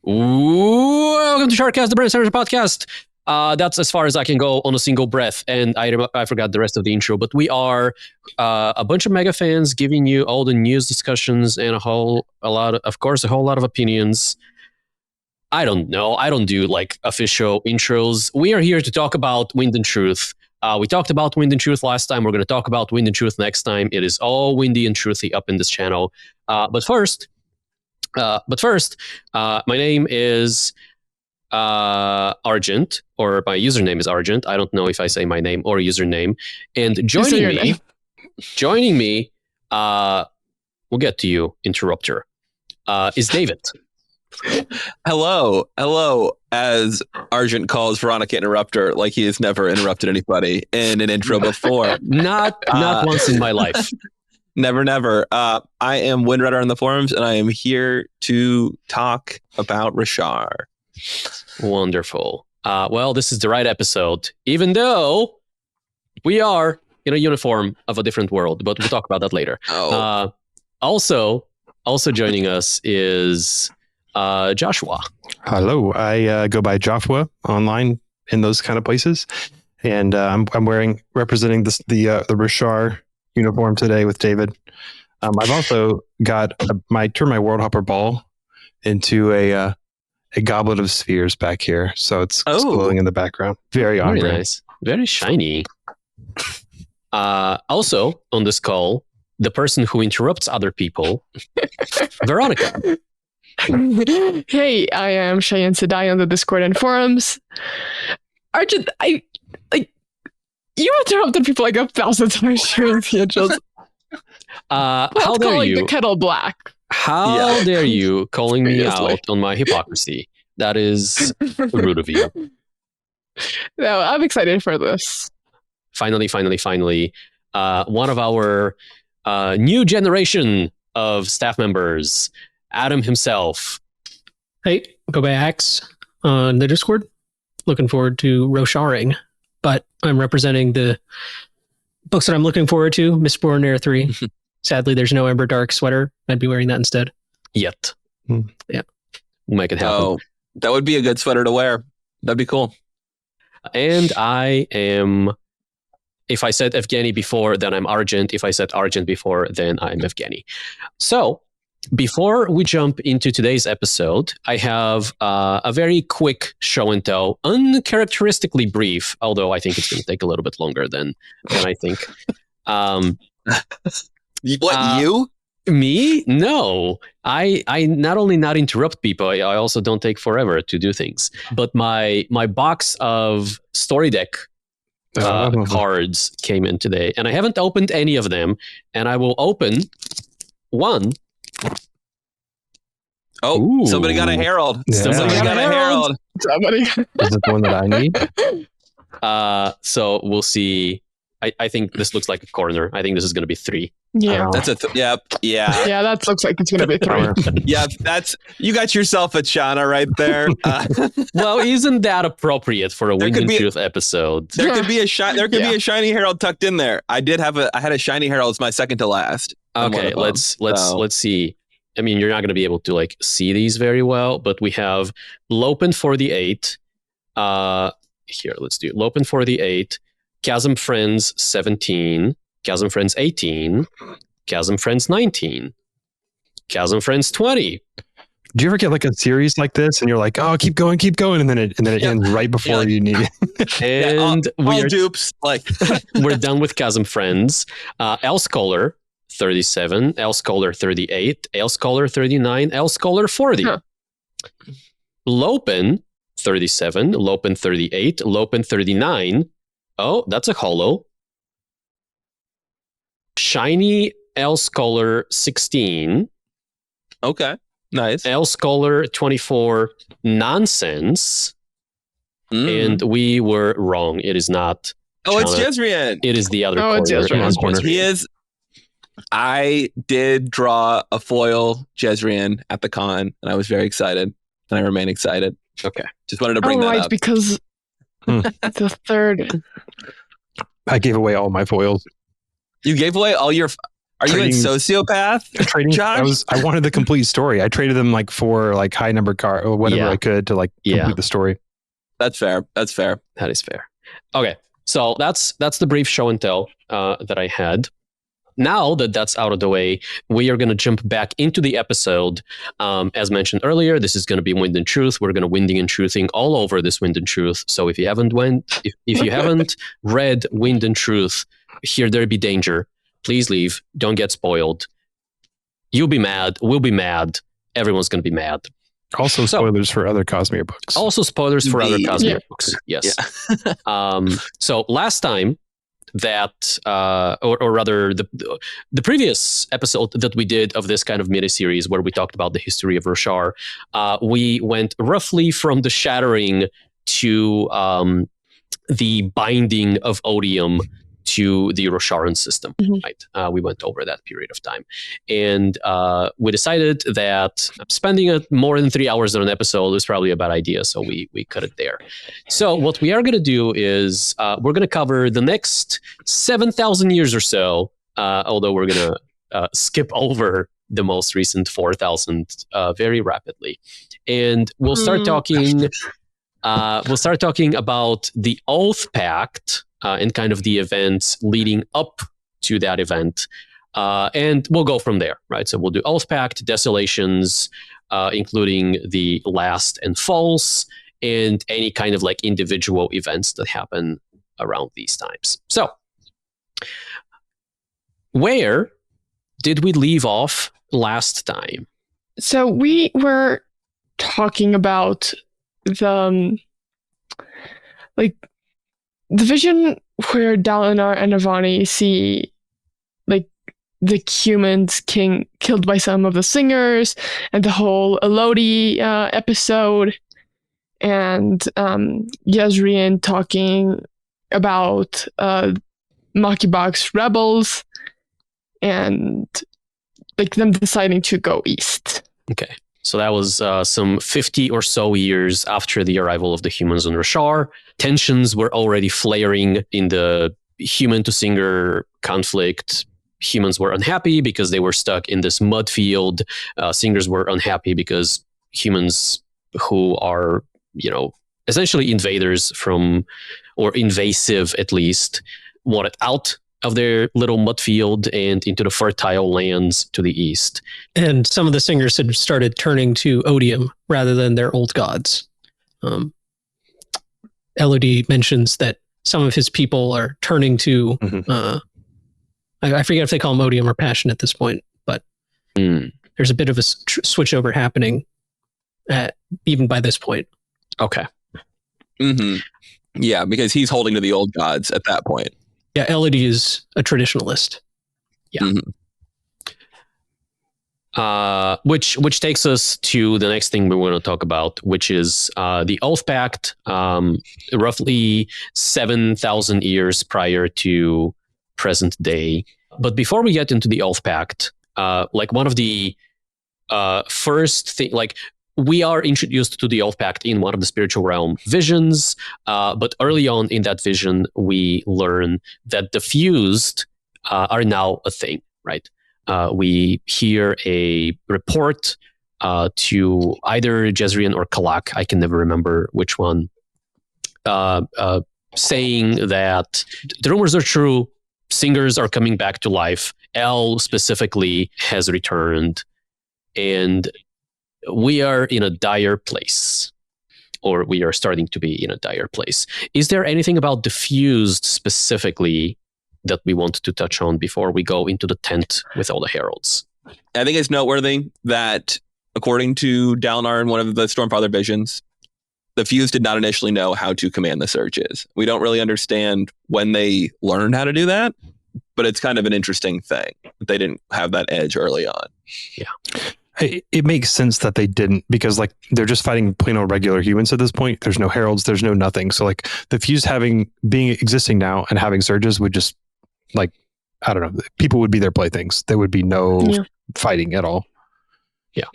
Welcome to Shardcast, the Brand Center podcast. That's as far as I can go on a single breath, and I forgot the rest of the intro. But we are a bunch of mega fans giving you all the news discussions and a whole lot of opinions. I don't know. I don't do like official intros. We are here to talk about Wind and Truth. We talked about Wind and Truth last time. We're going to talk about Wind and Truth next time. It is all windy and truthy up in this channel. But first, my name is Argent, or my username is Argent. I don't know if I say my name or username. And joining me, we'll get to you, interrupter, is David. Hello, as Argent calls Verónica interrupter, like he has never interrupted anybody in an intro before. Not once in my life. Never. I am Windrunner on the forums, and I am here to talk about Roshar. Wonderful. Well, this is the right episode, even though we are in a uniform of a different world, but we'll talk about that later. Also joining us is Joshua. Hello, I go by jofwu online in those kind of places, and I'm representing the Roshar uniform today with David. I've also got my World Hopper ball into a goblet of spheres back here, so it's glowing in the background. Very nice, very shiny. Also on this call, the person who interrupts other people, Verónica. Hey, I am Cheyenne Sedai on the Discord and forums. Argent, you interrupted people like 1,000 times during the intros. How dare you? The kettle black. How dare you calling me out on my hypocrisy? That is rude of you. No, I'm excited for this. Finally, one of our new generation of staff members, Adim himself. Hey, go by AAKS on the Discord. Looking forward to Rosharing, but I'm representing the books that I'm looking forward to, Mistborn Air 3. Sadly, there's no Ember Dark sweater. I'd be wearing that instead. Yet. Yeah. We'll make it happen. Oh, that would be a good sweater to wear. That'd be cool. And I am, if I said Evgeni before, then I'm Argent. If I said Argent before, then I'm Evgeni. So, before we jump into today's episode, I have a very quick show and tell, uncharacteristically brief, although I think it's going to take a little bit longer than I think. You? Me? No. I not only not interrupt people, I also don't take forever to do things. But my box of story deck cards came in today, and I haven't opened any of them, and I will open one. Oh, ooh. Somebody got a herald. Yeah. Somebody got a herald. Is it the one that I need? So we'll see. I think this looks like a corner. I think this is going to be 3. Yeah. That's a yeah. Yeah, that looks like it's going to be 3. Yeah, you got yourself a Chana right there. Well, isn't that appropriate for a Wind and Truth episode? There could be a shiny herald tucked in there. I had a shiny herald. It's my second to last. Okay, let's see. I mean, you're not going to be able to like see these very well, but we have Lopen for the 8. Here, let's do Lopen for the 8. Chasm Friends 17. Chasm Friends 18. Chasm Friends 19. Chasm Friends 20. Do you ever get like a series like this, and you're like, "Oh, keep going," and then it ends right before you need it? And all dupes. Like we're done with Chasm Friends. Elscholar 37, Elscholar 38, Elscholar 39, Elscholar 40. Huh. Lopen 37, Lopen 38, Lopen 39. Oh, that's a holo. Shiny Elscholar 16. Okay, nice. Elscholar 24, nonsense. And we were wrong. It is not. Oh, it's Jezrien. It is the other corner. It's Jezrien. He is. I did draw a foil Jezrien at the con, and I was very excited, and I remain excited. Okay. Just wanted to bring that up. Because the third. I gave away all my foils. You gave away all your... Are you a Trading- sociopath, Trading. Josh? I wanted the complete story. I traded them like for like high number car or whatever Yeah. I could to like Yeah. complete the story. That's fair. That's fair. That is fair. Okay, so that's the brief show and tell that I had. Now that that's out of the way, we are going to jump back into the episode. As mentioned earlier, this is going to be Wind and Truth. We're going to winding and truthing all over this Wind and Truth. So if you haven't if you haven't read Wind and Truth, Here There Be Danger, please leave. Don't get spoiled. You'll be mad. We'll be mad. Everyone's going to be mad. Also, So- spoilers for other Cosmere books. Also, spoilers for other Indeed. Cosmere Yeah. books. Yes. Yeah. So last time that, or rather, the previous episode that we did of this kind of miniseries where we talked about the history of Roshar, we went roughly from the Shattering to the binding of Odium to the Rosharan system. Mhm. Right? We went over that period of time, and we decided that spending more than 3 hours on an episode was probably a bad idea, so we cut it there. So what we are going to do is we're going to cover the next 7,000 years or so, although we're going to skip over the most recent 4,000 very rapidly, and we'll start talking. We'll start talking about the Oathpact and kind of the events leading up to that event. And we'll go from there, right? So we'll do Oathpact, Desolations, including the Last and False, and any kind of like individual events that happen around these times. So, where did we leave off last time? So we were talking about the the vision where Dalinar and Evgeni see like the humans killed by some of the singers, and the whole Elodie episode, and Jezrien talking about Makibak's rebels, and like them deciding to go east. Okay. So that was some 50 or so years after the arrival of the humans on Roshar. Tensions were already flaring in the human to singer conflict. Humans were unhappy because they were stuck in this mud field. Singers were unhappy because humans who are, essentially invaders from, or invasive at least, wanted out of their little mud field and into the fertile lands to the east. And some of the singers had started turning to Odium rather than their old gods. Elodie mentions that some of his people are turning to, I forget if they call him Odium or Passion at this point, but there's a bit of a switch over happening even by this point. Okay. Mm-hmm. Yeah, because he's holding to the old gods at that point. Yeah, Elodie is a traditionalist. Yeah. Mhm. Which takes us to the next thing we want to talk about, which is the Oathpact, roughly 7,000 years prior to present day. But before we get into the Oathpact, like one of the first thing, like we are introduced to the Oathpact in one of the spiritual realm visions, but early on in that vision, we learn that the fused are now a thing, right? We hear a report to either Jezrien or Kalak, I can never remember which one, saying that the rumors are true, singers are coming back to life, El specifically has returned, and we are in a dire place, or we are starting to be in a dire place. Is there anything about the fused specifically that we want to touch on before we go into the tent with all the heralds? I think it's noteworthy that, according to Dalinar in one of the Stormfather visions, the Fused did not initially know how to command the surges. We don't really understand when they learned how to do that, but it's kind of an interesting thing that they didn't have that edge early on. It makes sense that they didn't, because like they're just fighting plain old regular humans at this point. There's no heralds, there's no nothing. So like the Fused existing now and having surges would just, like, I don't know, people would be their playthings. There would be no fighting at all. Yeah.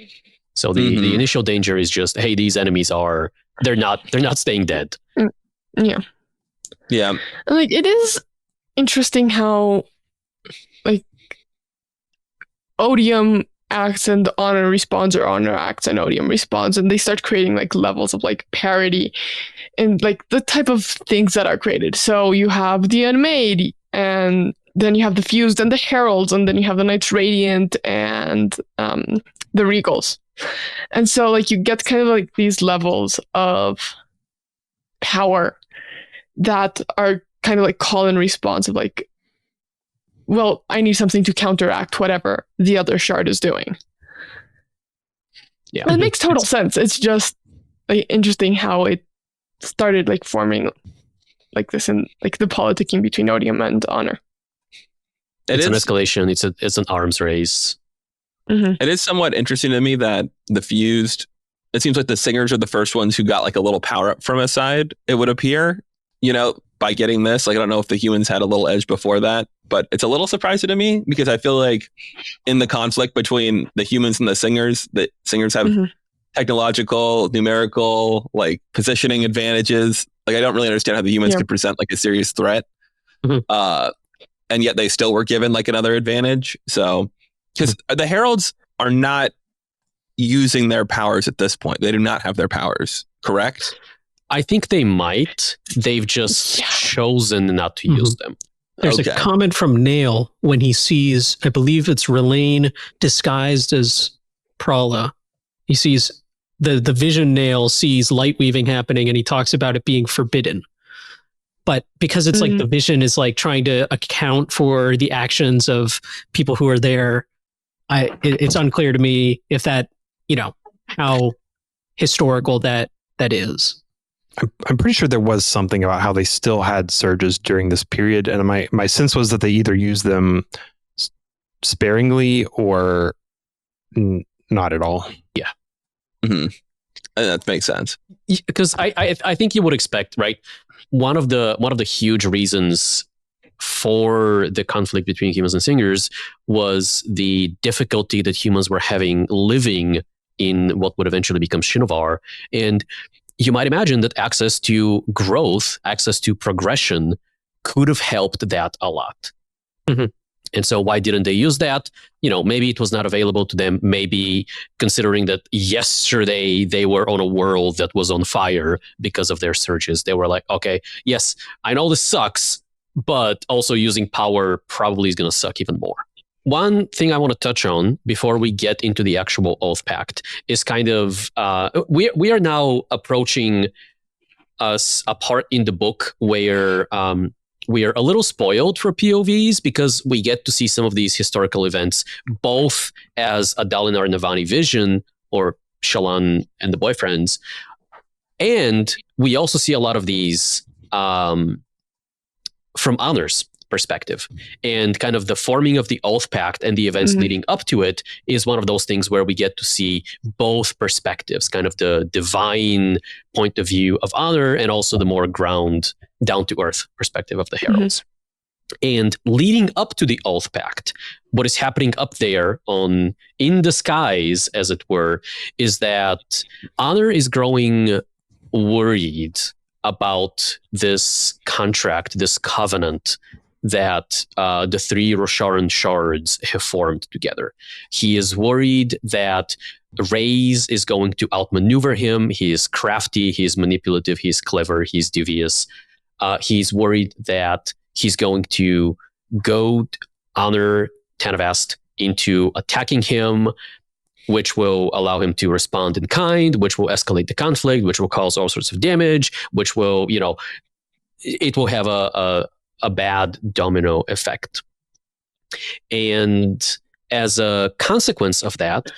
So the initial danger is just, hey, these enemies they're not staying dead. Yeah. Yeah. Like, it is interesting how, like, Odium acts and Honor responds, or Honor acts and Odium responds, and they start creating like levels of like parity and like the type of things that are created. So you have the Unmade, and then you have the Fused and the Heralds, and then you have the Knights Radiant and the Regals. And so like you get kind of like these levels of power that are kind of like call and response of like, well, I need something to counteract whatever the other shard is doing. Yeah, it makes total sense. It's just like interesting how it started like forming like this in like the politicking between Odium and Honor. It's an escalation. It's an arms race. Mm-hmm. It is somewhat interesting to me that the Fused, it seems like the Singers are the first ones who got like a little power up from a side, it would appear, you know, by getting this. Like, I don't know if the humans had a little edge before that, but it's a little surprising to me because I feel like in the conflict between the humans and the Singers have technological, numerical, like positioning advantages. Like, I don't really understand how the humans could present like a serious threat. And yet they still were given like another advantage. So, because the Heralds are not using their powers at this point. They do not have their powers, correct? I think they might. They've just chosen not to use them. There's a comment from Nail when he sees, I believe it's Relaine disguised as Prala. He sees the vision Nail sees light weaving happening, and he talks about it being forbidden. But because it's like the vision is like trying to account for the actions of people who are there, it's unclear to me if that, you know, how historical that is. I'm pretty sure there was something about how they still had surges during this period, and my sense was that they either used them sparingly or not at all. Yeah, that makes sense. Because I think you would expect, right? One of the huge reasons for the conflict between humans and Singers was the difficulty that humans were having living in what would eventually become Shinovar. And you might imagine that access to growth, access to progression could have helped that a lot. And so why didn't they use that? You know, maybe it was not available to them. Maybe considering that yesterday they were on a world that was on fire because of their surges, they were like, okay, yes, I know this sucks, but also using power probably is going to suck even more. One thing I want to touch on before we get into the actual Oathpact is kind of, we are now approaching a part in the book where we are a little spoiled for POVs because we get to see some of these historical events, both as a Dalinar Navani vision or Shallan and the boyfriends. And we also see a lot of these from Honor's perspective, and kind of the forming of the Oathpact and the events leading up to it is one of those things where we get to see both perspectives, kind of the divine point of view of Honor and also the more ground, down to earth perspective of the Heralds. And leading up to the Oathpact, what is happening up there in the skies, as it were, is that Honor is growing worried about this contract, this covenant that the three Rosharan shards have formed together. He is worried that Reyes is going to outmaneuver him. He is crafty, he is manipulative, he's clever, he's devious. He's worried that he's going to goad Honor Tanavast into attacking him, which will allow him to respond in kind, which will escalate the conflict, which will cause all sorts of damage, which will, you know, it will have a bad domino effect. And as a consequence of that,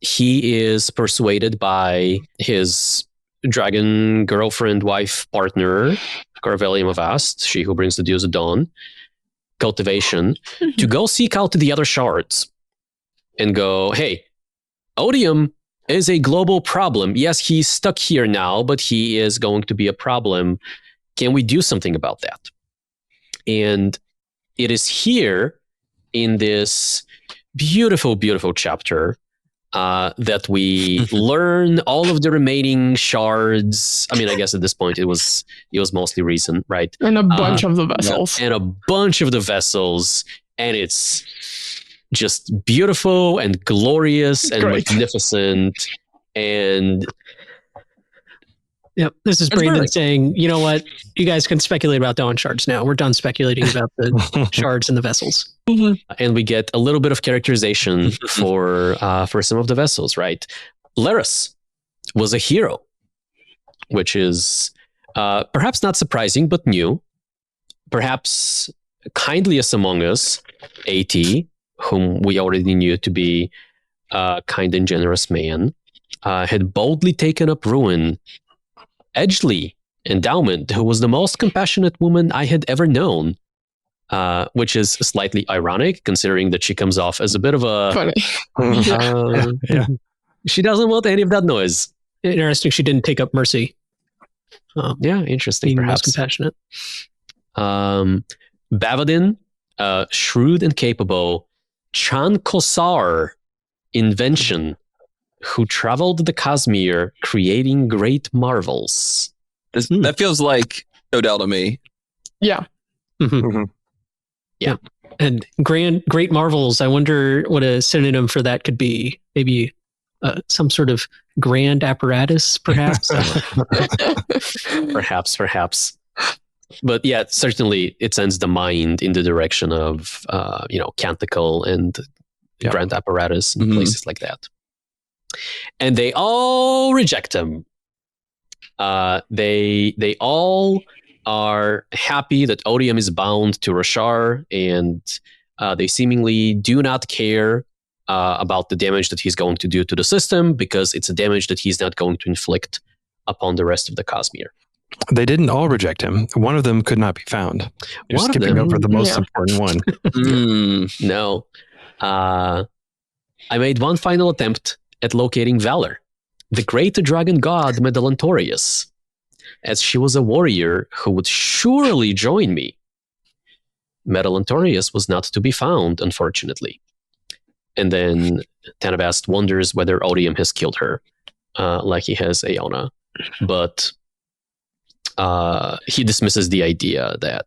he is persuaded by his dragon girlfriend, wife, partner, Carvelium of Ast, she who brings the dews of dawn, cultivation, to go seek out the other shards and go, hey, Odium is a global problem. Yes, he's stuck here now, but he is going to be a problem. Can we do something about that? And it is here in this beautiful, beautiful chapter that we learn all of the remaining shards. I mean, I guess at this point it was mostly reason, right? And a bunch of the vessels. And a bunch of the vessels. And it's just beautiful and glorious and Great. magnificent. And Yep. This is That's Brandon perfect. saying, you know what? You guys can speculate about Dawn shards now. We're done speculating about the shards and the vessels. and we get a little bit of characterization for some of the vessels, right? Laris was a hero, which is perhaps not surprising, but new. Perhaps kindliest among us, AT, whom we already knew to be a kind and generous man, had boldly taken up ruin. Edgley, Endowment, who was the most compassionate woman I had ever known, which is slightly ironic considering that she comes off as a bit of a... Funny. Yeah. She doesn't want any of that noise. Interesting. She didn't take up mercy. Yeah, interesting, Being most perhaps. compassionate. Bavadin, shrewd and capable. Chan Kosar, invention, who traveled the Cosmere creating great marvels. That feels like Odell to me. Yeah. Mhm. And great marvels. I wonder what a synonym for that could be. Maybe some sort of grand apparatus, perhaps. Perhaps. But yeah, certainly it sends the mind in the direction of, Canticle and grand apparatus and places like that. And they all reject him. They all are happy that Odium is bound to Roshar, and they seemingly do not care about the damage that he's going to do to the system, because it's a damage that he's not going to inflict upon the rest of the Cosmere. They didn't all reject him. One of them could not be found. You're One of skipping them? over the most Yeah. important one. No. I made one final attempt at locating Valor, the great dragon god Medalantorius, as she was a warrior who would surely join me. Medalantorius was not to be found, unfortunately. And then Tanavast wonders whether Odium has killed her, like he has Aona. But he dismisses the idea that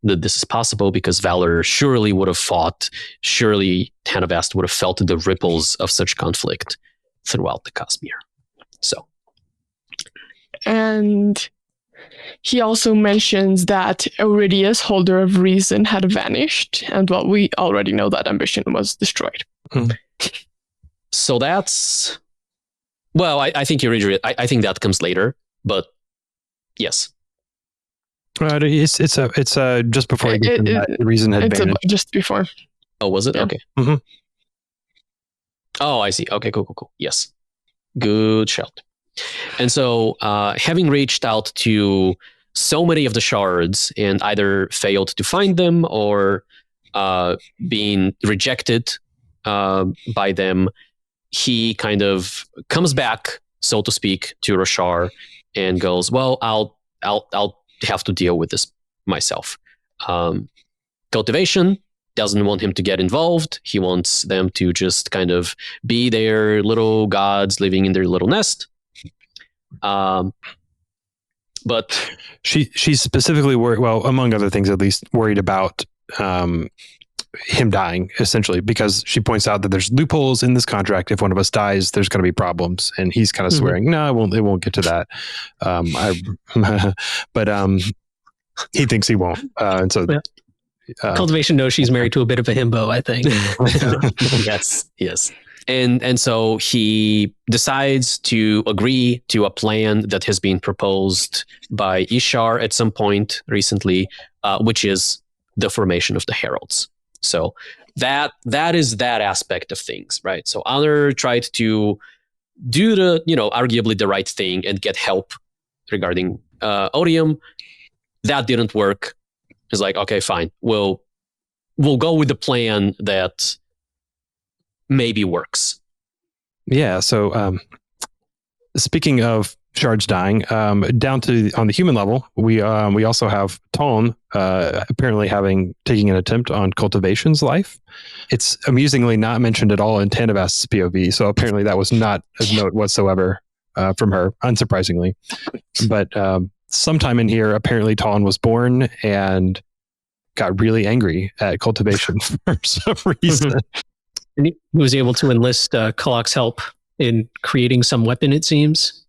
this is possible because Valor surely would have fought. Surely Tanavast would have felt the ripples of such conflict throughout the Cosmere. So. And he also mentions that Iridius, holder of reason, had vanished, and well, we already know that ambition was destroyed. So that's... Well, I think I think that comes later, but yes. It's just before you get to that, the reason had It's vanished. just before. Oh, was it? Yeah. Okay. Mhm. Oh, I see. Okay, cool. Yes. Good shout. And so, having reached out to so many of the shards and either failed to find them or being rejected by them, he kind of comes back, so to speak, to Roshar and goes, "Well, I'll have to deal with this myself." Cultivation doesn't want him to get involved. He wants them to just kind of be their little gods living in their little nest. But she's specifically worried, well, among other things, at least worried about him dying, essentially, because she points out that there's loopholes in this contract. If one of us dies, there's going to be problems, and he's kind of swearing, "No, it won't get to that." But he thinks he won't, and so. Cultivation knows she's married to a bit of a himbo, I think. Yes. And so he decides to agree to a plan that has been proposed by Ishar at some point recently, which is the formation of the Heralds. So that is that aspect of things, right? So Honor tried to do the, arguably the right thing and get help regarding Odium. That didn't work. It's like, okay, fine. We'll go with the plan that maybe works. Yeah. So speaking of shards dying, down to on the human level, we also have Tone apparently taking an attempt on Cultivation's life. It's amusingly not mentioned at all in Tanavast's POV, so apparently that was not a note whatsoever from her, unsurprisingly. But sometime in here, apparently Tone was born and got really angry at Cultivation for some reason. And he was able to enlist Kalak's help in creating some weapon, it seems.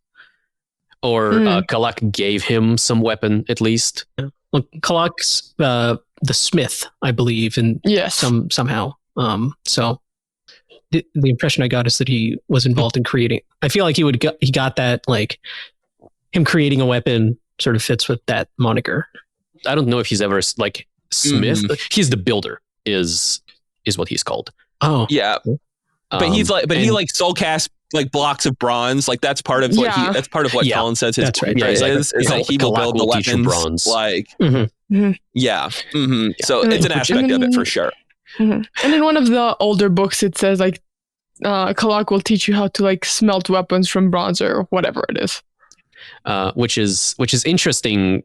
Or Kalak gave him some weapon, at least. Well, Kalak's the smith, I believe, and Yes. somehow. So the impression I got is that he was involved in creating. I feel like he got that, like him creating a weapon sort of fits with that moniker. I don't know if he's ever like Smith. He's the builder, is what he's called. Oh, Yeah. But he's like, he like soul cast like blocks of bronze. Like that's part of what that's part of what Colin says his that's right. Yeah, is like he will build the weapons. Bronze. Like, Mhm. yeah. So it's an aspect of it for sure. And in one of the older books, it says like Kalak will teach you how to like smelt weapons from bronze or whatever it is. Which is interesting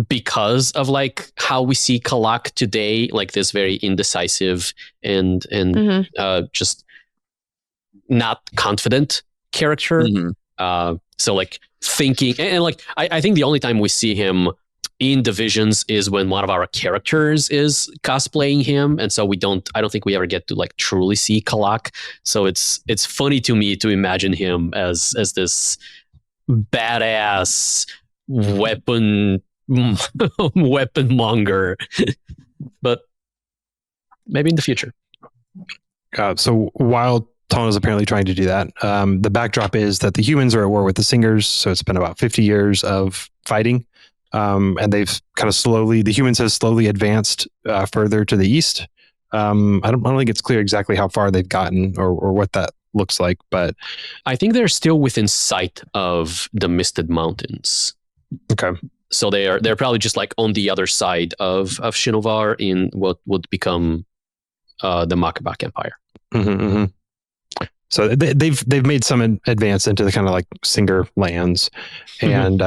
because of like how we see Kalak today, like this very indecisive and just not confident character. So like thinking and like I think the only time we see him in Divisions is when one of our characters is cosplaying him, and so I don't think we ever get to like truly see Kalak. So it's funny to me to imagine him as this badass weapon monger, but maybe in the future. So while Ton is apparently trying to do that, the backdrop is that the humans are at war with the Singers. So it's been about 50 years of fighting, and they've kind of the humans have slowly advanced further to the east. I don't think it's clear exactly how far they've gotten or what that looks like, but I think they're still within sight of the Misted Mountains. Okay. So they're probably just like on the other side of Shinovar in what would become the Makabak Empire. So they've made some advance into the kind of like Singer lands, and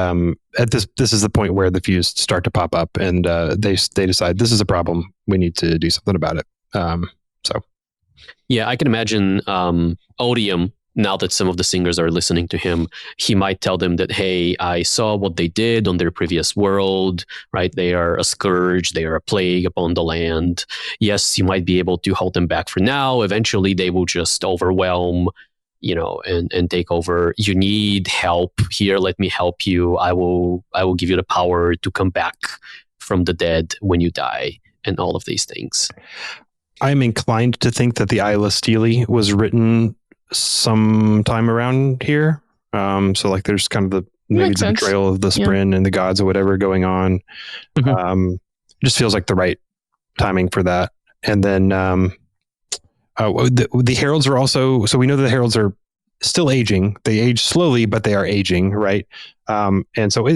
at this is the point where the fuse start to pop up, and they decide this is a problem. We need to do something about it. Yeah, I can imagine Odium, now that some of the Singers are listening to him, he might tell them that, hey, I saw what they did on their previous world, right? They are a scourge. They are a plague upon the land. Yes, you might be able to hold them back for now. Eventually, they will just overwhelm, and take over. You need help here. Let me help you. I will give you the power to come back from the dead when you die, and all of these things. I'm inclined to think that the Isla Steely was written sometime around here. So like there's kind of maybe the betrayal of the Sprin and the gods or whatever going on. Just feels like the right timing for that. And then the heralds are also, so we know that the heralds are still aging. They age slowly, but they are aging, right? And so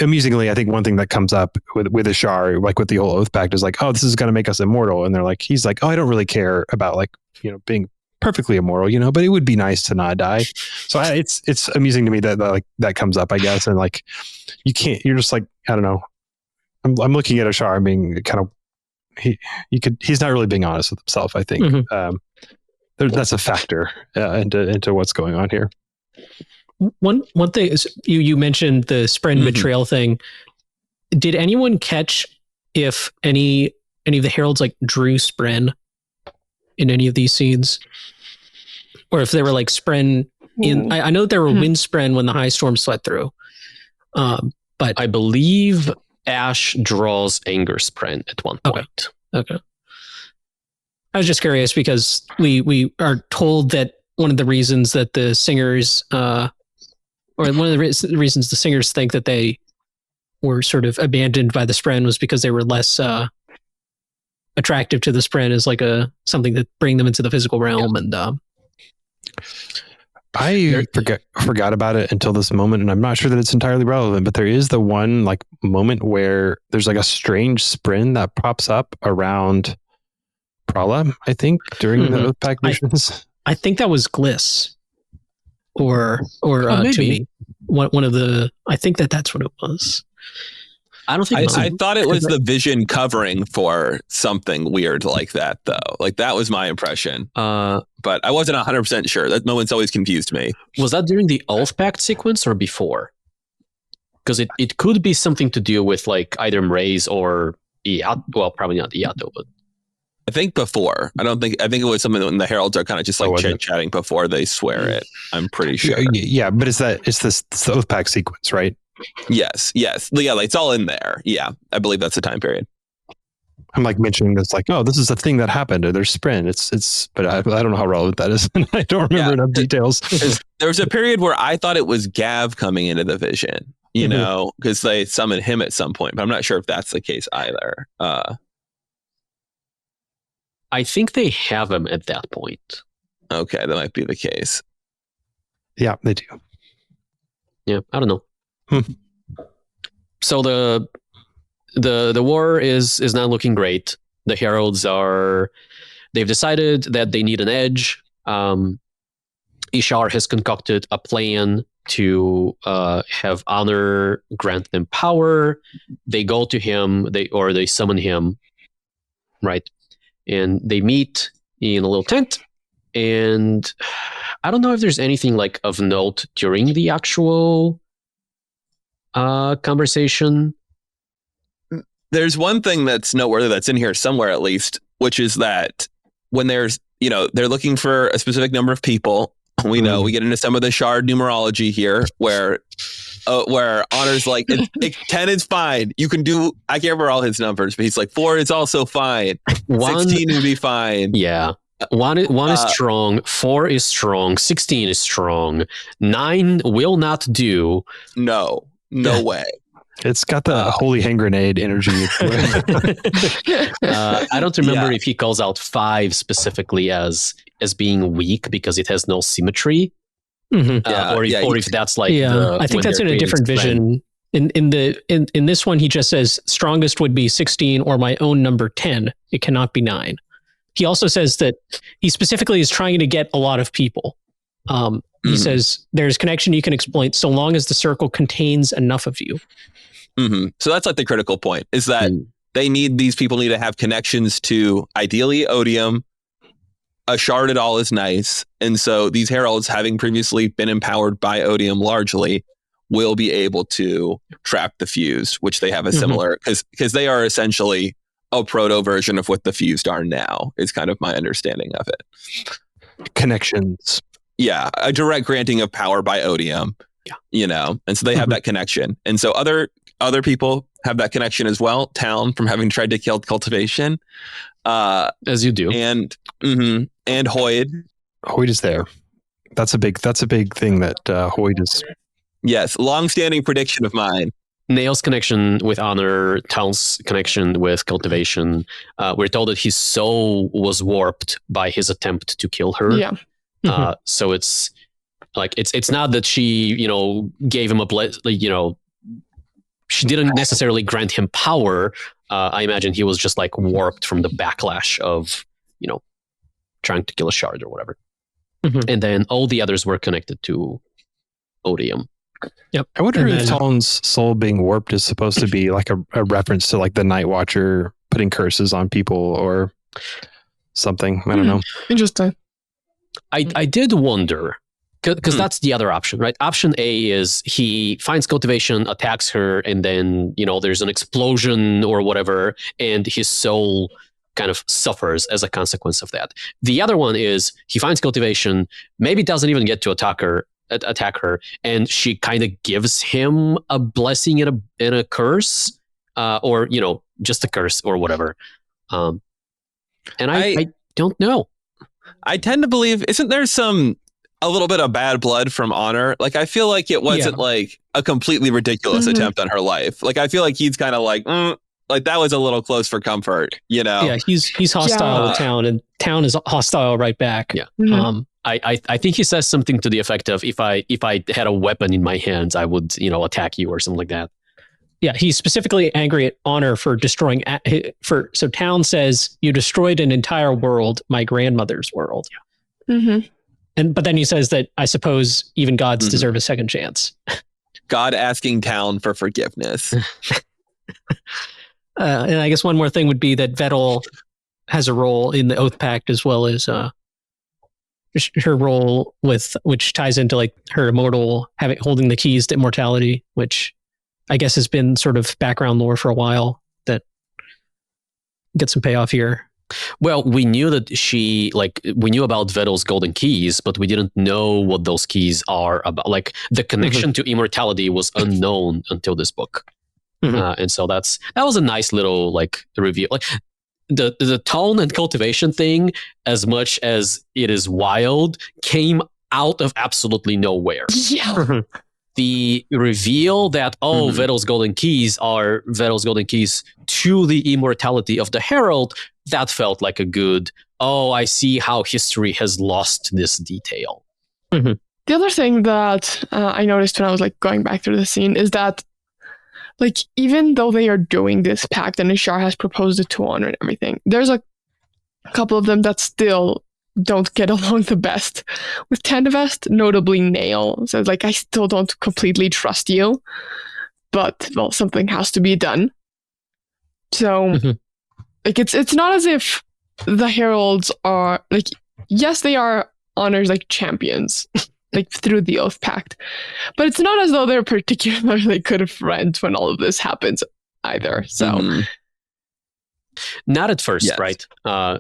amusingly, I think one thing that comes up with Ashar, like with the whole Oathpact, is like, oh, this is going to make us immortal. And he's like, oh, I don't really care about like, being perfectly immortal, but it would be nice to not die. So it's amusing to me that like that comes up, I guess. And like, you're just like, I don't know. I'm looking at Ashar being kind of, he's not really being honest with himself, I think. That's a factor into what's going on here. One thing is you mentioned the Spren betrayal thing. Did anyone catch if any of the heralds like drew Spren in any of these scenes, or if they were like Spren in? I know that there were wind Spren when the high storm swept through, but I believe Ash draws Anger Spren at one point. Okay. I was just curious because we are told that one of the reasons that the Singers, or one of the reasons the Singers think that they were sort of abandoned by the Spren was because they were less attractive to the Spren as like something that bring them into the physical realm. And I forgot about it until this moment, and I'm not sure that it's entirely relevant, but there is the one like moment where there's like a strange Spren that pops up around Prala, I think, during the Oathpact missions. I think that was Gliss, or to me, one of the. I think that's what it was. I don't think I thought it was the vision covering for something weird like that, though. Like that was my impression, but I wasn't 100% sure. That moment's always confused me. Was that during the Oathpact sequence or before? Because it could be something to do with like either Mraze or Iato. Well, probably not Iato, but I think before. I think it was something when the heralds are kind of just like chit-chatting before they swear it. I'm pretty sure. Yeah, but it's the Oathpact sequence, right? Yes. Yeah, like, it's all in there. Yeah, I believe that's the time period. I'm like mentioning this, like, oh, this is a thing that happened. There's sprint. But I don't know how relevant that is. I don't remember enough details. There was a period where I thought it was Gav coming into the vision, you know, because they summoned him at some point, but I'm not sure if that's the case either. I think they have him at that point. Okay, that might be the case. Yeah, they do. Yeah, I don't know. So the war is not looking great. The heralds they've decided that they need an edge. Ishar has concocted a plan to have Honor grant them power. They go to him, they summon him, right? And they meet in a little tent. And I don't know if there's anything like of note during the actual conversation. There's one thing that's noteworthy that's in here somewhere, at least, which is that when there's, they're looking for a specific number of people. We know we get into some of the shard numerology here where Honor's like, 10 is fine. You can do, I can't remember all his numbers, but he's like, 4 is also fine. 16 would be fine. Yeah. 1 is strong, 4 is strong, 16 is strong, 9 will not do. No way. It's got the holy hand grenade energy. I don't remember if he calls out 5 specifically as being weak because it has no symmetry, or if that's like. I think that's in a different vision. In this one, he just says strongest would be 16 or my own number 10. It cannot be 9. He also says that he specifically is trying to get a lot of people. He says there's connection you can exploit so long as the circle contains enough of you. So that's like the critical point, is that these people need to have connections to ideally Odium. A shard at all is nice. And so these heralds, having previously been empowered by Odium largely, will be able to trap the fused, which they have a similar, because they are essentially a proto version of what the fused are now, is kind of my understanding of it. Connections. Yeah, a direct granting of power by Odium. Yeah. And so they have that connection. And so other people have that connection as well. Town, from having tried to kill cultivation. As you do. And Hoyd. Hoyd is there. That's a big thing that Hoyd is. Yes, long-standing prediction of mine. Nail's connection with Honor, Town's connection with cultivation. We're told that his soul was warped by his attempt to kill her. Yeah. So it's like it's not that she gave him she didn't necessarily grant him power. I imagine he was just like warped from the backlash of trying to kill a shard or whatever. And then all the others were connected to Odium. Yep. I wonder if Talon's soul being warped is supposed to be like a reference to like the Night Watcher putting curses on people or something. I don't know. Interesting. I did wonder, because that's the other option, right? Option A is he finds cultivation, attacks her, and then there's an explosion or whatever, and his soul kind of suffers as a consequence of that. The other one is he finds cultivation, maybe doesn't even get to attack her, and she kind of gives him a blessing and a curse, or just a curse or whatever. And I don't know. I tend to believe, isn't there a little bit of bad blood from Honor? Like, I feel like it wasn't like a completely ridiculous attempt on her life. Like, I feel like he's kind of like that was a little close for comfort, Yeah, he's hostile to Town, and Town is hostile right back. Yeah. I think he says something to the effect of, if I had a weapon in my hands, I would attack you or something like that. Yeah, he's specifically angry at Honor for destroying. So Town says, "You destroyed an entire world, my grandmother's world." Yeah. But then he says that I suppose even gods deserve a second chance. God asking Town for forgiveness. And I guess one more thing would be that Vettel has a role in the Oathpact, as well as her role which ties into like her immortal holding the keys to immortality, which I guess has been sort of background lore for a while, that gets some payoff here. Well, we knew that we knew about Vedel's golden keys, but we didn't know what those keys are about. Like the connection to immortality was unknown until this book. And so that was a nice little like reveal. Like the tone and cultivation thing, as much as it is wild, came out of absolutely nowhere. Yeah. The reveal that Vedel's golden keys are Vedel's golden keys to the immortality of the Herald, that felt like a good, I see how history has lost this detail. The other thing that I noticed when I was like going back through the scene is that like even though they are doing this pact and Roshar has proposed it to Honor and everything, there's a couple of them that still don't get along the best with Tandavest, notably Nail. So like I still don't completely trust you, but well, something has to be done. So like it's not as if the Heralds are like, yes, they are Honor's like champions like through the Oathpact, but it's not as though they're particularly good friends when all of this happens either. So not at first, right?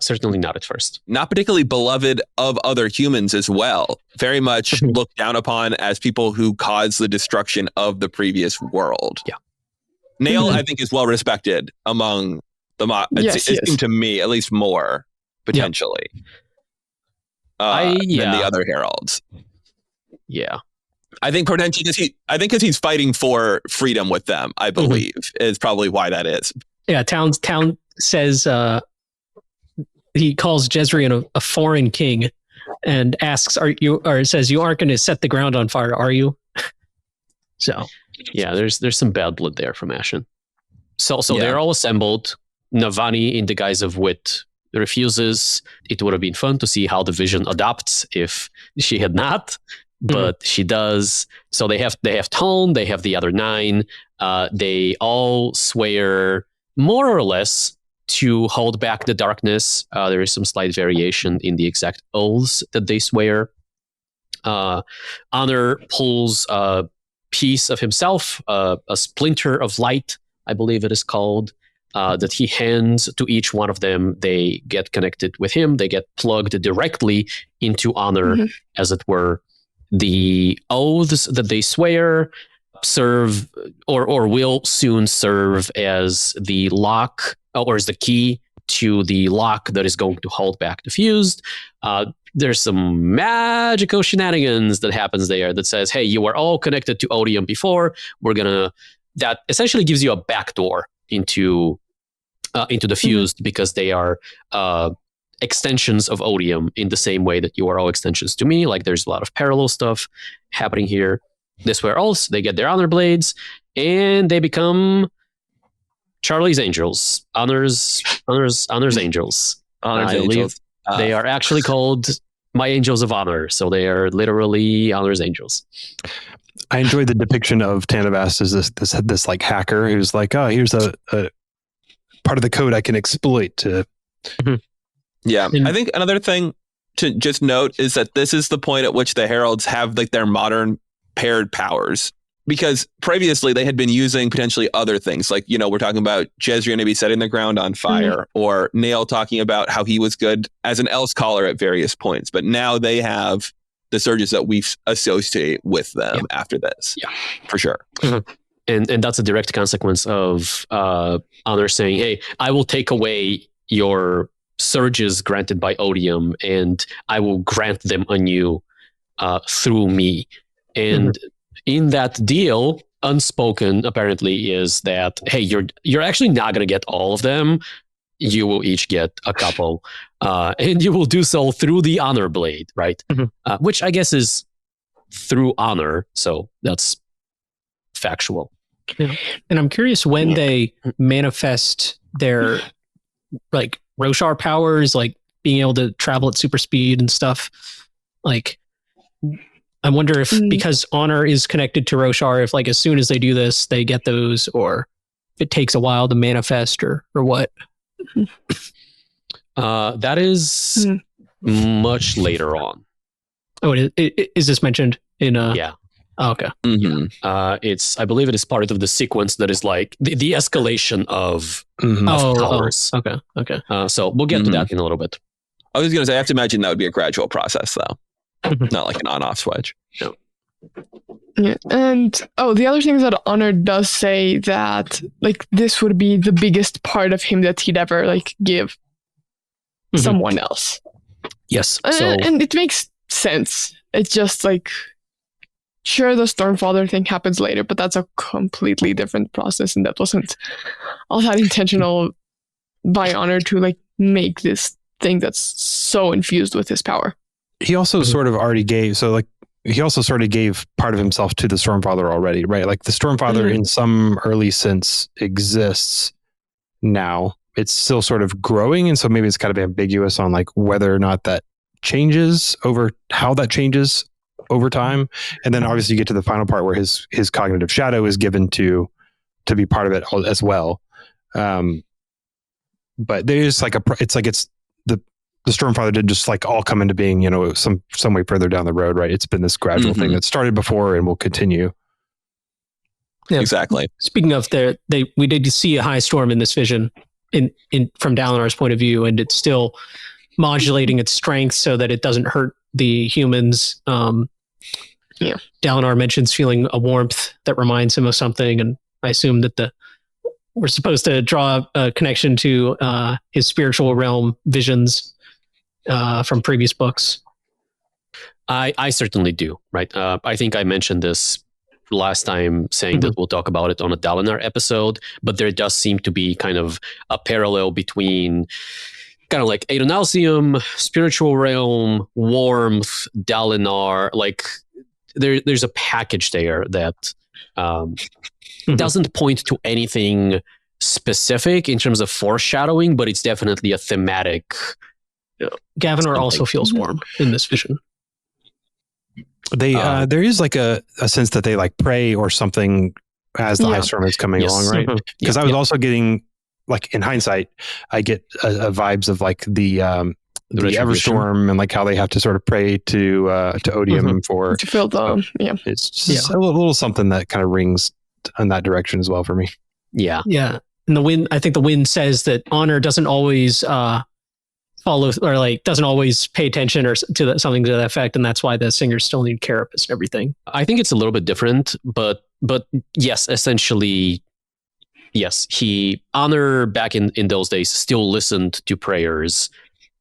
Certainly not at first. Not particularly beloved of other humans as well. Very much looked down upon as people who caused the destruction of the previous world. Yeah. Nail, I think, is well respected among the it seemed to me, at least more potentially than the other heralds. Yeah. I think potentially because he's fighting for freedom with them, I believe, is probably why that is. Yeah, Town says he calls Jezreel a foreign king and asks, says, you aren't going to set the ground on fire, are you? So yeah, there's some bad blood there from Ashen. So they're all assembled. Navani, in the guise of wit, refuses. It would have been fun to see how the vision adapts if she had not, but she does. So they have Tone, they have the other 9. They all swear more or less to hold back the darkness. There is some slight variation in the exact oaths that they swear. Honor pulls a piece of himself, a splinter of light, I believe it is called, that he hands to each one of them. They get connected with him. They get plugged directly into Honor, as it were. The oaths that they swear serve or will soon serve as the lock or as the key to the lock that is going to hold back the fused. There's some magical shenanigans that happens there that says, hey, you were all connected to Odium before. That essentially gives you a backdoor into the fused, because they are extensions of Odium in the same way that you are all extensions to me. Like there's a lot of parallel stuff happening here. This where else they get their honor blades and they become Charlie's Angels. Honor's Angels. Honor's Angels. They are actually called My Angels of Honor. So they are literally Honor's Angels. I enjoyed the depiction of Tandavast as this like hacker who's like, oh, here's a part of the code I can exploit to. Yeah. I think another thing to just note is that this is the point at which the Heralds have like their modern paired powers, because previously they had been using potentially other things. Like, we're talking about Jezreel maybe setting the ground on fire, or Nail talking about how he was good as an else caller at various points. But now they have the surges that we associate with them after this. Yeah, for sure. And that's a direct consequence of Honor saying, hey, I will take away your surges granted by Odium and I will grant them anew through me. And in that deal, unspoken apparently is that, hey, you're actually not going to get all of them. You will each get a couple, and you will do so through the honor blade, right? Which I guess is through honor. So that's factual. Yeah. And I'm curious when they manifest their like Roshar powers, like being able to travel at super speed and stuff. Like, I wonder if because honor is connected to Roshar, if like as soon as they do this, they get those, or it takes a while to manifest, or what. That is much later on. Oh, is this mentioned in? Yeah. Oh, okay. I believe it is part of the sequence that is like the escalation of powers. Okay. So we'll get to that in a little bit. I was going to say, I have to imagine that would be a gradual process, though, not like an on-off switch. No. Yeah, and the other thing is that Honor does say that like this would be the biggest part of him that he'd ever like give someone else. Yes, and it makes sense. It's just like, sure, the Stormfather thing happens later, but that's a completely different process, and that wasn't all that intentional by Honor to like make this thing that's so infused with his power. He also sort of already gave, he also sort of gave part of himself to the Stormfather already, right? Like the Stormfather in some early sense exists now. It's still sort of growing, and so maybe it's kind of ambiguous on like whether or not that changes over how that changes over time. And then obviously you get to the final part where his cognitive shadow is given to be part of it as well. But there's like the Stormfather did just like all come into being, some way further down the road, right? It's been this gradual thing that started before and will continue. Yeah. Exactly. Speaking of we did see a high storm in this vision in from Dalinar's point of view, and it's still modulating its strength so that it doesn't hurt the humans. Dalinar mentions feeling a warmth that reminds him of something, and I assume that we're supposed to draw a connection to his spiritual realm visions from previous books. I certainly do, right? I think I mentioned this last time, saying that we'll talk about it on a Dalinar episode, but there does seem to be kind of a parallel between kind of like Adonalsium, spiritual realm, warmth, Dalinar. Like there's a package there that doesn't point to anything specific in terms of foreshadowing, but it's definitely a thematic. Gavinor also feels warm in this vision. There is like a sense that they like pray or something as the high storm is coming along, right? Because I was also getting, like in hindsight, I get vibes of like the Everstorm and like how they have to sort of pray to Odium for to fill the It's just a little something that kind of rings in that direction as well for me. Yeah. And the wind, I think the wind says that Honor doesn't always follow, or like doesn't always pay attention or to something to that effect, and that's why the singers still need carapace and everything. I think it's a little bit different, but yes, essentially, yes, Honor back in those days still listened to prayers,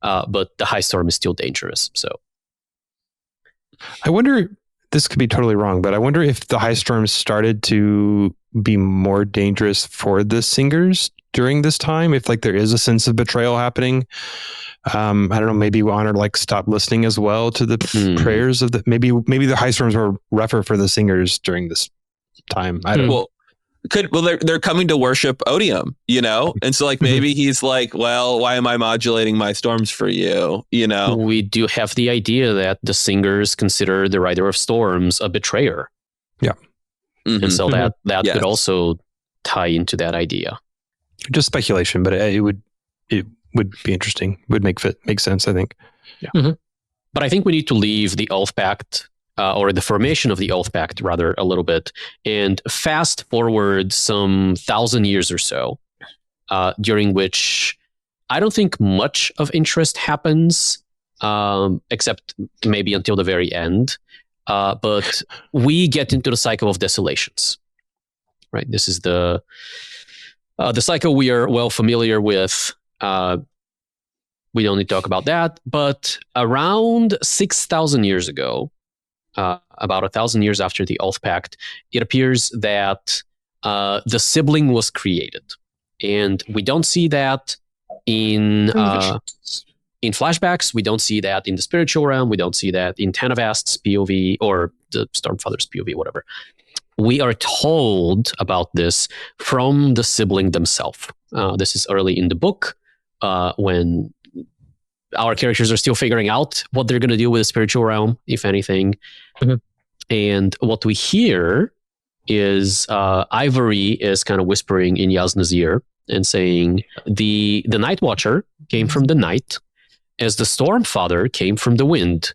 but the high storm is still dangerous. So I wonder, this could be totally wrong, but I wonder if the high storm started to be more dangerous for the singers during this time, if like there is a sense of betrayal happening. I don't know, maybe Honor like stopped listening as well to the prayers of maybe the high storms were rougher for the singers during this time. I don't know. They're coming to worship Odium, and so like maybe he's like, well, why am I modulating my storms for you? We do have the idea that the singers consider the Rider of Storms a betrayer. Yeah. And so that could also tie into that idea. Just speculation, but it would be interesting. Would make sense, I think. Yeah. But I think we need to leave the Oathpact, or the formation of the Oathpact rather, a little bit, and fast forward some 1,000 years or so, during which I don't think much of interest happens, except maybe until the very end. But we get into the cycle of desolations, right? This is the cycle we are well familiar with. We don't need to talk about that, but around 6,000 years ago, about 1,000 years after the Oathpact, it appears that the Sibling was created. And we don't see that in flashbacks. We don't see that in the spiritual realm. We don't see that in Tanavast's POV or the Stormfather's POV, whatever. We are told about this from the Sibling themselves. This is early in the book, when our characters are still figuring out what they're going to do with the spiritual realm, if anything. And what we hear is Ivory is kind of whispering in Yasna's ear and saying, the Night Watcher came from the night, as the Stormfather came from the wind.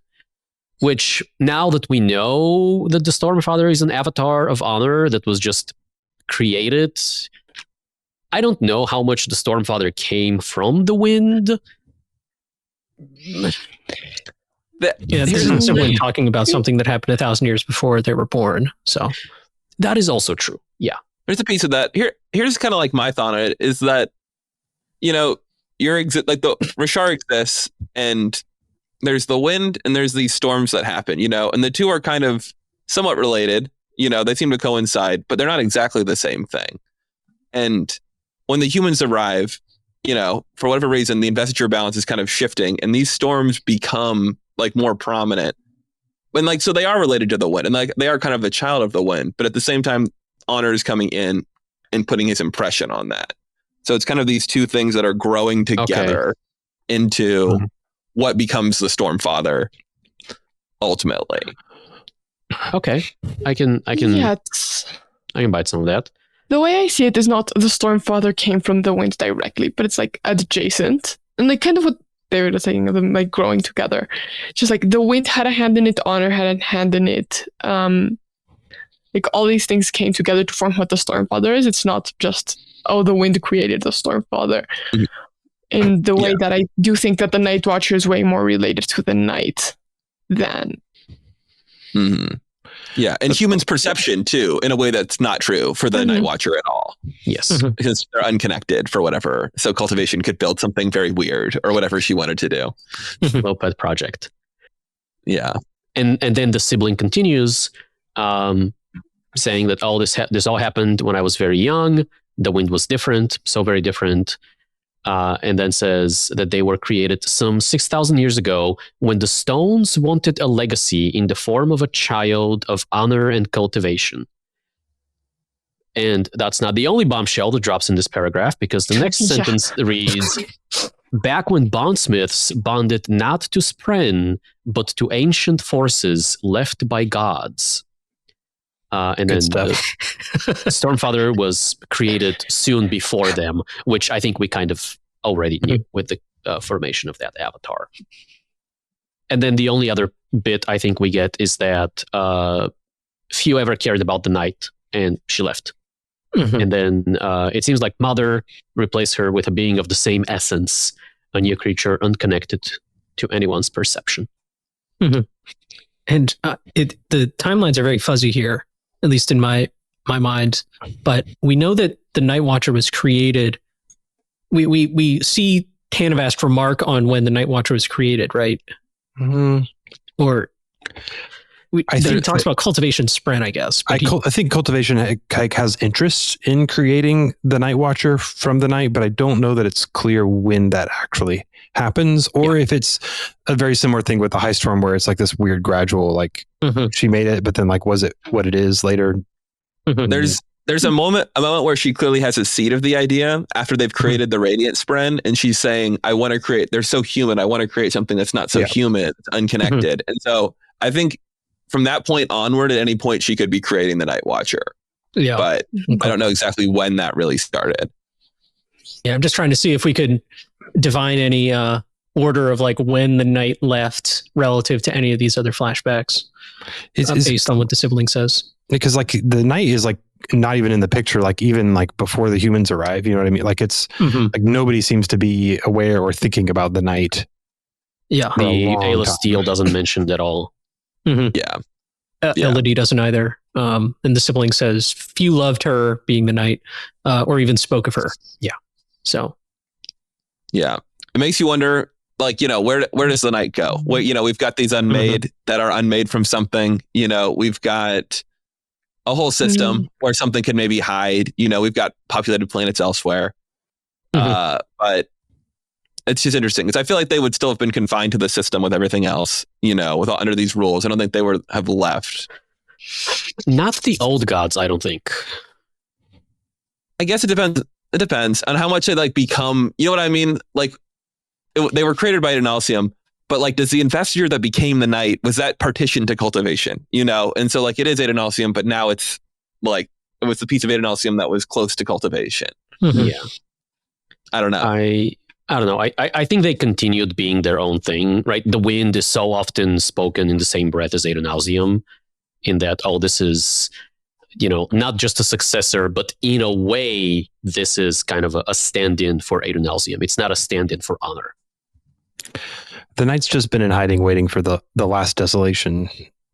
which now that we know that the Stormfather is an avatar of honor that was just created, I don't know how much the Stormfather came from the wind. Yeah, this is Sibling talking about something that happened 1,000 years before they were born. So that is also true. Yeah. There's a piece of that. Here's kind of like my thought on it is that, like the Roshar exists and there's the wind and there's these storms that happen, and the two are kind of somewhat related, they seem to coincide, but they're not exactly the same thing. And when the humans arrive, for whatever reason, the investiture balance is kind of shifting and these storms become like more prominent. And like, so they are related to the wind and like they are kind of a child of the wind, but at the same time, Honor is coming in and putting his impression on that. So it's kind of these two things that are growing together into what becomes the Stormfather ultimately. Okay. I can bite some of that. The way I see it is not the Stormfather came from the wind directly, but it's like adjacent. And like kind of what they were saying of them like growing together. Just like the wind had a hand in it, Honor had a hand in it. Like all these things came together to form what the Stormfather is. It's not just, the wind created the Stormfather. Mm-hmm. In the way that I do think that the Night Watcher is way more related to the night than. Mm-hmm. Yeah, and humans' perception too, in a way that's not true for the Night Watcher at all. Yes. Because they're unconnected for whatever. So cultivation could build something very weird or whatever she wanted to do. Low pet project. Yeah. And then the Sibling continues, saying that this all happened when I was very young. The wind was different, so very different. And then says that they were created some 6,000 years ago when the stones wanted a legacy in the form of a child of honor and cultivation. And that's not the only bombshell that drops in this paragraph, because the next sentence reads, back when bondsmiths bonded not to Spren, but to ancient forces left by gods. And Good then stuff. Stormfather was created soon before them, which I think we kind of already knew with the formation of that avatar. And then the only other bit I think we get is that few ever cared about the night, and she left. And then it seems like Mother replaced her with a being of the same essence, a new creature unconnected to anyone's perception. And the timelines are very fuzzy here, at least in my mind. But we know that the Night Watcher was created. We see Tanavast remark on when the Night Watcher was created, right? Or I think he talks about cultivation Spren, I guess. I think cultivation has interest in creating the Night Watcher from the night, but I don't know that it's clear when that actually happens, or if it's a very similar thing with the High Storm, where it's like this weird gradual, like she made it, but then like, was it what it is later? There's a moment where she clearly has a seed of the idea after they've created the Radiant Spren, and she's saying, I want to create, they're so human, I want to create something that's not so human, it's unconnected. And so I think from that point onward, at any point, she could be creating the Night Watcher. Yeah. But I don't know exactly when that really started. Yeah, I'm just trying to see if we could divine any order of like when the night left relative to any of these other flashbacks. It's based on what the Sibling says. Because like the night is like not even in the picture, like even like before the humans arrive, you know what I mean? Like it's like nobody seems to be aware or thinking about the night. Yeah. The Ayla Steel doesn't mention it at all. Yeah. Elodie doesn't either. And the Sibling says few loved her being the night, or even spoke of her. Yeah. So. Yeah. It makes you wonder, like, where does the night go? Well, we've got these unmade that are unmade from something, we've got a whole system where something could maybe hide, we've got populated planets elsewhere. But it's just interesting because I feel like they would still have been confined to the system with everything else, under these rules. I don't think they have left. Not the old gods, I don't think. I guess it depends. It depends on how much they like become. You know what I mean? Like they were created by Adonalsium, but like, does the investiture that became the night, was that partitioned to cultivation? And so like it is Adonalsium, but now it's like it was the piece of Adonalsium that was close to cultivation. Yeah, I don't know. I I don't know. I think they continued being their own thing, right? The wind is so often spoken in the same breath as Adonalsium, in that, this is, not just a successor, but in a way, this is kind of a stand-in for Adonalsium. It's not a stand-in for honor. The knight's just been in hiding, waiting for the last desolation.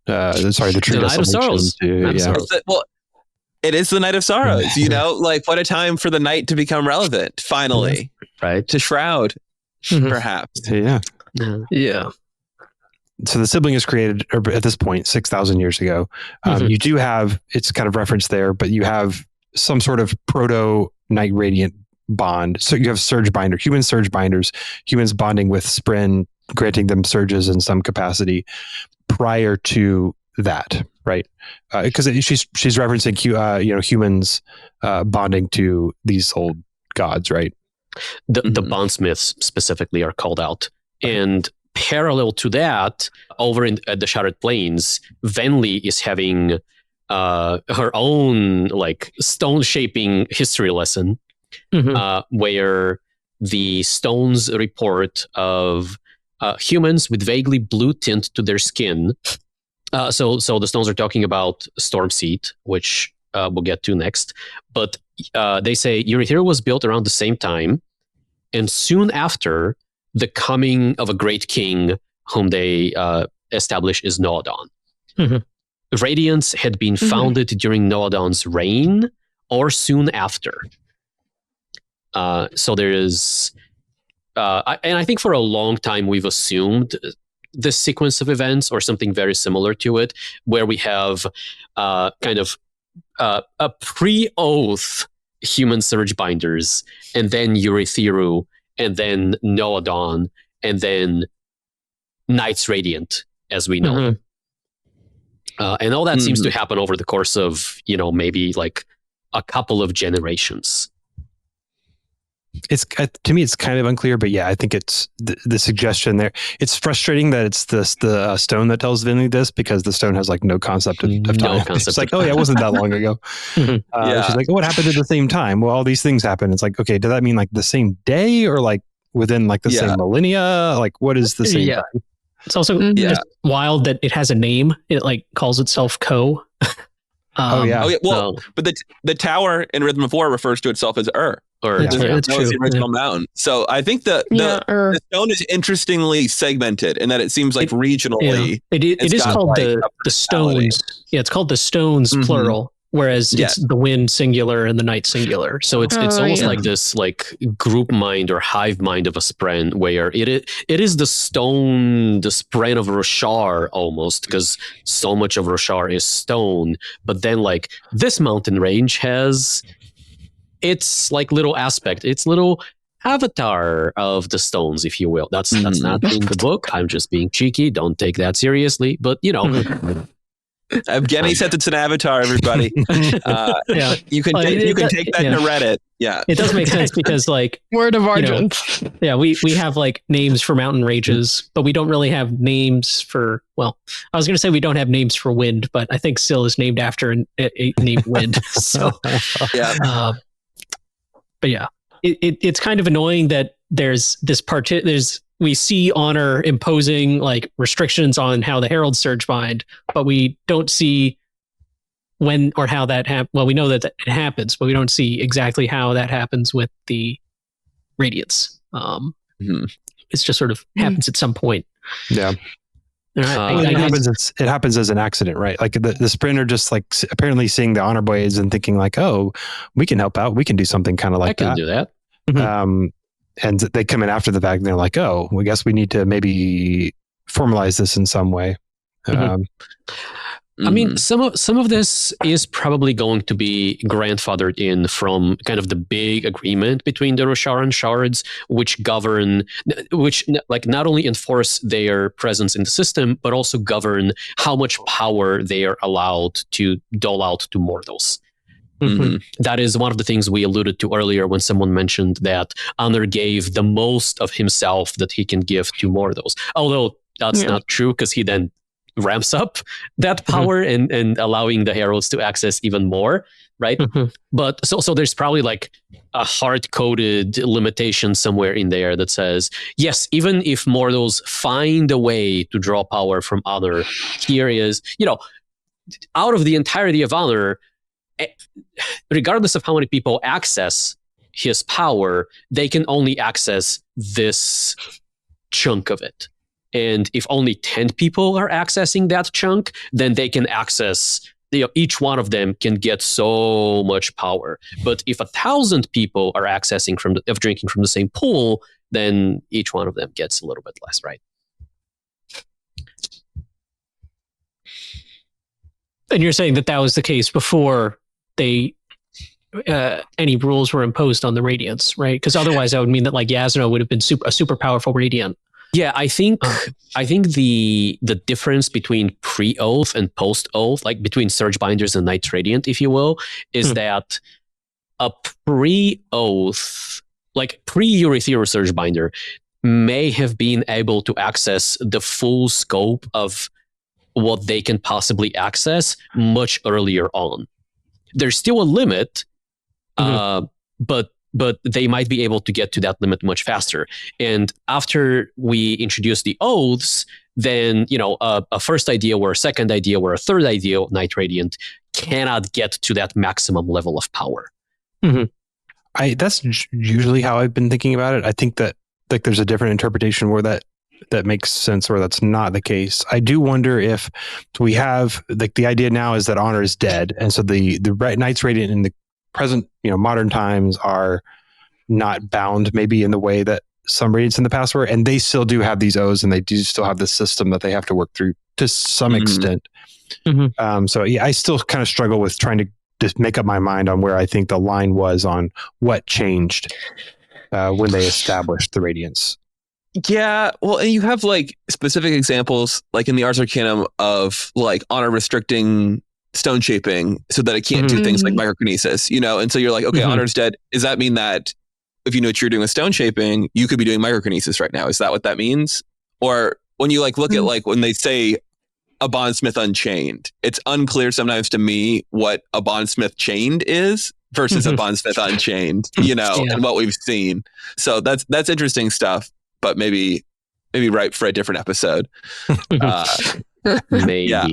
The true The Night of Sorrows. Night of Sorrows. Well, it is the Night of Sorrows, like what a time for the night to become relevant, finally. Right. To Shroud, perhaps. Yeah. Yeah. So the Sibling is created at this point 6,000 years ago. You do have, it's kind of referenced there, but you have some sort of proto Night Radiant bond. So you have human surge binders, humans bonding with Spren, granting them surges in some capacity prior to that, right? Because she's referencing humans bonding to these old gods, right? The bondsmiths specifically are called out. And parallel to that, over at the Shattered Plains, Venli is having her own stone shaping history lesson, where the stones report of humans with vaguely blue tint to their skin. So the stones are talking about Stormseat, which we'll get to next. But they say Urithiru was built around the same time, and soon after the coming of a great king, whom they establish is Noadon. Radiance had been founded during Noadon's reign or soon after. So there is, and I think for a long time we've assumed this sequence of events or something very similar to it, where we have kind of a pre-oath human surge binders, and then Urithiru, and then Noadon, and then Knights Radiant, as we know. And all that seems to happen over the course of, maybe a couple of generations. It's, to me, it's kind of unclear, but yeah, I think it's the suggestion there. It's frustrating that it's the stone that tells Vinny this, because the stone has no concept of time. It's like, oh yeah, it wasn't that long ago. She's like, oh, what happened at the same time? Well, all these things happen. It's like, okay, does that mean the same day, or within the same millennia? What is the same time? It's also just wild that it has a name. It calls itself Ko. Well, but the tower in Rhythm of War refers to itself as That's true. The original mountain. So I think the stone is interestingly segmented in that it seems regionally. It is called the stones. Yeah, it's called the stones plural, whereas it's the wind singular and the night singular. So it's almost like this group mind or hive mind of a Spren, where it is the stone, the Spren of Roshar almost, because so much of Roshar is stone. But then this mountain range has its little aspect, its little avatar of the stones, if you will. That's not in the book. I'm just being cheeky. Don't take that seriously. But Evgeni said it's an avatar, everybody. You can take that to Reddit. Yeah, it does make sense because word of Argent. We have names for mountain ranges, but we don't really have names for. Well, I was going to say we don't have names for wind, but I think Syl is named after a named wind. So but yeah, it's kind of annoying that there's this we see Honor imposing restrictions on how the Heralds surge bind, but we don't see when or how that happens. Well, we know that it happens, but we don't see exactly how that happens with the Radiance. It's just sort of happens at some point. Yeah. It happens as an accident, right? The Sprinter just apparently seeing the Honor Blades and thinking oh, we can help out. We can do something kind of like that. I can do that. And they come in after the fact and they're like, oh, I guess we need to maybe formalize this in some way. I mean, some of this is probably going to be grandfathered in from kind of the big agreement between the Rosharan shards, which not only enforce their presence in the system, but also govern how much power they are allowed to dole out to mortals. That is one of the things we alluded to earlier when someone mentioned that Honor gave the most of himself that he can give to mortals. Although that's not true, because he then ramps up that power and allowing the heralds to access even more. right? But so there's probably like a hard-coded limitation somewhere in there that says, yes, even if mortals find a way to draw power from Honor, here is, out of the entirety of Honor, regardless of how many people access his power, they can only access this chunk of it. And if only 10 people are accessing that chunk, then they can access, each one of them can get so much power. But if 1,000 people are accessing drinking from the same pool, then each one of them gets a little bit less, right? And you're saying that was the case before any rules were imposed on the Radiants, right? Because otherwise that would mean that like Yasna would have been a super powerful Radiant. Yeah, I think the difference between pre-oath and post-oath, like between Surge Binders and Knights Radiant, if you will, is that a pre-oath, like pre-Urithiru Surge Binder, may have been able to access the full scope of what they can possibly access much earlier on. There's still a limit, but they might be able to get to that limit much faster. And after we introduce the oaths, then a first idea or a second idea or a third idea of Knight Radiant cannot get to that maximum level of power. That's usually how I've been thinking about it. I think that like there's a different interpretation where that makes sense or that's not the case. I do wonder if we have like the idea now is that Honor is dead, and so the Knights Radiant in the present modern times are not bound maybe in the way that some Radiants in the past were, and they still do have these oaths and they do still have this system that they have to work through to some extent. So yeah, I still kind of struggle with trying to just make up my mind on where I think the line was on what changed when they established the Radiants. Yeah, well, and you have like specific examples, like in the Ars Arcanum of like Honor restricting stone shaping so that it can't do things like microkinesis, and so you're like, okay, Honor's dead. Does that mean that if you know what you're doing with stone shaping, you could be doing microkinesis right now? Is that what that means? Or when you like look at like when they say a bondsmith unchained, it's unclear sometimes to me what a bondsmith chained is versus a bondsmith unchained, and what we've seen. So that's interesting stuff, but maybe right for a different episode. Maybe. Yeah.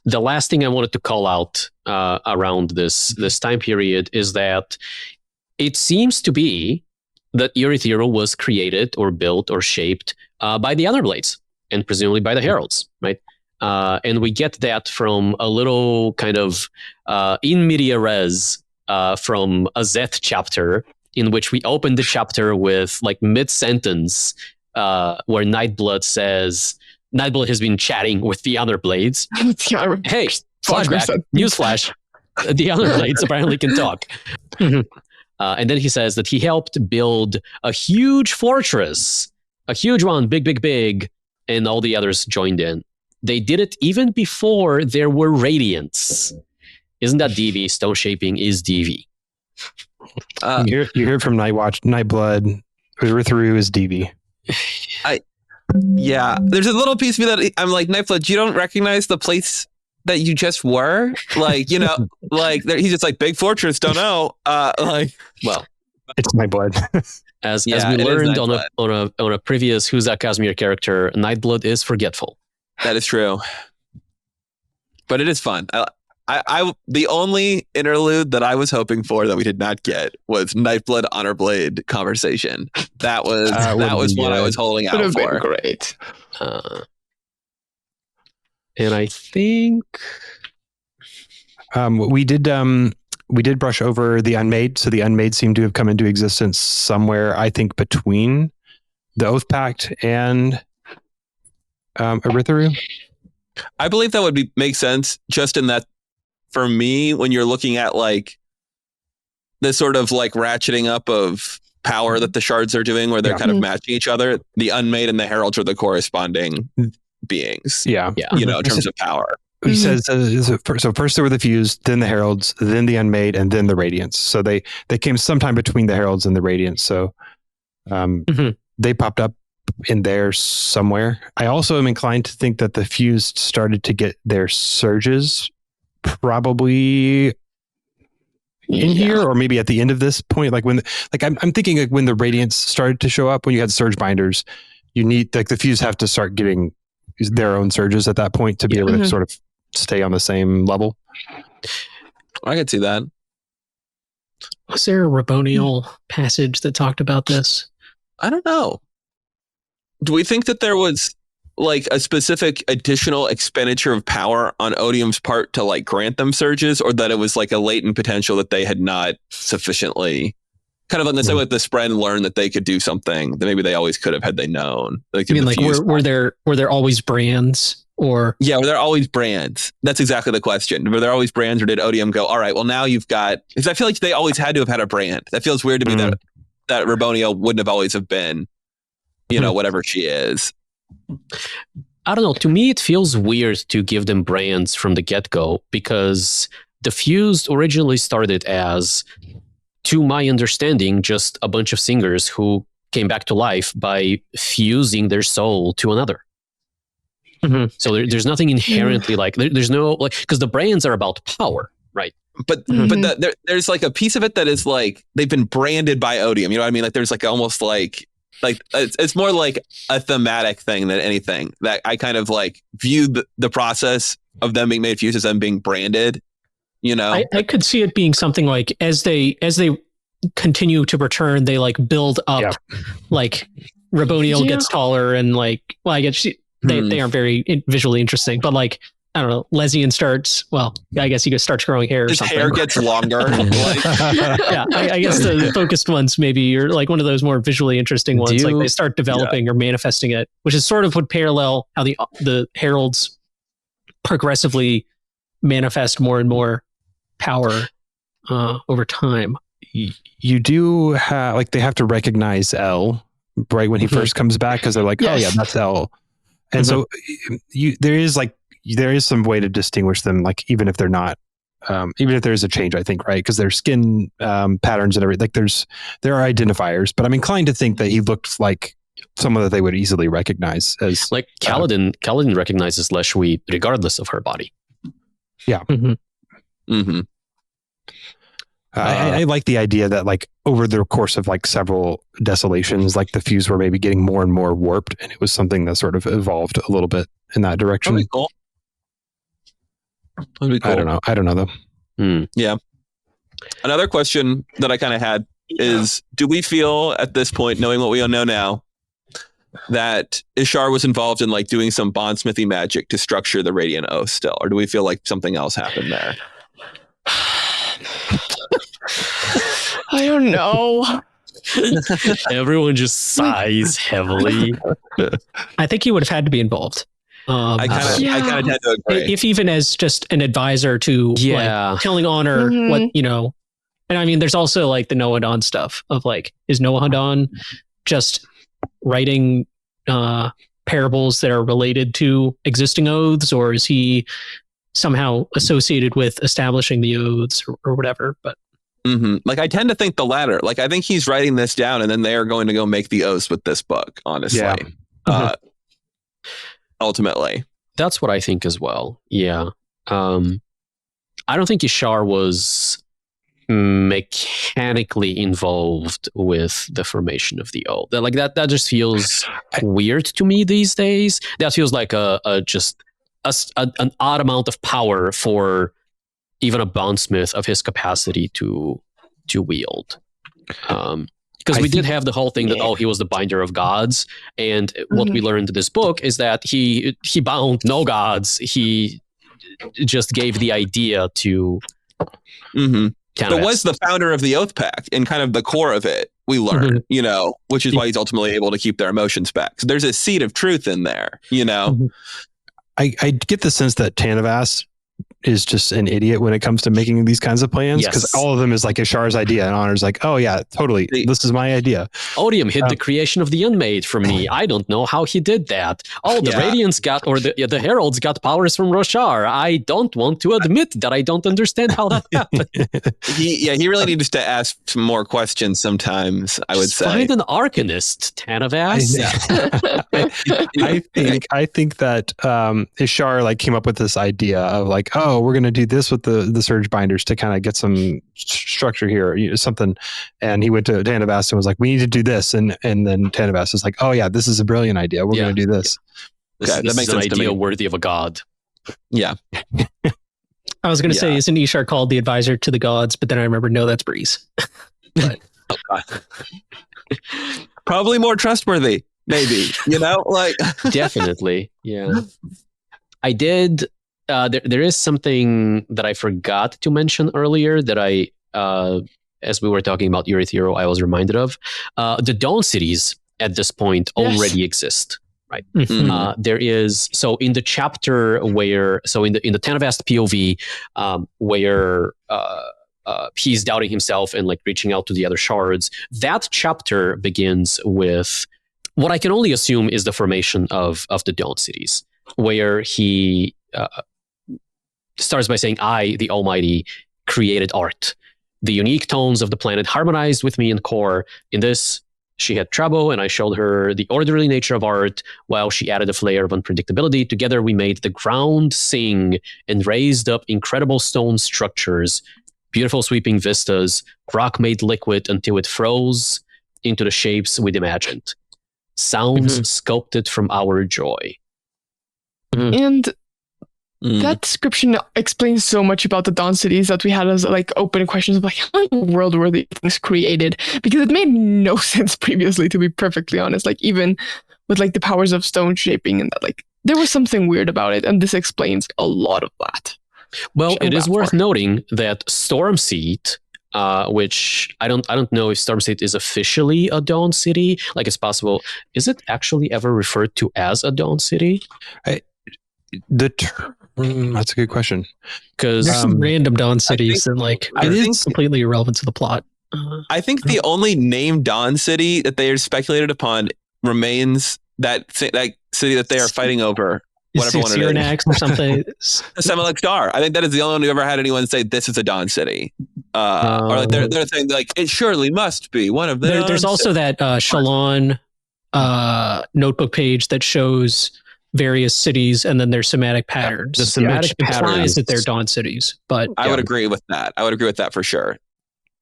The last thing I wanted to call out around this time period is that it seems to be that Urithiru was created or built or shaped by the Blades and presumably by the Heralds, right? And we get that from a little kind of in media res from a Zeth chapter, in which we open the chapter with like mid-sentence where Nightblood says, Nightblood has been chatting with the other Blades. Hey, flashback, newsflash. The other Blades apparently can talk. And then he says that he helped build a huge fortress, a huge one, big, and all the others joined in. They did it even before there were Radiants. Isn't that DV? Stone shaping is DV. You heard from Nightblood. Urithiru is DV. Yeah, there's a little piece of me that I'm like, Nightblood, you don't recognize the place that you just were? Like, like he's just like, big fortress, don't know. Well, it's Nightblood. As we learned on a previous Who's That Cosmere character, Nightblood is forgetful. That is true. But it is fun. I the only interlude that I was hoping for that we did not get was Nightblood Honorblade conversation. That was what I was holding out for. Been great. And I think we did brush over the Unmade. So the Unmade seem to have come into existence somewhere, I think, between the Oathpact and Urithiru. I believe that would make sense, just in that, for me, when you're looking at like this sort of like ratcheting up of power that the shards are doing, where they're kind of matching each other, the Unmade and the Heralds are the corresponding beings. Yeah. In terms of power. He says, so first there were the Fused, then the Heralds, then the Unmade, and then the Radiants. So they came sometime between the Heralds and the Radiants. So they popped up in there somewhere. I also am inclined to think that the Fused started to get their surges probably in here, or maybe at the end of this point, like when, like I'm thinking like when the Radiance started to show up, when you had Surge Binders, you need like the Fuse have to start getting their own surges at that point to be able to sort of stay on the same level. I could see that. Was there a Rabonial passage that talked about this? I don't know. Do we think that there was like a specific additional expenditure of power on Odium's part to like grant them surges, or that it was like a latent potential that they had not sufficiently kind of on the same with the spread and learned that they could do something that maybe they always could have had they known? Like, I mean, like were there always brands, or were there always brands? That's exactly the question. Were there always brands, or did Odium go, all right, well now you've got, because I feel like they always had to have had a brand. That feels weird to me that Rabonial wouldn't have always have been, you know, whatever she is. I don't know. To me, it feels weird to give them brands from the get-go, because the Fused originally started as, to my understanding, just a bunch of singers who came back to life by fusing their soul to another. So there's nothing inherently like, there's no, like, because the brands are about power, right? But there's like a piece of it that is like, they've been branded by Odium. You know what I mean? Like there's like almost like it's more like a thematic thing than anything, that I kind of like view the process of them being made fused as them being branded, you know? I could see it being something like as they continue to return, they like build up, like Rabonial gets taller, and like, well, I guess they aren't very visually interesting, but like, I don't know, Lesian starts, well, I guess he starts growing hair or his something. hair gets longer. I guess the focused ones maybe, or like one of those more visually interesting ones, like they start developing or manifesting it, which is sort of would parallel how the heralds progressively manifest more and more power over time. You do have, like, they have to recognize L right when he first comes back, because they're like, oh yeah, that's L. And so there is some way to distinguish them, like even if they're not, even if there is a change, I think, right? Because their skin patterns and everything, like there are identifiers, but I'm inclined to think that he looked like someone that they would easily recognize as, like Kaladin recognizes Leshwi regardless of her body. Yeah. I like the idea that like over the course of like several desolations, like the Fuse were maybe getting more and more warped, and it was something that sort of evolved a little bit in that direction. That'd be cool. I don't know though. Yeah. Another question that I kind of had is, do we feel at this point, knowing what we know now, that Ishar was involved in like doing some bondsmithy magic to structure the Radiant Oath still, or do we feel like something else happened there? I don't know. Everyone just sighs heavily. I think he would have had to be involved. I kind of tend to agree. If even as just an advisor to like, telling Honor what, you know, and I mean, there's also like the Nohadon stuff of like, is Nohadon just writing parables that are related to existing oaths, or is he somehow associated with establishing the oaths or whatever? But like, I tend to think the latter. Like, I think he's writing this down, and then they are going to go make the oaths with this book, honestly. Ultimately. That's what I think as well. Yeah. I don't think Ishar was mechanically involved with the formation of the oath. Like that just feels weird to me these days. That feels like an odd amount of power for even a bondsmith of his capacity to wield. Because we did have the whole thing that, he was the binder of gods. And what we learned in this book is that he bound no gods. He just gave the idea to... But was the founder of the Oathpact and kind of the core of it, we learned, you know, which is why he's ultimately able to keep their emotions back. So there's a seed of truth in there, you know? I get the sense that Tanavas is just an idiot when it comes to making these kinds of plans, because all of them is like Ishar's idea, and Honor's like, oh yeah, totally, this is my idea. Odium hid the creation of the Unmade from me. I don't know how he did that. The Radiants got, or the Heralds got powers from Roshar. I don't want to admit that I don't understand how that happened. He really needs to ask some more questions sometimes, I would say. Find an Arcanist, Tanavas. I think that Ishar like came up with this idea of like, oh oh, we're going to do this with the surge binders to kind of get some structure here, something. And he went to Tanavast and was like, we need to do this. And then Tanavast was like, oh yeah, this is a brilliant idea. We're going to do this. This that makes is an sense to idea me. worthy of a god. Yeah. I was going to say, isn't Ishar called the advisor to the gods? But then I remember, no, that's Breeze. Oh, God. Probably more trustworthy, maybe, like. Definitely. Yeah. I did. There is something that I forgot to mention earlier that as we were talking about Urithiru, I was reminded of. The Dawn cities at this point already exist. Right. Mhm. There is, so in the chapter where, in the Tanavast POV, where he's doubting himself and like reaching out to the other shards, that chapter begins with what I can only assume is the formation of the Dawn cities, where he starts by saying, I, the Almighty, created art. The unique tones of the planet harmonized with me in core. In this, she had trouble, and I showed her the orderly nature of art while she added a flair of unpredictability. Together, we made the ground sing and raised up incredible stone structures, beautiful sweeping vistas, rock made liquid until it froze into the shapes we'd imagined. Sounds sculpted from our joy. And that description explains so much about the Dawn cities that we had as like open questions of like, how in the world were these things created? Because it made no sense previously, to be perfectly honest. Like even with like the powers of stone shaping and that, like there was something weird about it, and this explains a lot of that. Well, it is worth noting that Stormseed, which I don't know if Stormseed is officially a Dawn city. Like it's possible. Is it actually ever referred to as a Dawn city? That's a good question. Because there's some random Dawn cities and like I it think- is completely irrelevant to the plot. I think the only named Dawn city that they are speculated upon remains that city that they are fighting over. Whatever one it is. Cyrenax or something. Semilex Dar. I think that is the only one who ever had anyone say this is a Dawn city. Or like they're saying like it surely must be one of them. There's also that Shalon notebook page that shows various cities and then their semantic patterns. The semantic which implies patterns. that they're Dawn cities. But I would agree with that. I would agree with that for sure.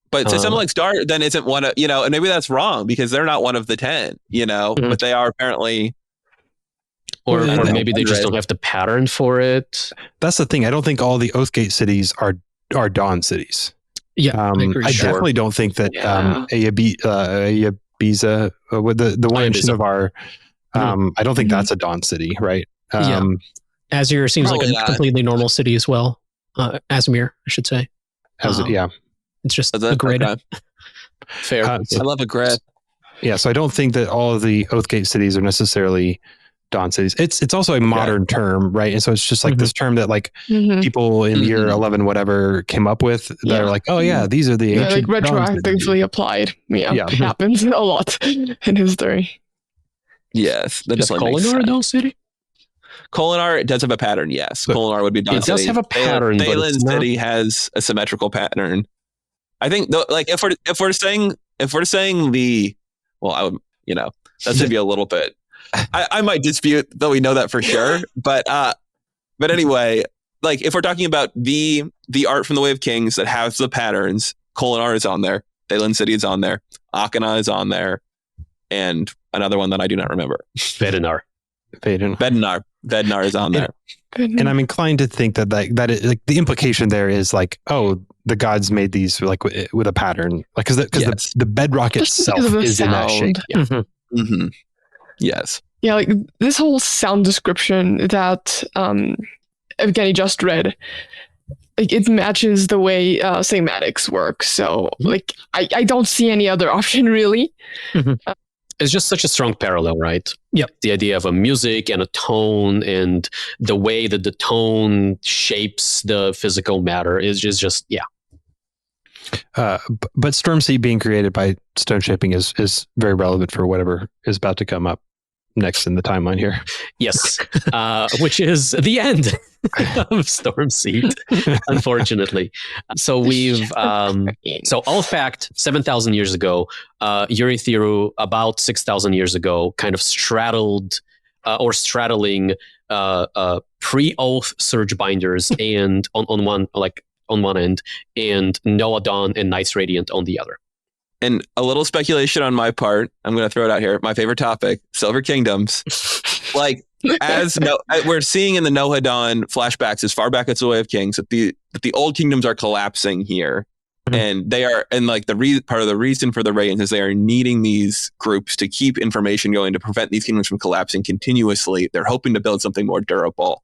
But Semilex Dar then isn't one of, and maybe that's wrong because they're not one of the 10, but they are apparently. Or maybe they just don't have the pattern for it. That's the thing. I don't think all the Oathgate cities are Dawn cities. yeah, I agree. I definitely don't think that Ayabiza, with the one in Shinovar, I don't think that's a Dawn city, right? Azir seems like Probably a not. completely normal city as well. Azmir, I should say. It's just a grid. Okay. Fair. I love a grid. Yeah, so I don't think that all of the Oathgate cities are necessarily Dawn cities. It's also a modern term, right? And so it's just like this term that like people in year 11 whatever came up with that are like, oh yeah, these are the ancient like Dawn cities. retroactively applied. It happens a lot in history. Yes, that Is definitely makes Kholinar a sense. Dawn city? Kholinar does have a pattern, yes. But Kholinar would be Dawn It city. does have a pattern, but Thaylen it's not- City has a symmetrical pattern. I think though, like if we're saying the, well, I would, that's gonna be a little bit. I might dispute though we know that for sure, but anyway, like if we're talking about the art from the Way of Kings that has the patterns, Kholinar is on there, Thaylen City is on there, Akana is on there, and another one that I do not remember. Vedinar. Vednar is on there. And I'm inclined to think that is like the implication there is like, oh, the gods made these like with a pattern, like because the bedrock Just itself because of the is in that shape. sound. Mm-hmm. Yes. Yeah, like this whole sound description that Evgeni just read, like it matches the way sematics work. So like I don't see any other option really. It's just such a strong parallel, right? Yep. The idea of a music and a tone and the way that the tone shapes the physical matter is just But Stormseed being created by stone shaping is very relevant for whatever is about to come up next in the timeline here. Yes, which is the end of Stormseed, unfortunately. So we've Oathpact 7,000 years ago, Urithiru about 6,000 years ago, kind of straddling pre-oath surge binders and on one end, and Noadon and Knights Radiant on the other. And a little speculation on my part, I'm going to throw it out here. My favorite topic, Silver Kingdoms. Like, we're seeing in the Nohadon flashbacks as far back as the Way of Kings that the old kingdoms are collapsing here. Mm-hmm. And they are, and like part of the reason for the Radiance is they are needing these groups to keep information going to prevent these kingdoms from collapsing continuously. They're hoping to build something more durable.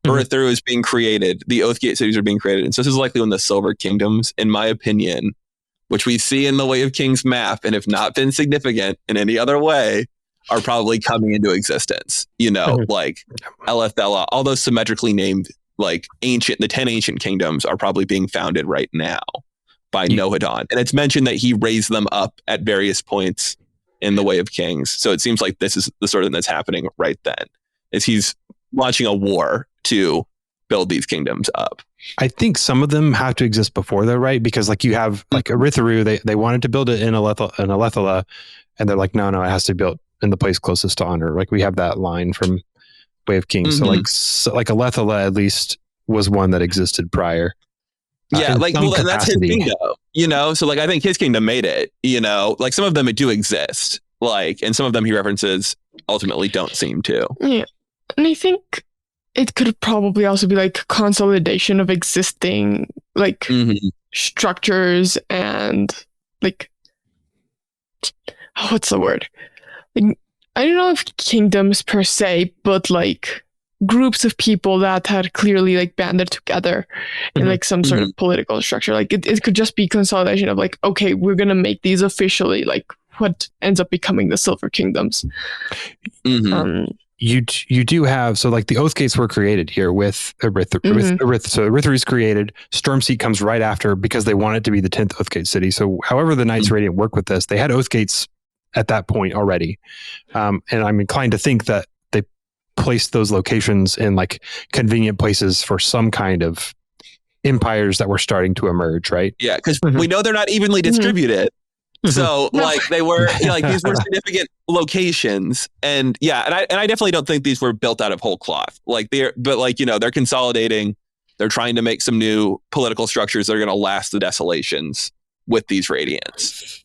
Urithiru is being created. The Oathgate cities are being created. And so this is likely when the Silver Kingdoms, in my opinion, which we see in the Way of Kings map and have not been significant in any other way, are probably coming into existence. You know, like Elethella, all those symmetrically named, like the 10 ancient kingdoms are probably being founded right now by Nohadon. And it's mentioned that he raised them up at various points in the Way of Kings. So it seems like this is the sort of thing that's happening right then, is he's launching a war to build these kingdoms up. I think some of them have to exist before though, right? Because like you have like Urithiru, they wanted to build it in Elethella, and they're like, no, it has to be built in the place closest to honor. Like we have that line from Way of Kings. So like Elethella at least was one that existed prior. Yeah, like that's his kingdom, you know? So like I think his kingdom made it, you know? Like some of them do exist, like, and some of them he references ultimately don't seem to. Yeah. And I think it could probably also be like consolidation of existing like structures and like, what's the word? Like, I don't know if kingdoms per se, but like groups of people that had clearly like banded together in like some sort of political structure. Like it could just be consolidation of like, okay, we're going to make these officially like what ends up becoming the Silver Kingdoms. You do have, so like the Oath Gates were created here with Urithiru. So Urithiru's created. Stormseat comes right after because they want it to be the 10th Oathgate city. So however the Knights Radiant work with this, they had Oath Gates at that point already. And I'm inclined to think that they placed those locations in like convenient places for some kind of empires that were starting to emerge, right? Yeah, because we know they're not evenly distributed. So like they were, you know, like these were significant locations, and yeah, and I definitely don't think these were built out of whole cloth. Like but like, you know, they're consolidating. They're trying to make some new political structures that are going to last the Desolations with these Radiants.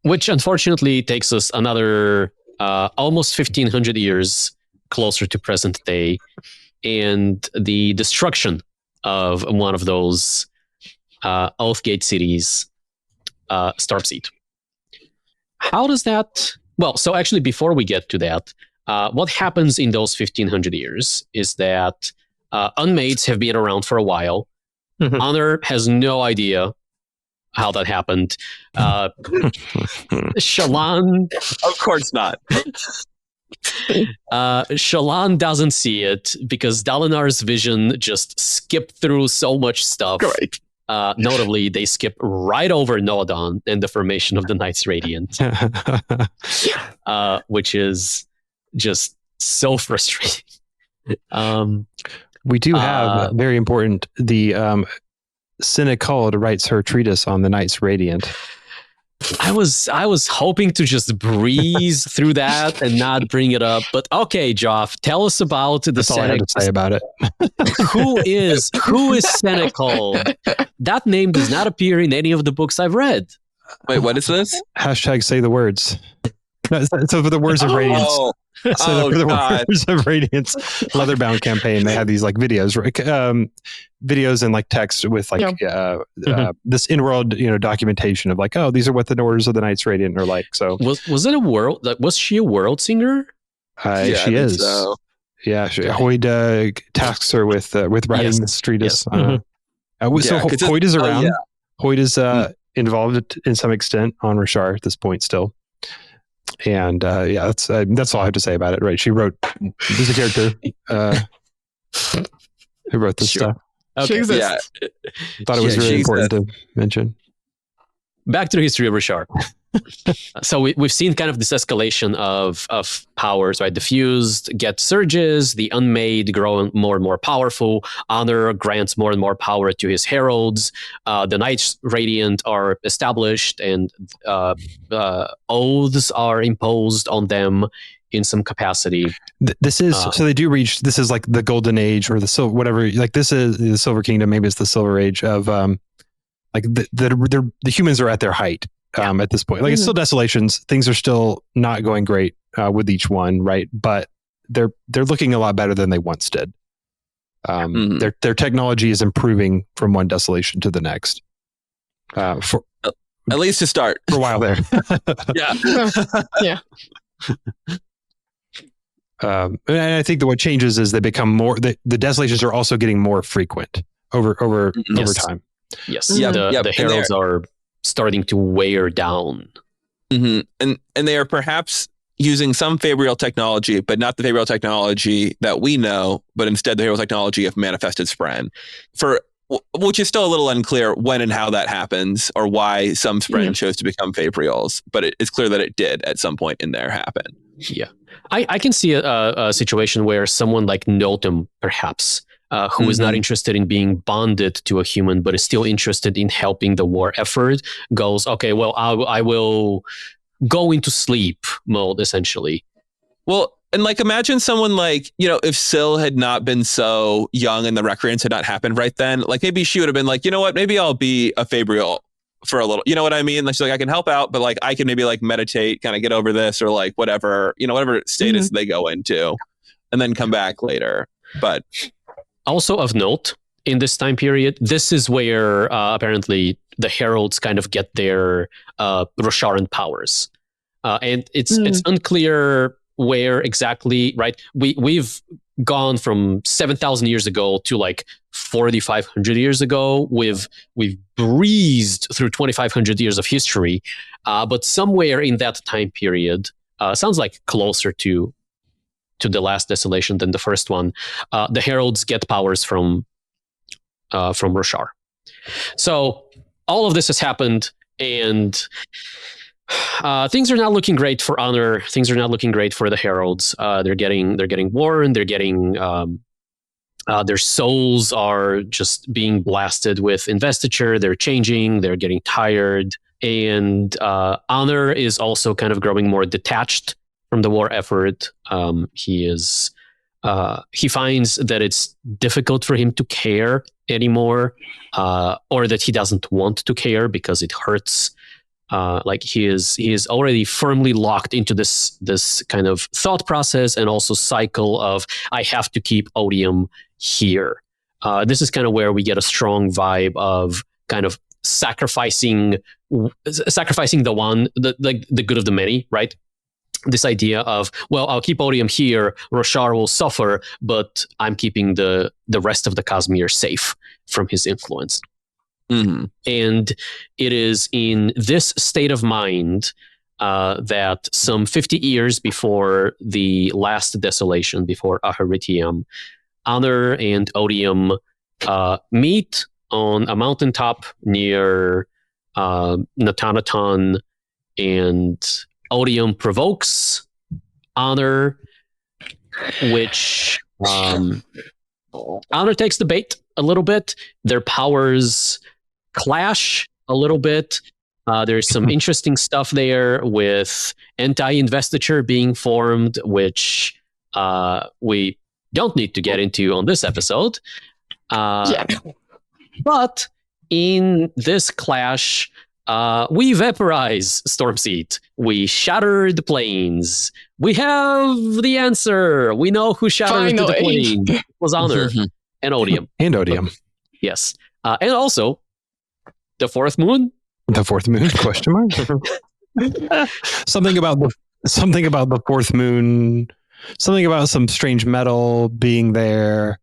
Which unfortunately takes us another almost 1500 years closer to present day, and the destruction of one of those Oathgate cities. Starseed. How does that... Well, so actually before we get to that, what happens in those 1500 years is that Unmaids have been around for a while. Honor has no idea how that happened. Shallan... Of course not. Shallan doesn't see it because Dalinar's vision just skipped through so much stuff. Right. Notably, they skip right over Noadon and the formation of the Knights Radiant, which is just so frustrating. We do have very important, the Cinecald writes her treatise on the Knights Radiant. I was hoping to just breeze through that and not bring it up, but okay, Joff, tell us about the That's all I had to say about it. Who is Cinecald? That name does not appear in any of the books I've read. Wait, what is this? Hashtag say the words. No, so for the Words of Radiance. For the Words of Radiance leatherbound campaign, they have these like videos, videos and like text with like this in-world, you know, documentation of like, oh, these are what the orders of the Knights Radiant are like. So was it a world? Like, was she a world singer? She is. So. Yeah, Hoyd tasks her with writing this treatise. So Hoyd is around. Hoyd is involved in some extent on Roshar at this point still. And that's all I have to say about it. Right? She wrote. There's a character who wrote this stuff. Okay. Yeah, thought it was really important to mention. Back to the history of Roshar. So we've seen kind of this escalation of powers, right? The Fused get surges, the Unmade grow more and more powerful, Honor grants more and more power to his heralds, the Knights Radiant are established, and oaths are imposed on them, in some capacity. This is so they do reach. This is like the golden age or the silver, whatever. Like this is the Silver Kingdom. Maybe it's the Silver Age of like the humans are at their height at this point. Like it's still Desolations. Things are still not going great with each one, right? But they're looking a lot better than they once did. Their technology is improving from one Desolation to the next. For at least to start for a while there. Yeah. And I think that what changes is they become more. The Desolations are also getting more frequent over time. Yes, Yep. The heralds are starting to wear down. And they are perhaps using some Fabrial technology, but not the Fabrial technology that we know, but instead the Fabrial technology of manifested Spren, which is still a little unclear when and how that happens or why some Spren chose to become Fabrials, but it's clear that it did at some point in there happen. Yeah. I can see a situation where someone like Notum, perhaps, who is not interested in being bonded to a human, but is still interested in helping the war effort, goes, okay, well, I will go into sleep mode, essentially. Well, and like imagine someone like, if Syl had not been so young and the Recreance had not happened right then, like maybe she would have been like, you know what, maybe I'll be a Fabrial for a little, you know what I mean? Like she's like, I can help out, but like I can maybe like meditate, kind of get over this or like whatever, whatever status they go into and then come back later. But also of note, in this time period, this is where apparently the heralds kind of get their Rosharan powers. And it's unclear where exactly, right? We've gone from 7,000 years ago to like 4,500 years ago. We've breezed through 2,500 years of history, but somewhere in that time period, sounds like closer to the last Desolation than the first one. The heralds get powers from Roshar. So all of this has happened, and things are not looking great for Honor. Things are not looking great for the heralds. They're getting worn. They're getting their souls are just being blasted with investiture. They're changing. They're getting tired, and Honor is also kind of growing more detached from the war effort. He finds that it's difficult for him to care anymore, or that he doesn't want to care because it hurts. Like he is already firmly locked into this kind of thought process and also cycle of I have to keep Odium here. This is kind of where we get a strong vibe of kind of sacrificing the one, the good of the many, right? This idea of, well, I'll keep Odium here, Roshar will suffer, but I'm keeping the rest of the Cosmere safe from his influence. And it is in this state of mind that some 50 years before the last Desolation, before Aharietiam, Honor and Odium meet on a mountaintop near Natanaton, and Odium provokes Honor, which Honor takes the bait a little bit. Their powers clash a little bit. There's some interesting stuff there with anti-investiture being formed, which we don't need to get into on this episode. But in this clash, we vaporize Stormseat. We shatter the planes. We have the answer. We know who shattered the plane. It was Honor and Odium. And Odium. Yes. And also, the fourth moon? The fourth moon? Question mark? Something about the fourth moon. Something about some strange metal being there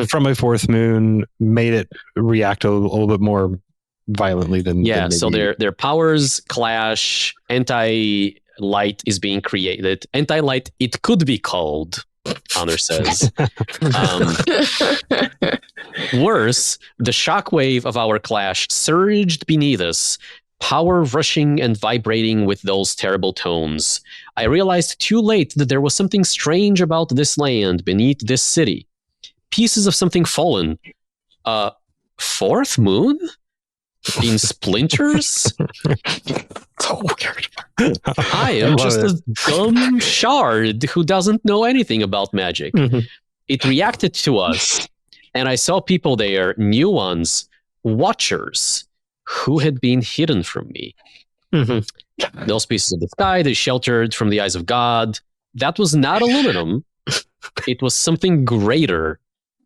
from a fourth moon made it react a little bit more violently than so their powers clash. Anti-light is being created. Anti-light, it could be called, Honor says. Worse, the shockwave of our clash surged beneath us, power rushing and vibrating with those terrible tones. I realized too late that there was something strange about this land beneath this city. Pieces of something fallen. Fourth moon? in splinters? So weird. I am just a dumb shard who doesn't know anything about magic. Mhm. It reacted to us, and I saw people there, new ones, watchers, who had been hidden from me. Mhm. Those pieces of the sky, they sheltered from the eyes of God. That was not aluminum. It was something greater,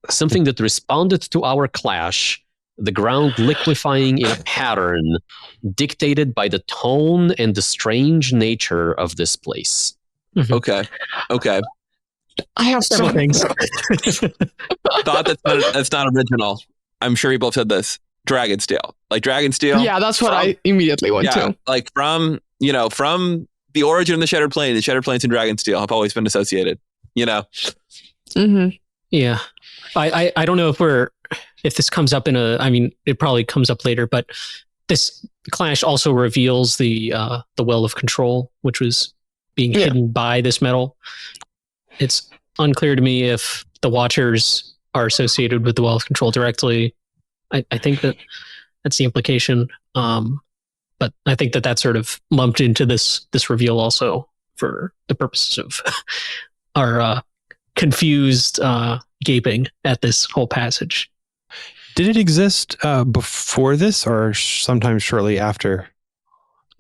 something that responded to our clash, the ground liquefying in a pattern dictated by the tone and the strange nature of this place. Okay. I have Several so things. Thought that's not original. I'm sure you both said this. Dragonsteel. Like Dragonsteel. Yeah, that's what I immediately went to. Like from the origin of the Shattered Plane, the Shattered Planes and Dragonsteel have always been associated. Mm-hmm. Yeah. I don't know if this comes up it probably comes up later, but this clash also reveals the Well of Control, which was being hidden by this metal. It's unclear to me if the Watchers are associated with the Well of Control directly. I think that's the implication. But I think that's sort of lumped into this reveal also for the purposes of our confused gaping at this whole passage. Did it exist before this or sometime shortly after?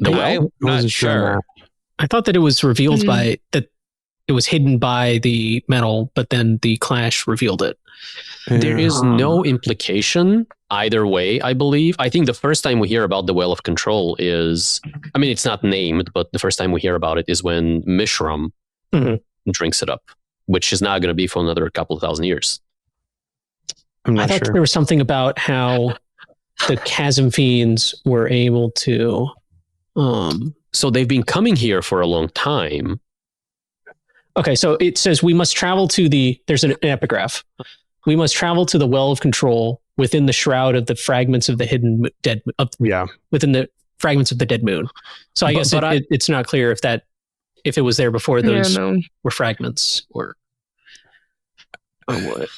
I'm not sure. I thought that it was revealed by that it was hidden by the metal, but then the clash revealed it. There is no implication either way, I believe. I think the first time we hear about the Well of Control is, it's not named, but the first time we hear about it is when Mishram drinks it up, which is not going to be for another couple of thousand years. I thought there was something about how the Chasm Fiends were able to... So they've been coming here for a long time. Okay, so it says we must travel to there's an epigraph. We must travel to the Well of Control within the shroud of the fragments of the hidden dead. Within the fragments of the dead moon. So I guess it's not clear if it was there before those were fragments or what.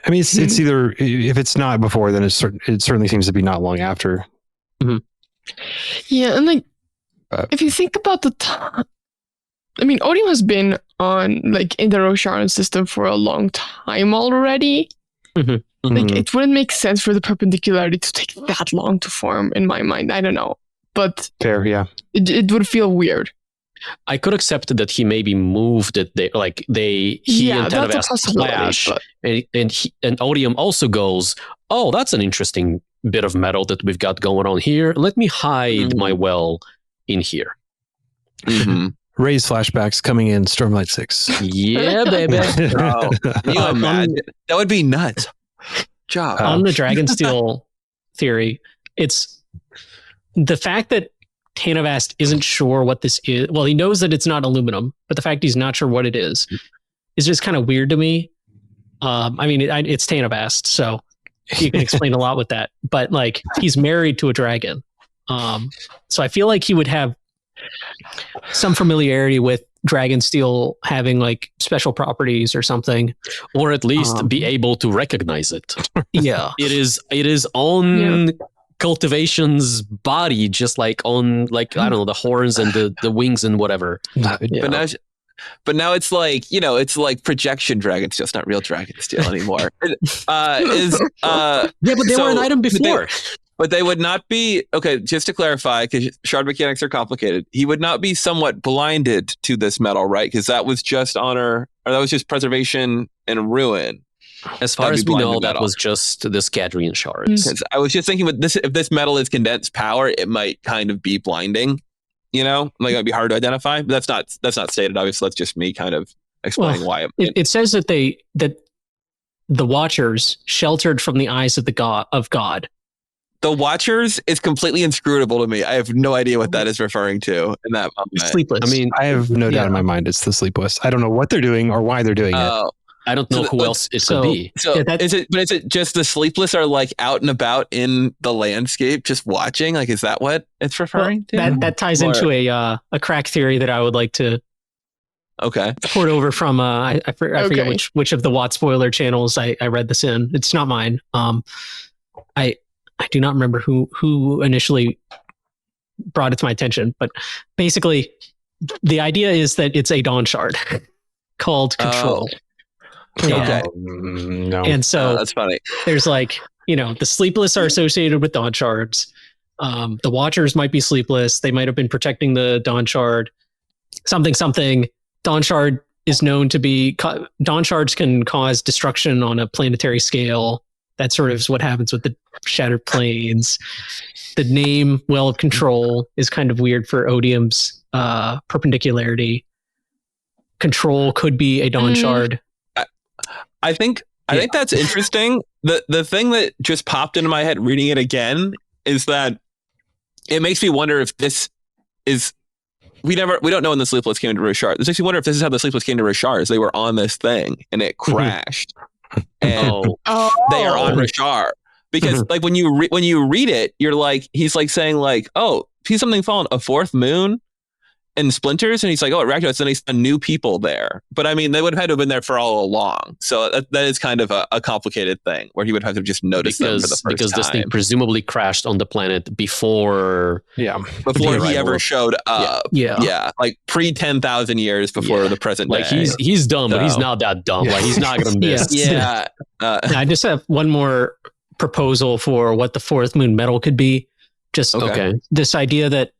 It's either, if it's not before, then it certainly seems to be not long after. Mm-hmm. Yeah, and if you think about the time, Odium has been on in the Roshar system for a long time already. It wouldn't make sense for the perpendicularity to take that long to form in my mind. I don't know, but fair, yeah. It would feel weird. I could accept that he maybe moved it. He and Tenavast clash, and Odium also goes, "Oh, that's an interesting bit of metal that we've got going on here. Let me hide my well in here." Ray's flashbacks coming in Stormlight 6. Yeah, baby. Oh, can you imagine? That would be nuts. Job. On the Dragonsteel theory, it's the fact that Tanavast isn't sure what this is. Well, he knows that it's not aluminum, but the fact he's not sure what it is just kind of weird to me. It's Tanavast, so you can explain a lot with that. But he's married to a dragon, so I feel like he would have some familiarity with Dragonsteel having special properties or something, or at least be able to recognize it. Yeah, it is on cultivation's body, just on I don't know, the horns and the wings and whatever. But now it's it's projection Dragonsteel. It's not real Dragonsteel anymore. But they were an item before. But they would not be, okay, just to clarify, because shard mechanics are complicated, he would not be somewhat blinded to this metal, right? Because that was just honor, or that was just preservation and ruin. As far as we know, that was just the Scadrian shards. I was just thinking, if this metal is condensed power, it might kind of be blinding, it might be hard to identify. But that's not stated, obviously. That's just me kind of explaining why. It says that the Watchers sheltered from the eyes of God. The Watchers is completely inscrutable to me. I have no idea what that is referring to in that moment. Sleepless. I have no doubt in my mind it's the Sleepless. I don't know what they're doing or why they're doing it. I don't know who else it could be. So is it just the Sleepless are out and about in the landscape just watching? Is that what it's referring to? That ties into a crack theory that I would like to port over from I forget which of the Watt spoiler channels I read this in. It's not mine. I do not remember who initially brought it to my attention, but basically the idea is that it's a Dawn Shard called Control. Okay. No. And so that's funny. there's like, the Sleepless are associated with Dawn Shards. The Watchers might be Sleepless. They might have been protecting the Dawn Shard. Something. Dawn Shard is known to be... Dawn Shards can cause destruction on a planetary scale. That sort of is what happens with the Shattered Plains. The name Well of Control is kind of weird for Odium's perpendicularity. Control could be a Dawn Shard. I think that's interesting. The thing that just popped into my head reading it again is that it makes me wonder if this is... We don't know when the Sleepless came to Roshar. This makes me wonder if this is how the Sleepless came to Roshar, is they were on this thing and it crashed. And they are on Roshar. Because like when you read it, you're like, he's like saying like, oh, see something fallen, a fourth moon and splinters, and he's like, oh, it reacted. Then he's new people there. But I mean, they would have had to have been there for all along. So that is kind of a complicated thing where he would have to just notice them for the first because time. This thing presumably crashed on the planet before he ever showed up. Yeah, like pre 10,000 years before the present day. Like he's dumb, but he's not that dumb. Like he's not gonna miss. I just have one more proposal for what the fourth moon metal could be. Just this idea that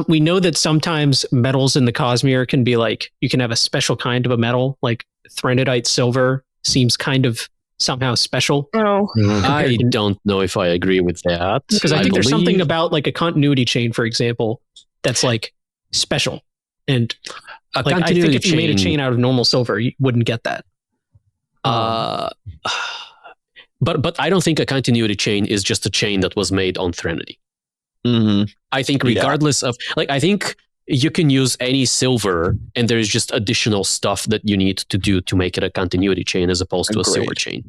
we know that sometimes metals in the Cosmere can be like, you can have a special kind of a metal, like threnodite silver seems kind of somehow special. I don't know if I agree with that. Because I think there's something about like a continuity chain, for example, that's like special. And I think if you made a chain out of normal silver, you wouldn't get that. But I don't think a continuity chain is just a chain that was made on Threnody. I think regardless of, like, I think you can use any silver and there's just additional stuff that you need to do to make it a continuity chain as opposed to a silver chain.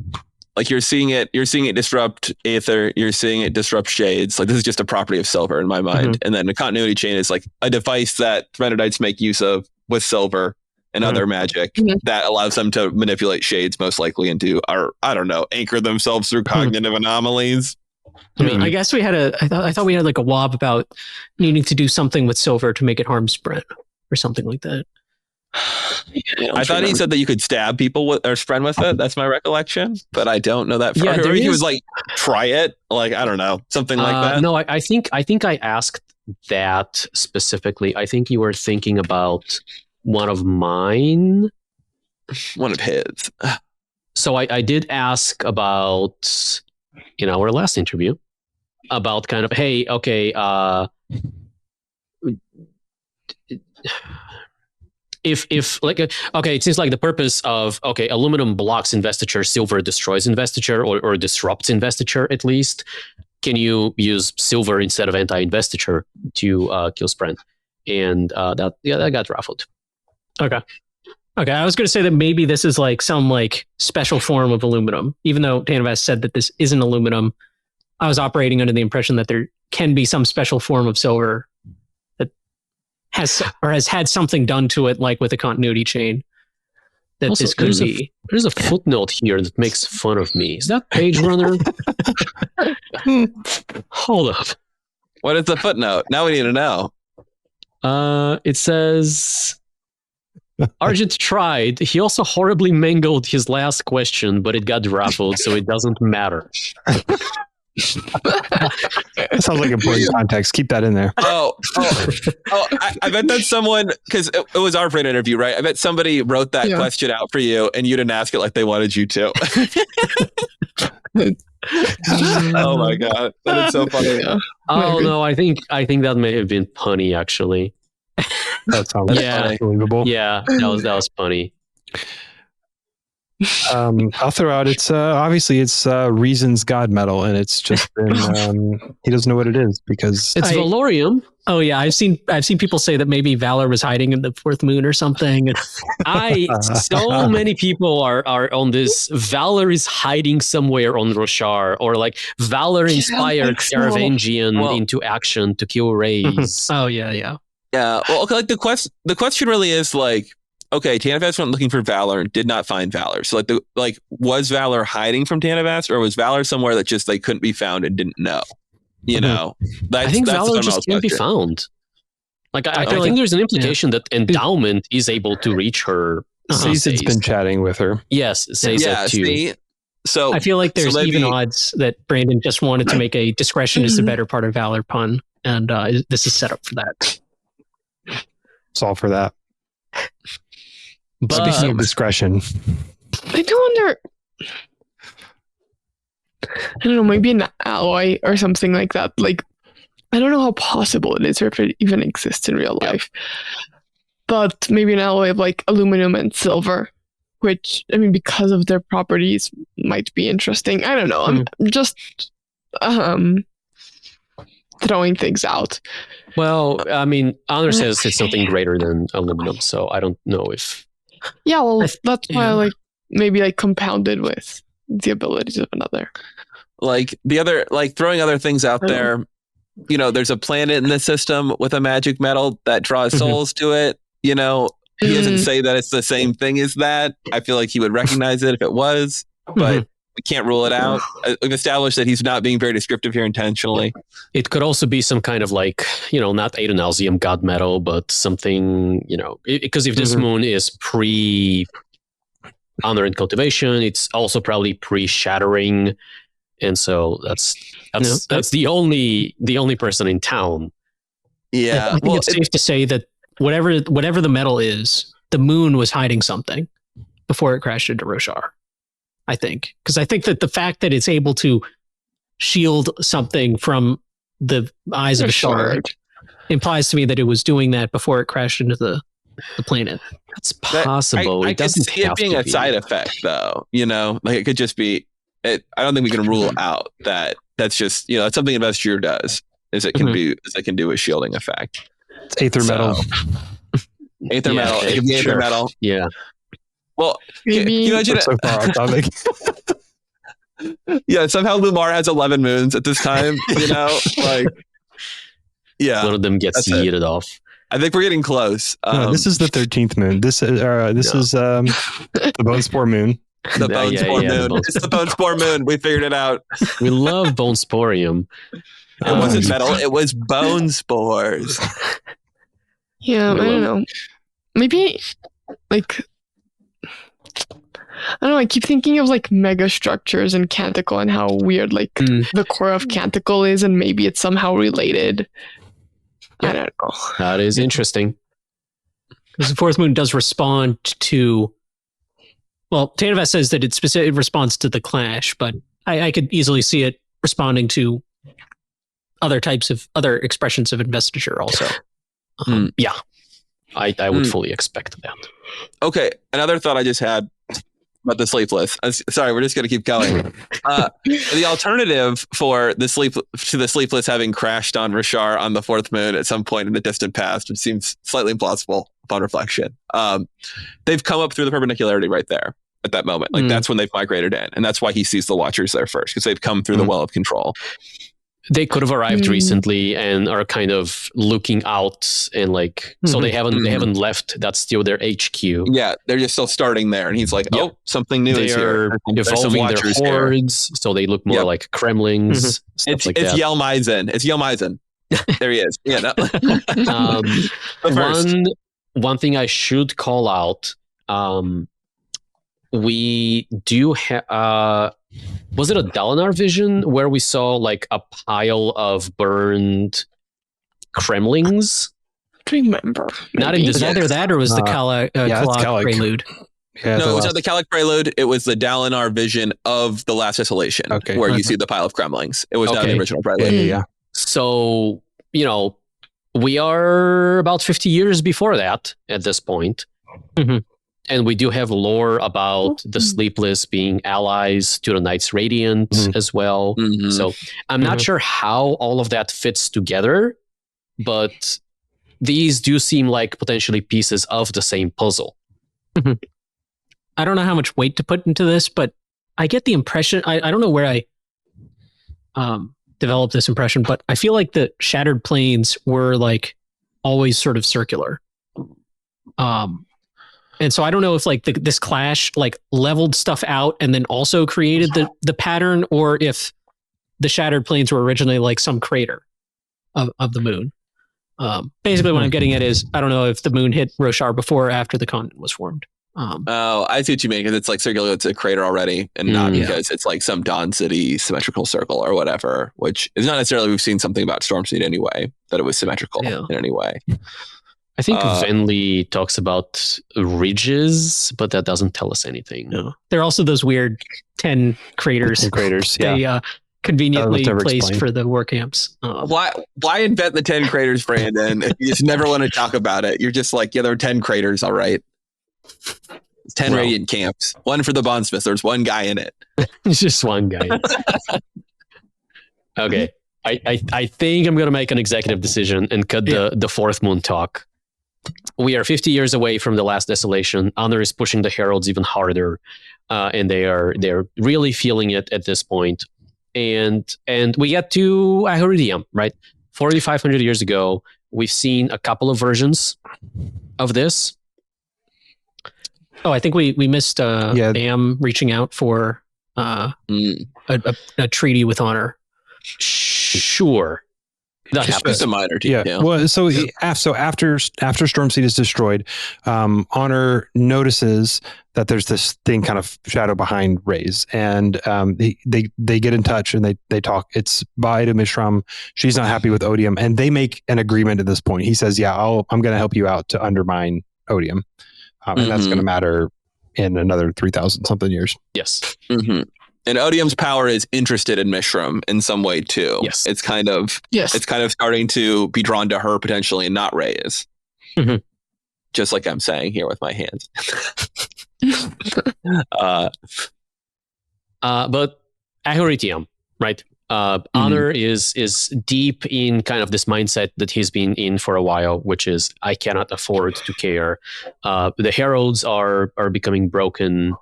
Like you're seeing it disrupt Aether, you're seeing it disrupt Shades. Like this is just a property of silver in my mind. And then a continuity chain is like a device that Threnodites make use of with silver and other magic that allows them to manipulate Shades most likely into, or I don't know, anchor themselves through cognitive anomalies. I mean, I guess I thought we had like a wob about needing to do something with silver to make it harm sprint or something like that. I thought he said that you could stab people with or sprint with it. That's my recollection, but I don't know that. Or he was like, try it. Like, I don't know, something like that. No, I think I asked that specifically. I think you were thinking about one of mine. One of his. So I did ask about, in our last interview, about kind of, hey, okay, if like, okay, it seems like the purpose of, aluminum blocks investiture, silver destroys investiture or disrupts investiture at least. Can you use silver instead of anti-investiture to kill Sprint? And that got ruffled. Okay, I was going to say that maybe this is like some like special form of aluminum, even though Tanavas said that this isn't aluminum. I was operating under the impression that there can be some special form of silver that has had something done to it, like with a continuity chain. That also, this could be. There's a footnote here that makes fun of me. Is that Page Runner? Hold up. What is the footnote? Now we need to know. It says, Argent tried. He also horribly mangled his last question, but it got ruffled, so it doesn't matter. That sounds like important context. Keep that in there. I bet that's someone, because it was our friend interview, right? I bet somebody wrote that question out for you and you didn't ask it like they wanted you to. Oh my god, that is so funny. Oh no, I think that may have been punny actually. That sounds unbelievable. Yeah, that was funny. I'll throw out, it's obviously it's Reason's God metal, and it's just been he doesn't know what it is because it's Valorium. Oh yeah, I've seen people say that maybe Valor was hiding in the fourth moon or something. So many people are on this. Valor is hiding somewhere on Roshar, or like Valor inspired Evgeni into action to kill Rays. Oh yeah. Yeah. Well, okay, like the question really is like, okay, Tanavast went looking for Valor and did not find Valor. So was Valor hiding from Tanavast, or was Valor somewhere that just they couldn't be found and didn't know? You know, I think that's Valor the just can't be question. found. Like I feel think like- there's an implication that Endowment is able to reach her. Cecil's been chatting with her. Yes, says Yeah, that too. see, so I feel like there's maybe- even odds that Brandon just wanted to make a discretion is the better part of valor pun, and this is set up for that. It's all for that. But Speaking of discretion, I do wonder. I don't know, maybe an alloy or something like that. Like, I don't know how possible it is or if it even exists in real life. But maybe an alloy of like aluminum and silver, which, I mean, because of their properties, might be interesting. I don't know. I'm just throwing things out. well, I mean, Honor says it's something greater than aluminum, so I don't know if. Yeah, well, that's why yeah. I like maybe like compounded with the abilities of another. like the other, like throwing other things out there. You know, there's a planet in the system with a magic metal that draws souls to it. You know, he doesn't say that it's the same thing as that. I feel like he would recognize it if it was, but we can't rule it out. We've established that he's not being very descriptive here intentionally. It could also be some kind of like, not Adonalsium god metal, but something, because if this moon is pre Honor and Cultivation, it's also probably pre Shattering. And so that's the only person in town. Yeah. I think it's safe to say that whatever the metal is, the moon was hiding something before it crashed into Roshar. I think, because I think that the fact that it's able to shield something from the eyes of a shard implies to me that it was doing that before it crashed into the planet. That's possible. I It could doesn't see it have being to a be. side effect, though. Like it could just be. I don't think we can rule out that that's just that's something Investiture does. Is it can do a shielding effect. it's Aether metal. Aether metal. It can be Aether metal. Yeah. Well, Maybe can you imagine We're so far off topic. Yeah, somehow Lumar has 11 moons at this time. Yeah, One of them gets that's it. yeeted off. I think we're getting close. No, this is the 13th moon. This is the Bone Spore moon. The Bone Spore moon. Bone It's the Bone Spore moon. We figured it out. We love Bone Sporium. It wasn't metal. It was bone spores. Yeah, I don't know. Maybe like I don't know, I keep thinking of like mega structures and Canticle and how weird like the core of Canticle is, and maybe it's somehow related. I don't know. That is interesting. Because the fourth moon does respond to, well, Tanavast says that it responds to the clash, but I could easily see it responding to other expressions of investiture also. Yeah. I would fully expect that. Okay, another thought I just had about the sleepless. Sorry, we're just going to keep going. The alternative for the sleepless having crashed on Roshar on the fourth moon at some point in the distant past, which seems slightly implausible upon reflection. They've come up through the perpendicularity right there at that moment. Like that's when they've migrated in, and that's why he sees the Watchers there first, because they've come through the well of control. They could have arrived recently and are kind of looking out and like, so they haven't left. That's still their HQ. Yeah, they're just still starting there, and he's like, "Oh, something new is here." They're evolving their hordes, so they look more like Kremlings. It's like that. Yelmaizen. It's Yelmaizen. There he is. Yeah. No. One thing I should call out. We do have. Was it a Dalinar vision where we saw like a pile of burned Kremlings? I don't remember. Not in Was this. it either that or was the Kala Kala prelude? Yeah, No, it was not the Calic Prelude. It was the Dalinar vision of the last Desolation, where you see the pile of Kremlings. It was not the original Prelude. Yeah. So, we are about 50 years before that at this point. And we do have lore about the Sleepless being allies to the Knights Radiant as well. So I'm not sure how all of that fits together, but these do seem like potentially pieces of the same puzzle. I don't know how much weight to put into this, but I get the impression, I don't know where I developed this impression, but I feel like the Shattered Plains were like always sort of circular. And so I don't know if like this clash like leveled stuff out and then also created the pattern, or if the shattered plains were originally like some crater of the moon. Basically, what I'm getting at is I don't know if the moon hit Roshar before or after the continent was formed. Oh, I see what you mean, because it's like circular, it's a crater already, and not because it's like some Dawn City symmetrical circle or whatever, which is not necessarily, we've seen something about Stormseed anyway, that it was symmetrical in any way. I think Venli talks about ridges, but that doesn't tell us anything. No. There are also those weird 10 craters. 10 craters, yeah. They conveniently placed for the war camps. Why invent the 10 craters, Brandon? If you just never want to talk about it, you're just like, yeah, there are 10 craters, all right. It's 10 radiant camps. One for the bondsmith. There's one guy in it. It's just one guy. Okay. I think I'm going to make an executive decision and cut the fourth moon talk. We are 50 years away from the last desolation. Honor is pushing the heralds even harder, and they're really feeling it at this point. And we get to Aharietiam, right? 4,500 years ago, we've seen a couple of versions of this. Oh, I think we missed Am reaching out for a treaty with Honor. Sure. That happens. Just a minor team. Yeah. Well, so after Stormseed is destroyed, Honor notices that there's this thing kind of shadow behind Raze, and they get in touch and they talk. It's Baida Mishram. She's not happy with Odium, and they make an agreement at this point. He says, "Yeah, I'm going to help you out to undermine Odium, and that's going to matter in another 3,000 something years." Yes. Mm-hmm. And Odium's power is interested in Mishram in some way too. Yes. It's kind of starting to be drawn to her potentially and not Raze. Mm-hmm. Just like I'm saying here with my hands. But Aharietiam, right? Honor is deep in kind of this mindset that he's been in for a while, which is I cannot afford to care. The heralds are becoming broken.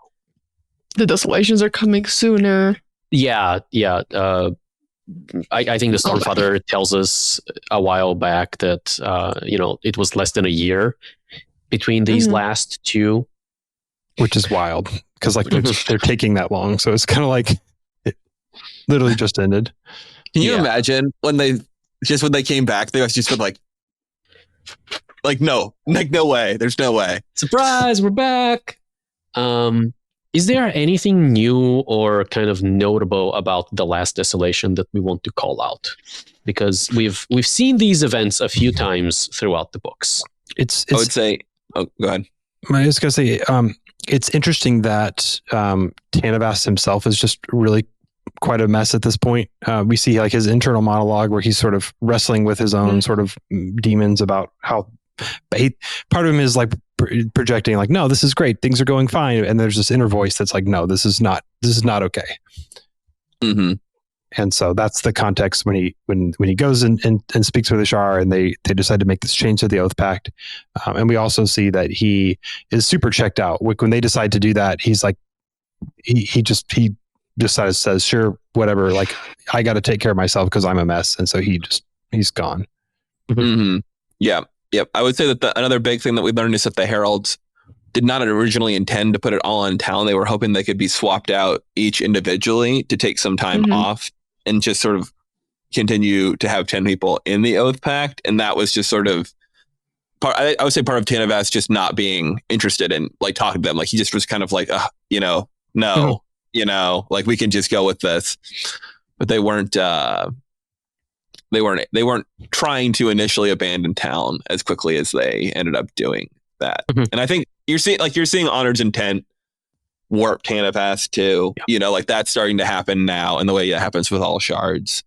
The desolations are coming sooner. Yeah. I think the Stormfather tells us a while back that it was less than a year between these last two, which is wild because like they're taking that long. So it's kind of like it literally just ended. Can you imagine when they came back? They just been like no way. There's no way. Surprise, we're back. Is there anything new or kind of notable about the last desolation that we want to call out? Because we've seen these events a few times throughout the books. I would say, go ahead. I was going to say, it's interesting that Tanavast himself is just really quite a mess at this point. We see like his internal monologue where he's sort of wrestling with his own sort of demons about how part of him is like projecting like, no, this is great, things are going fine, and there's this inner voice that's like, no, this is not okay. Mm-hmm. And so that's the context when he goes and speaks with Roshar, and they decide to make this change to the Oathpact. And we also see that he is super checked out when they decide to do that. He's like he just says sure, whatever, like I got to take care of myself because I'm a mess. And so he's gone. Mm-hmm. Yep. I would say that another big thing that we learned is that the heralds did not originally intend to put it all on town. They were hoping they could be swapped out each individually to take some time off and just sort of continue to have 10 people in the Oathpact. And that was just sort of I would say part of Tanavast just not being interested in like talking to them. Like he just was kind of like, no, like we can just go with this. But they weren't trying to initially abandon town as quickly as they ended up doing that. And I think you're seeing Honor's intent warp Tanavast too. Yeah. Like that's starting to happen now, and the way it happens with all shards.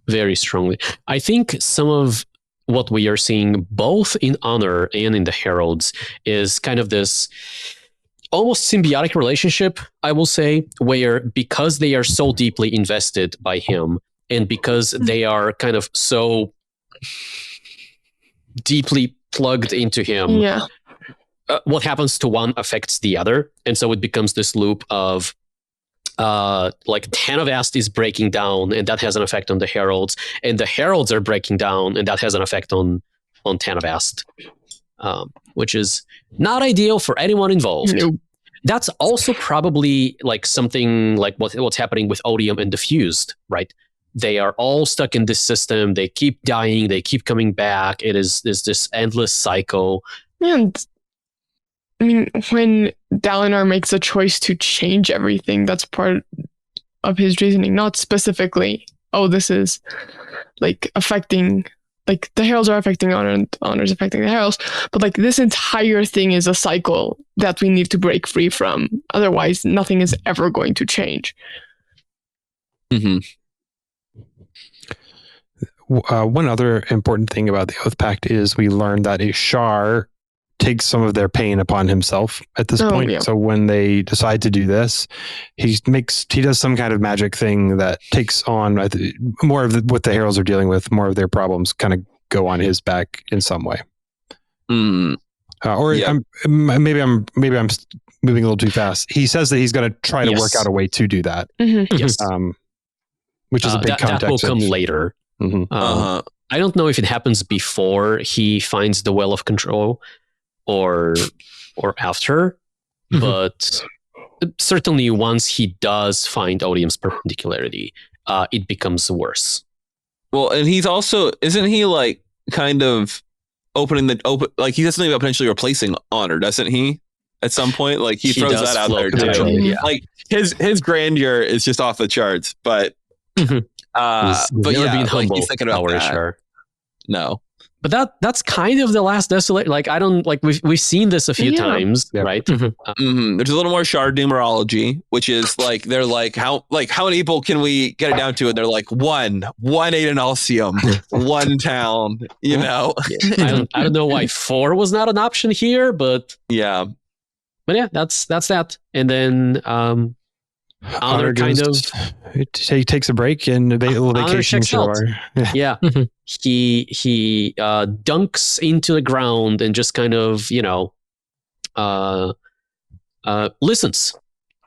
Very strongly. I think some of what we are seeing both in Honor and in the Heralds is kind of this almost symbiotic relationship, I will say, where because they are so deeply invested by him, and because they are kind of so deeply plugged into him, what happens to one affects the other. And so it becomes this loop of like Tanavast is breaking down, and that has an effect on the Heralds, and the Heralds are breaking down, and that has an effect on Tanavast. which is not ideal for anyone involved. Nope. That's also probably like something like what's happening with Odium and Diffused, right? They are all stuck in this system. They keep dying. They keep coming back. Is this endless cycle. And I mean, when Dalinar makes a choice to change everything, that's part of his reasoning, not specifically, oh, this is like affecting, like the heralds are affecting honor and honor's affecting the heralds, but like this entire thing is a cycle that we need to break free from. Otherwise, nothing is ever going to change. Mm-hmm. One other important thing about the Oathpact is we learned that Ishar takes some of their pain upon himself at this point. Yeah. So when they decide to do this, he does some kind of magic thing that takes on more of what the heralds are dealing with. More of their problems kind of go on his back in some way. Mm. Maybe I'm moving a little too fast. He says that he's going to try to work out a way to do that. Mm-hmm. Yes, which is a big context. That will come later. Mm-hmm. I don't know if it happens before he finds the Well of Control or after, but certainly once he does find Odium's perpendicularity, it becomes worse. Well, and he's also, isn't he like kind of like he does something about potentially replacing honor, doesn't he? At some point, like he throws that out there too. Yeah. Like his grandeur is just off the charts, but He's but never yeah, been like humble, he's thinking about that. Roshar. No, but that's kind of the last Desolation. Like I don't like we've seen this a few times, right? There's a little more shard numerology, which is like they're like how many people can we get it down to? And they're like one Adenalcium, one town. You know, I don't know why 4 was not an option here, but yeah. But yeah, that's that. And then Honor kind of he takes a break and a little vacation. Yeah, he dunks into the ground and just kind of listens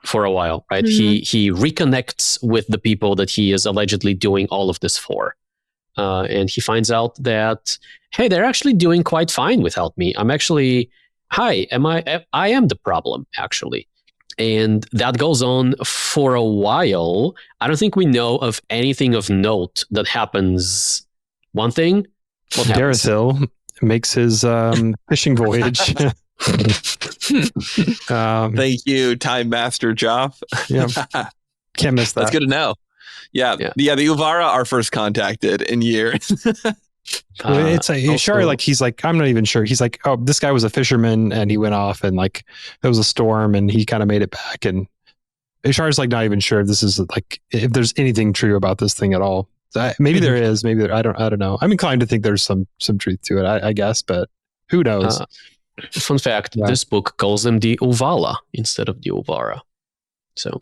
for a while, right? Mm-hmm. He reconnects with the people that he is allegedly doing all of this for, and he finds out that hey, they're actually doing quite fine without me. I'm actually I am the problem actually. And that goes on for a while. I don't think we know of anything of note that happens. One thing, Darethil makes his fishing voyage. Thank you, Time Master Joff. Yeah, can't miss that. That's good to know. Yeah. The Uvara are first contacted in years. It's Ishar, like he's like, I'm not even sure. He's like, oh, this guy was a fisherman and he went off and like there was a storm and he kind of made it back. And Ishar's like not even sure if this is like if there's anything true about this thing at all. Maybe there is, maybe there, I don't know. I'm inclined to think there's some truth to it, I guess, but who knows? Fun fact: this book calls them the Uvala instead of the Uvara. So.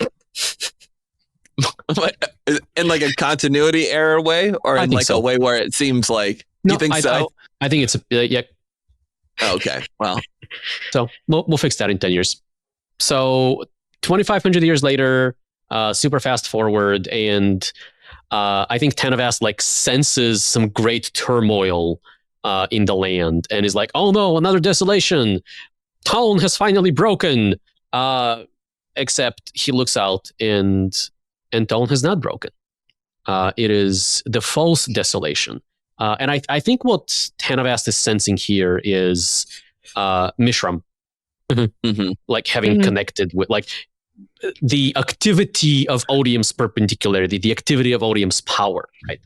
In like a continuity error way, or in like a way where it seems like you think so? I think it's yeah. Okay, well, so we'll fix that in 10 years. So 2,500 years later, super fast forward, and I think Tanavast like senses some great turmoil in the land, and is like, "Oh no, another desolation! Town has finally broken." Except he looks out and Town has not broken. It is the false desolation. And I think what Tanavast is sensing here is Mishram. Like having connected with like the activity of Odium's perpendicularity, the activity of Odium's power, right?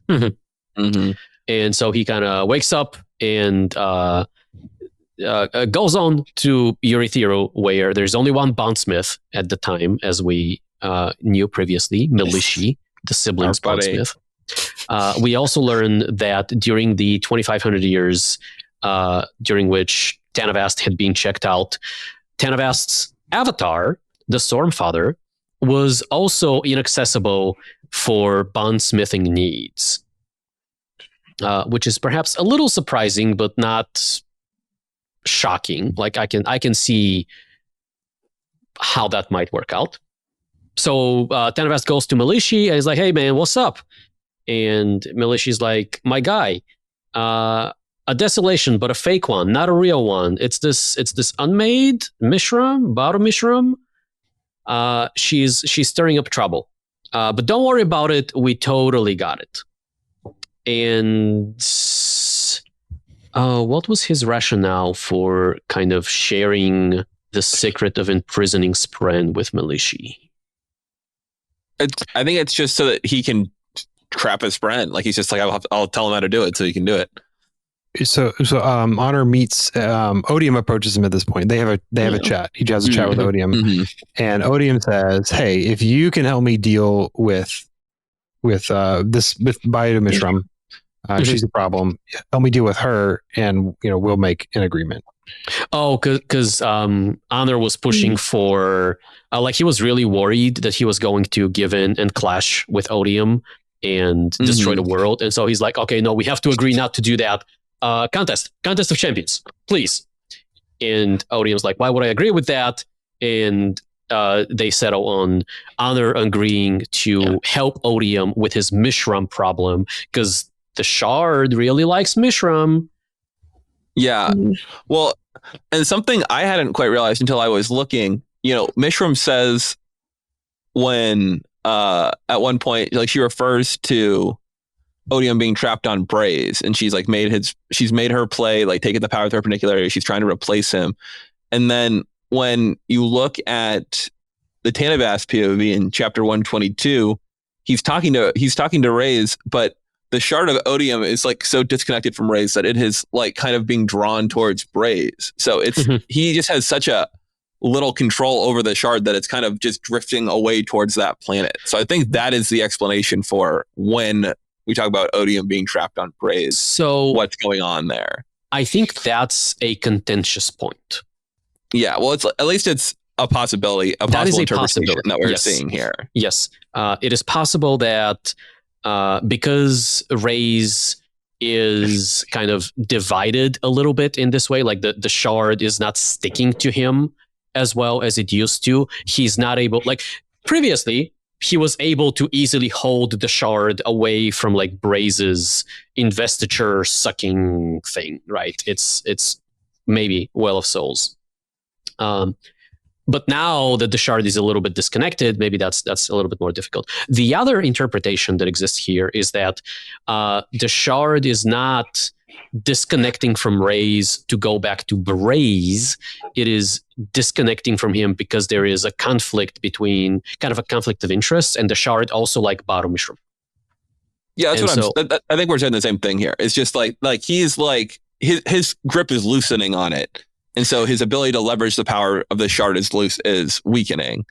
And so he kind of wakes up and goes on to Urithiru, where there's only one bondsmith at the time, as we knew previously, Milishi, the siblings bondsmith. We also learn that during the 2,500 years during which Tanavast had been checked out, Tanavast's avatar, the Stormfather, was also inaccessible for bondsmithing needs, which is perhaps a little surprising, but not shocking. Like I can see how that might work out. So Tanavast goes to Milishi and he's like, "Hey man, what's up?" And Milishi's like, "My guy, a Desolation, but a fake one, not a real one. It's this unmade Mishram, Bottom Mishram. She's stirring up trouble. But don't worry about it. We totally got it. And what was his rationale for kind of sharing the secret of imprisoning Spren with Militia? I think it's just so that he can trap his friend. Like, he's just like, I'll tell him how to do it so he can do it. So Honor meets Odium approaches him at this point. They have a chat. He has a chat with Odium, and Odium says, "Hey, if you can help me deal with Baidu Mishram, she's a problem. Help me deal with her, and we'll make an agreement." Oh, because Honor was pushing for like, he was really worried that he was going to give in and clash with Odium and destroy the world, and so he's like, "Okay, no, we have to agree not to do that. Contest of champions, please." And Odium's like, "Why would I agree with that?" And they settle on Honor agreeing to help Odium with his Mishram problem, because the Shard really likes Mishram. Yeah. Well, and something I hadn't quite realized until I was looking, Mishram says when at one point, like, she refers to Odium being trapped on Braze, and she's like she's made her play, like, taking the power of the perpendicular. She's trying to replace him. And then when you look at the Tanabas POV in chapter 122, he's talking to Raze, but the shard of Odium is like so disconnected from Raze that it is like kind of being drawn towards Braze. So it's he just has such a little control over the shard that it's kind of just drifting away towards that planet. So I think that is the explanation for when we talk about Odium being trapped on Braze. So what's going on there? I think that's a contentious point. Yeah, well, at least it's a possibility, a possible interpretation that we're seeing here. Yes, it is possible that because Raze is kind of divided a little bit in this way, like the shard is not sticking to him as well as it used to. He's not able, like, previously he was able to easily hold the shard away from, like, Braze's investiture sucking thing, right? It's maybe Well of Souls. But now that the shard is a little bit disconnected, maybe that's a little bit more difficult. The other interpretation that exists here is that the shard is not disconnecting from Raze to go back to Braze. It is disconnecting from him because there is a conflict between, kind of a conflict of interests, and the shard also like Bottom Mishram. Yeah, I think we're saying the same thing here. It's just like he's like, his grip is loosening on it. And so his ability to leverage the power of the shard is weakening.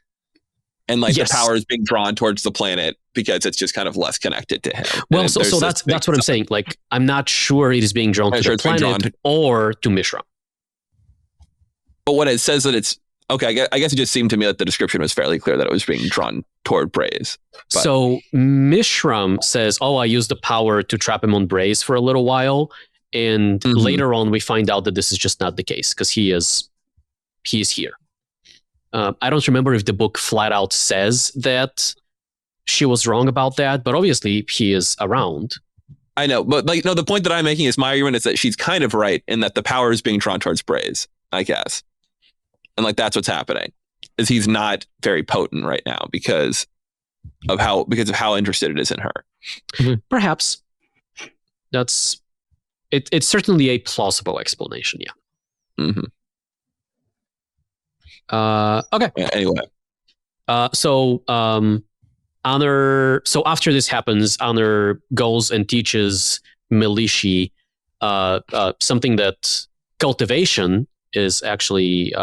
And like the power is being drawn towards the planet because it's just kind of less connected to him. Well, so that's what I'm saying. Like, I'm not sure it is being drawn to the planet or to Mishram. But when it says that it's, okay, I guess it just seemed to me that the description was fairly clear that it was being drawn toward Braze. But. So Mishram says, "Oh, I used the power to trap him on Braze for a little while." And later on, we find out that this is just not the case, because he is here. I don't remember if the book flat out says that she was wrong about that, but obviously he is around. I know, but like, no, the point that I'm making is my argument is that she's kind of right in that the power is being drawn towards Braze, I guess. And like, that's what's happening, is he's not very potent right now because of how interested it is in her. Perhaps. That's it's certainly a plausible explanation, yeah. Okay. Yeah, anyway. So Honor. So after this happens, Honor goes and teaches Militia something that Cultivation is actually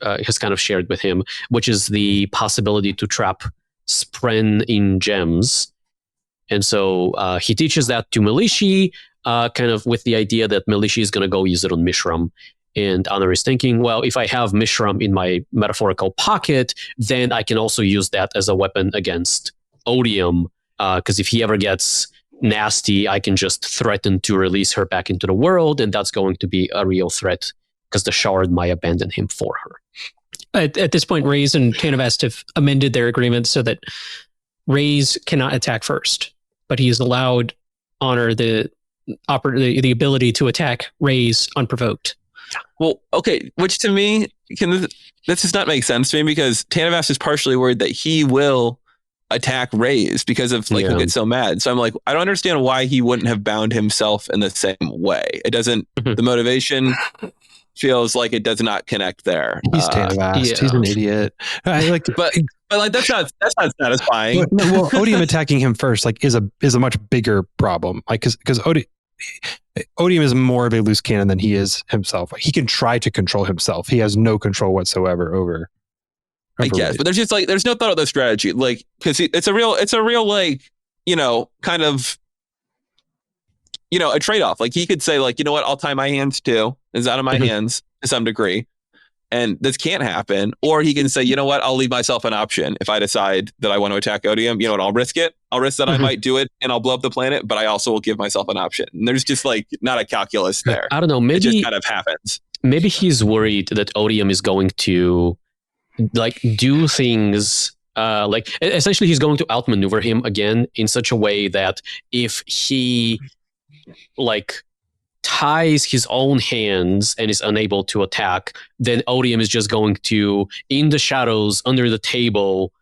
has kind of shared with him, which is the possibility to trap Spren in gems. And so he teaches that to Militia, kind of with the idea that Militia is going to go use it on Mishram. And Honor is thinking, well, if I have Mishram in my metaphorical pocket, then I can also use that as a weapon against Odium. Because if he ever gets nasty, I can just threaten to release her back into the world, and that's going to be a real threat, because the shard might abandon him for her. At this point, Raze and Tanavast have amended their agreement so that Raze cannot attack first, but he has allowed Honor the the ability to attack Rays unprovoked. Well, okay, which to me, this does not make sense to me because Tanavas is partially worried that he will attack Rays because of like he'll get so mad. So I'm like, I don't understand why he wouldn't have bound himself in the same way. It doesn't, the motivation feels like it does not connect there. He's Tanavas. yeah. He's an idiot. I like, but like that's not satisfying. Well, Odium attacking him first like is a much bigger problem. Like because Odium is more of a loose cannon than he is himself. Like, he can try to control himself. He has no control whatsoever over. I guess, but there's just like there's no thought of the strategy, like because it's a real like kind of a trade-off. Like he could say like what, I'll tie my hands too. It's out of my hands to some degree, and this can't happen. Or he can say what, I'll leave myself an option if I decide that I want to attack Odium. What, I'll risk it. I'll risk that I might do it and I'll blow up the planet, but I also will give myself an option. And there's just like not a calculus there. I don't know. Maybe it just kind of happens. Maybe he's worried that Odium is going to like do things like essentially he's going to outmaneuver him again in such a way that if he like ties his own hands and is unable to attack, then Odium is just going to, in the shadows under the table,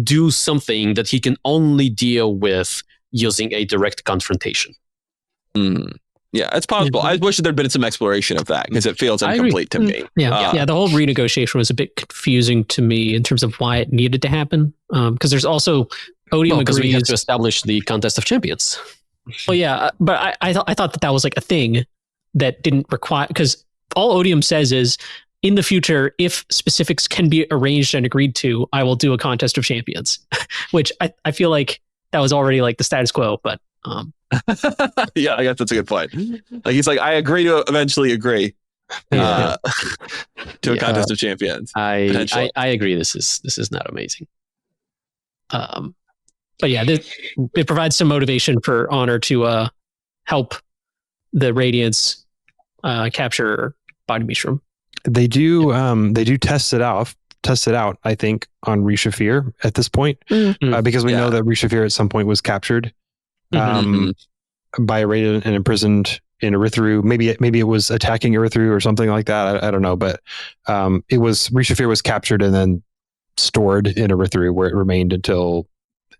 do something that he can only deal with using a direct confrontation. Yeah, it's possible. I wish there'd been some exploration of that because it feels incomplete to me. Yeah, the whole renegotiation was a bit confusing to me in terms of why it needed to happen. Because there's also Odium because we have agrees to establish the contest of champions. Well, yeah, but I thought that was like a thing that didn't require, because all Odium says is, in the future, if specifics can be arranged and agreed to, I will do a contest of champions, which I feel like that was already like the status quo, but yeah, I guess that's a good point. Like he's like, I agree to eventually agree to a contest of champions. I agree. This is not amazing. But yeah, it provides some motivation for Honor to help the Radiance capture Body Mushroom. They do test it out, I think, on Reshafir at this point, because we know that Reshafir at some point was captured by a Radiant and imprisoned in Urithiru. Maybe it was attacking Urithiru or something like that. I don't know, but Reshafir was captured and then stored in Urithiru, where it remained until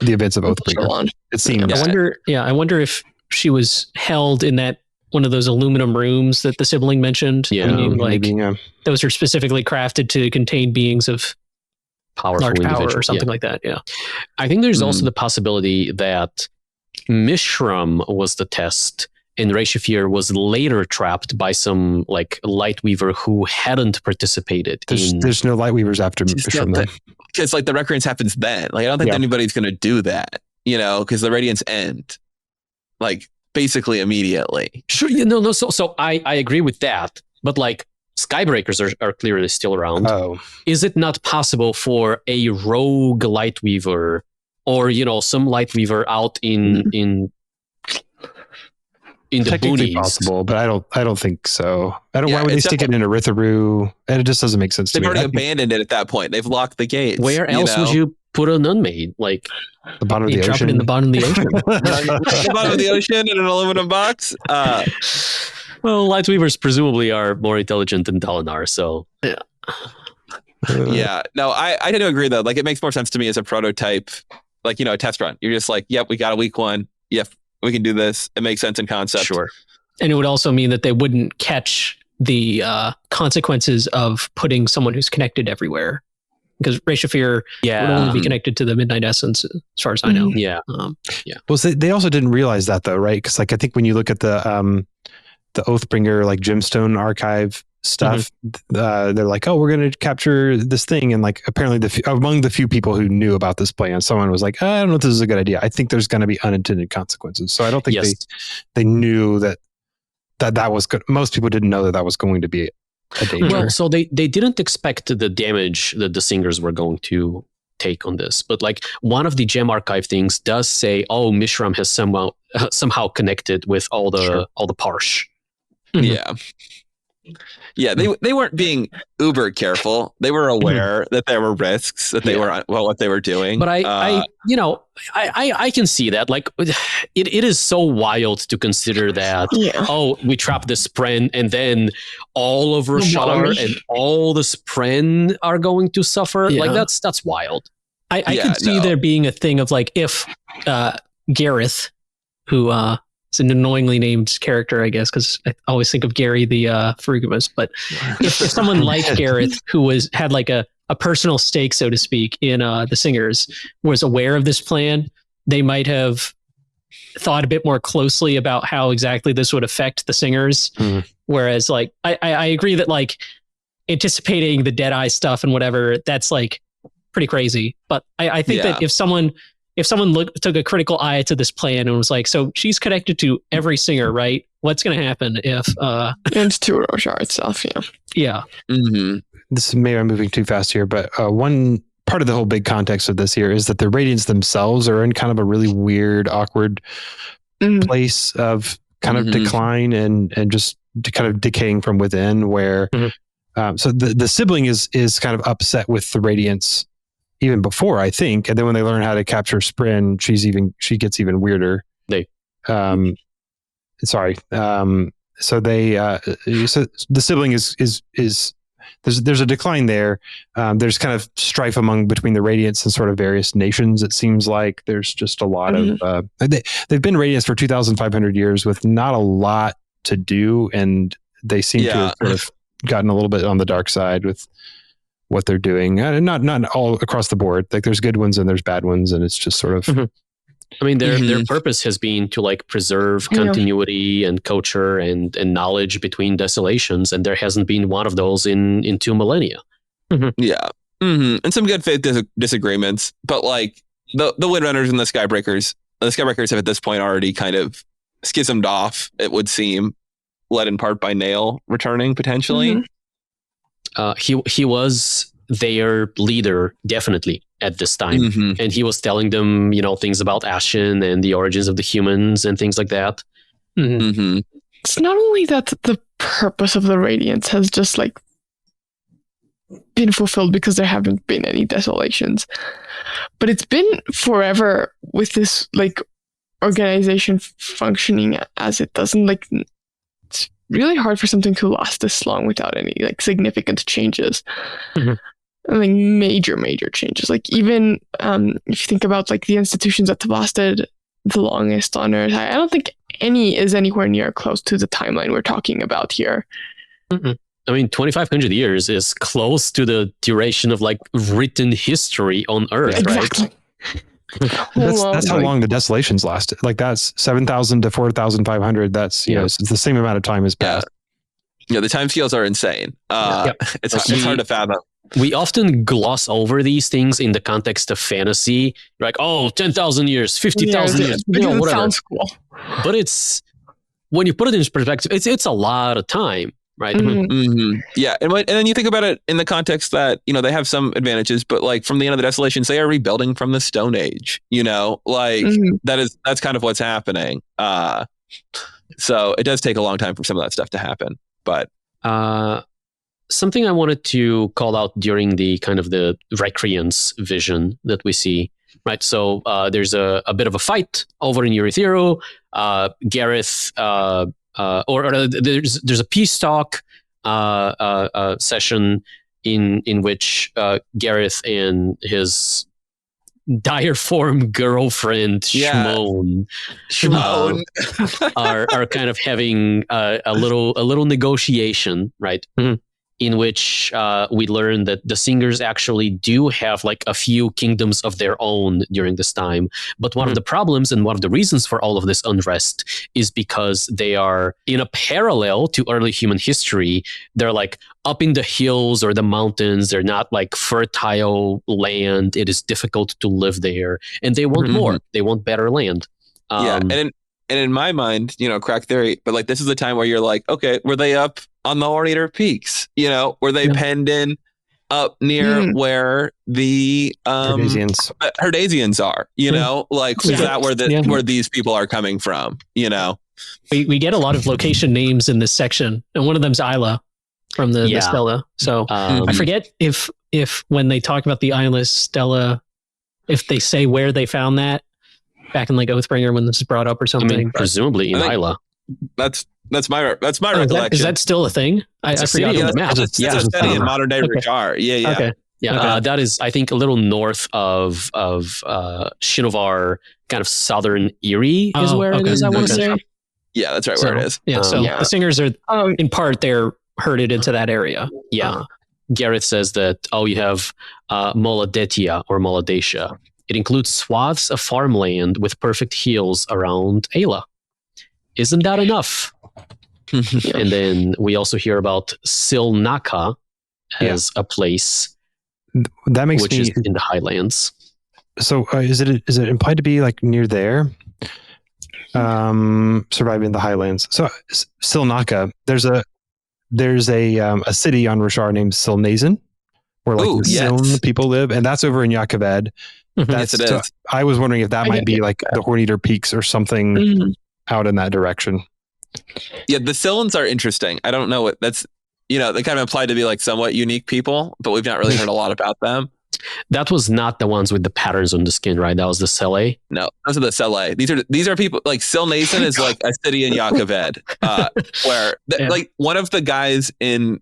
the events of Oathbringer. It seems. I wonder if she was held in that one of those aluminum rooms that the sibling mentioned. Yeah, those are specifically crafted to contain beings of large power or something like that. Yeah, I think there's also the possibility that Mishram was the test, and Reshafir was later trapped by some like Lightweaver who hadn't participated. There's no Lightweavers after Mishram. Because like the Recreance happens then. Like I don't think anybody's going to do that, because the Radiants end like basically immediately. Sure, no. So I agree with that, but like Skybreakers are clearly still around. Oh, is it not possible for a rogue Lightweaver or some Lightweaver out in the boonies? Possible, but I don't think so. Why would they stick it in Urithiru? And it just doesn't make sense to me. They've already abandoned it at that point. They've locked the gates. Where else would you put an unmade? Like the bottom of the ocean. Drop it in the bottom of the ocean. The bottom of the ocean in an aluminum box. Well, Lightweavers presumably are more intelligent than Dalinar, so yeah. Yeah. No, I tend to agree though. Like it makes more sense to me as a prototype, like a test run. You're just like, yep, we got a week one. Yep, we can do this. It makes sense in concept. Sure. And it would also mean that they wouldn't catch the consequences of putting someone who's connected everywhere. Because Reshafir would only be connected to the Midnight Essence, as far as I know. Yeah. Well, they also didn't realize that though, right? Because like I think when you look at the Oathbringer like gemstone archive stuff, they're like, oh, we're going to capture this thing, and like apparently among the few people who knew about this plan, someone was like, I don't know if this is a good idea. I think there's going to be unintended consequences. So I don't think they knew that was good. Most people didn't know that was going to be a danger. Well, so they didn't expect the damage that the Singers were going to take on this, but like one of the gem archive things does say, oh, Mishram has somehow connected with all the Parsh. Yeah. Yeah, they weren't being uber careful. They were aware that there were risks, that they were what they were doing. But I can see that. Like, it is so wild to consider that. Yeah. Oh, we trapped the Spren, and then all of Roshar and all the Spren are going to suffer. Yeah. Like, that's wild. I could see there being a thing of like if Gareth, who is an annoyingly named character, I guess, because I always think of Gary the Frugimus. But if someone like Gareth, who had like a personal stake, so to speak, in the Singers, was aware of this plan, they might have thought a bit more closely about how exactly this would affect the Singers. Mm. Whereas, like, I agree that like anticipating the Deadeye stuff and whatever, that's like pretty crazy. But I think that if someone took a critical eye to this plan and was like, so she's connected to every Singer, right? What's going to happen if and to Roshar itself? Yeah. Mm-hmm. This is maybe I'm moving too fast here, but one part of the whole big context of this here is that the Radiants themselves are in kind of a really weird, awkward place of kind of decline and just kind of decaying from within, where so the Sibling is kind of upset with the Radiants even before, I think, and then when they learn how to capture Spren, she gets even weirder. So the Sibling is there's a decline there. There's kind of strife between the Radiants and sort of various nations. It seems like there's just a lot of they've been Radiants for 2,500 years with not a lot to do, and they seem to have sort of gotten a little bit on the dark side with what they're doing. Not all across the board. Like, there's good ones and there's bad ones, and it's just sort of. I mean, their purpose has been to like preserve continuity and culture and knowledge between desolations, and there hasn't been one of those in 2 millennia. Yeah, and some good faith disagreements, but like the Windrunners and the Skybreakers have at this point already kind of schismed off. It would seem, led in part by Nail returning potentially. He was their leader, definitely, at this time. And he was telling them, things about Ashen and the origins of the humans and things like that. It's not only that the purpose of the Radiants has just like been fulfilled because there haven't been any desolations, but it's been forever with this like organization functioning as it doesn't. Like, it's really hard for something to last this long without any like significant changes. I think major changes. Like, even if you think about like the institutions that have lasted the longest on Earth, I don't think any is anywhere near close to the timeline we're talking about here. I mean, 2,500 years is close to the duration of like written history on Earth, exactly. Right? That's how long the Desolations lasted. Like, that's 7,000 to 4,500. That's it's the same amount of time has passed. Yeah, the time scales are insane. It's hard to fathom. We often gloss over these things in the context of fantasy. Like, 10,000 years, 50,000 years, whatever. Sounds cool. But it's, when you put it in perspective, it's a lot of time, right? Yeah, and then you think about it in the context that, they have some advantages, but like from the end of the Desolations, they are rebuilding from the Stone Age, that's kind of what's happening. So it does take a long time for some of that stuff to happen. But something I wanted to call out during the kind of the Recreance vision that we see, right? So there's a bit of a fight over in Urithiru. Gareth, there's a peace talk session in which Gareth and his dire form girlfriend Shimon are kind of having a little negotiation, right? In which we learn that the Singers actually do have like a few kingdoms of their own during this time. But one of the problems and one of the reasons for all of this unrest is because they are in a parallel to early human history. They're like up in the hills or the mountains. They're not like fertile land. It is difficult to live there. And they want more. They want better land. And in my mind, crack theory, but like this is the time where you're like, okay, were they up on the Orator Peaks? Were they penned in up near where the Herdasians are? Like, is that where these people are coming from? We get a lot of location names in this section, and one of them's Isla. from the Yeah. Stella. So I Um, forget if when they talk about the eyeless Stella, if they say where they found that back in like Oathbringer when this is brought up or I something. mean, presumably in I think- Isla. That's my Oh, recollection. is that still a thing? I It's a forgot. city on yeah, the map. it's a Yeah. city in modern day Okay. Roshar. Yeah. Okay. Yeah, Okay. that is, I think, a little north of Shinovar, kind of southern Erie is Oh, where it okay. is, I want to Okay. say. Yeah, that's right where it is. Yeah. So Yeah. the singers are Um, in part they're herded into that area. Yeah. Gareth says that, you have Moladetia or Moladatia. It includes swaths of farmland with perfect hills around Ayla. Isn't that enough? And then we also hear about Silnaka as a place That makes which me. is in the Highlands. So is it implied to be like near there? Surviving the Highlands. So Silnaka, there's a city on Roshar named Silnazen, where like Ooh, the yes. Siln people live, and that's over in Yakavad. Yes, it so is. I was wondering if that I might get be like the Horneater Peaks or something mhm. out in that direction. Yeah, the Sillans are interesting. I don't know what that's. They kind of imply to be like somewhat unique people, but we've not really heard a lot about them. That was not the ones with the patterns on the skin, right? That was the Sele. No, those are the Sele. These are people like Silnason is like a city in Yakavad, where Yeah. like one of the guys in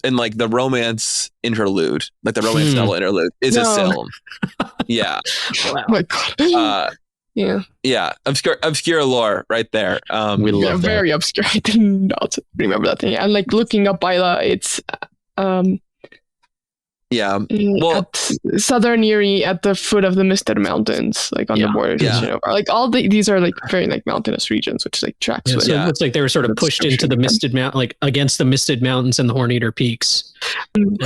like the romance interlude, like the romance novel interlude, is a No. Siln. Yeah, Oh my god. Yeah. yeah, obscure lore right there. We Yeah, love that. very obscure. I did not remember that thing. And like looking up Isla, it's yeah, well, at southern Erie at the foot of the Misted Mountains, like on the Yeah. borders Yeah. of Shinovar. Like these are like very like mountainous regions, which like tracks Yeah, with so Yeah. it looks like they were sort of That's pushed into the description. Misted Mountain, like against the Misted Mountains and the Horneater Peaks. And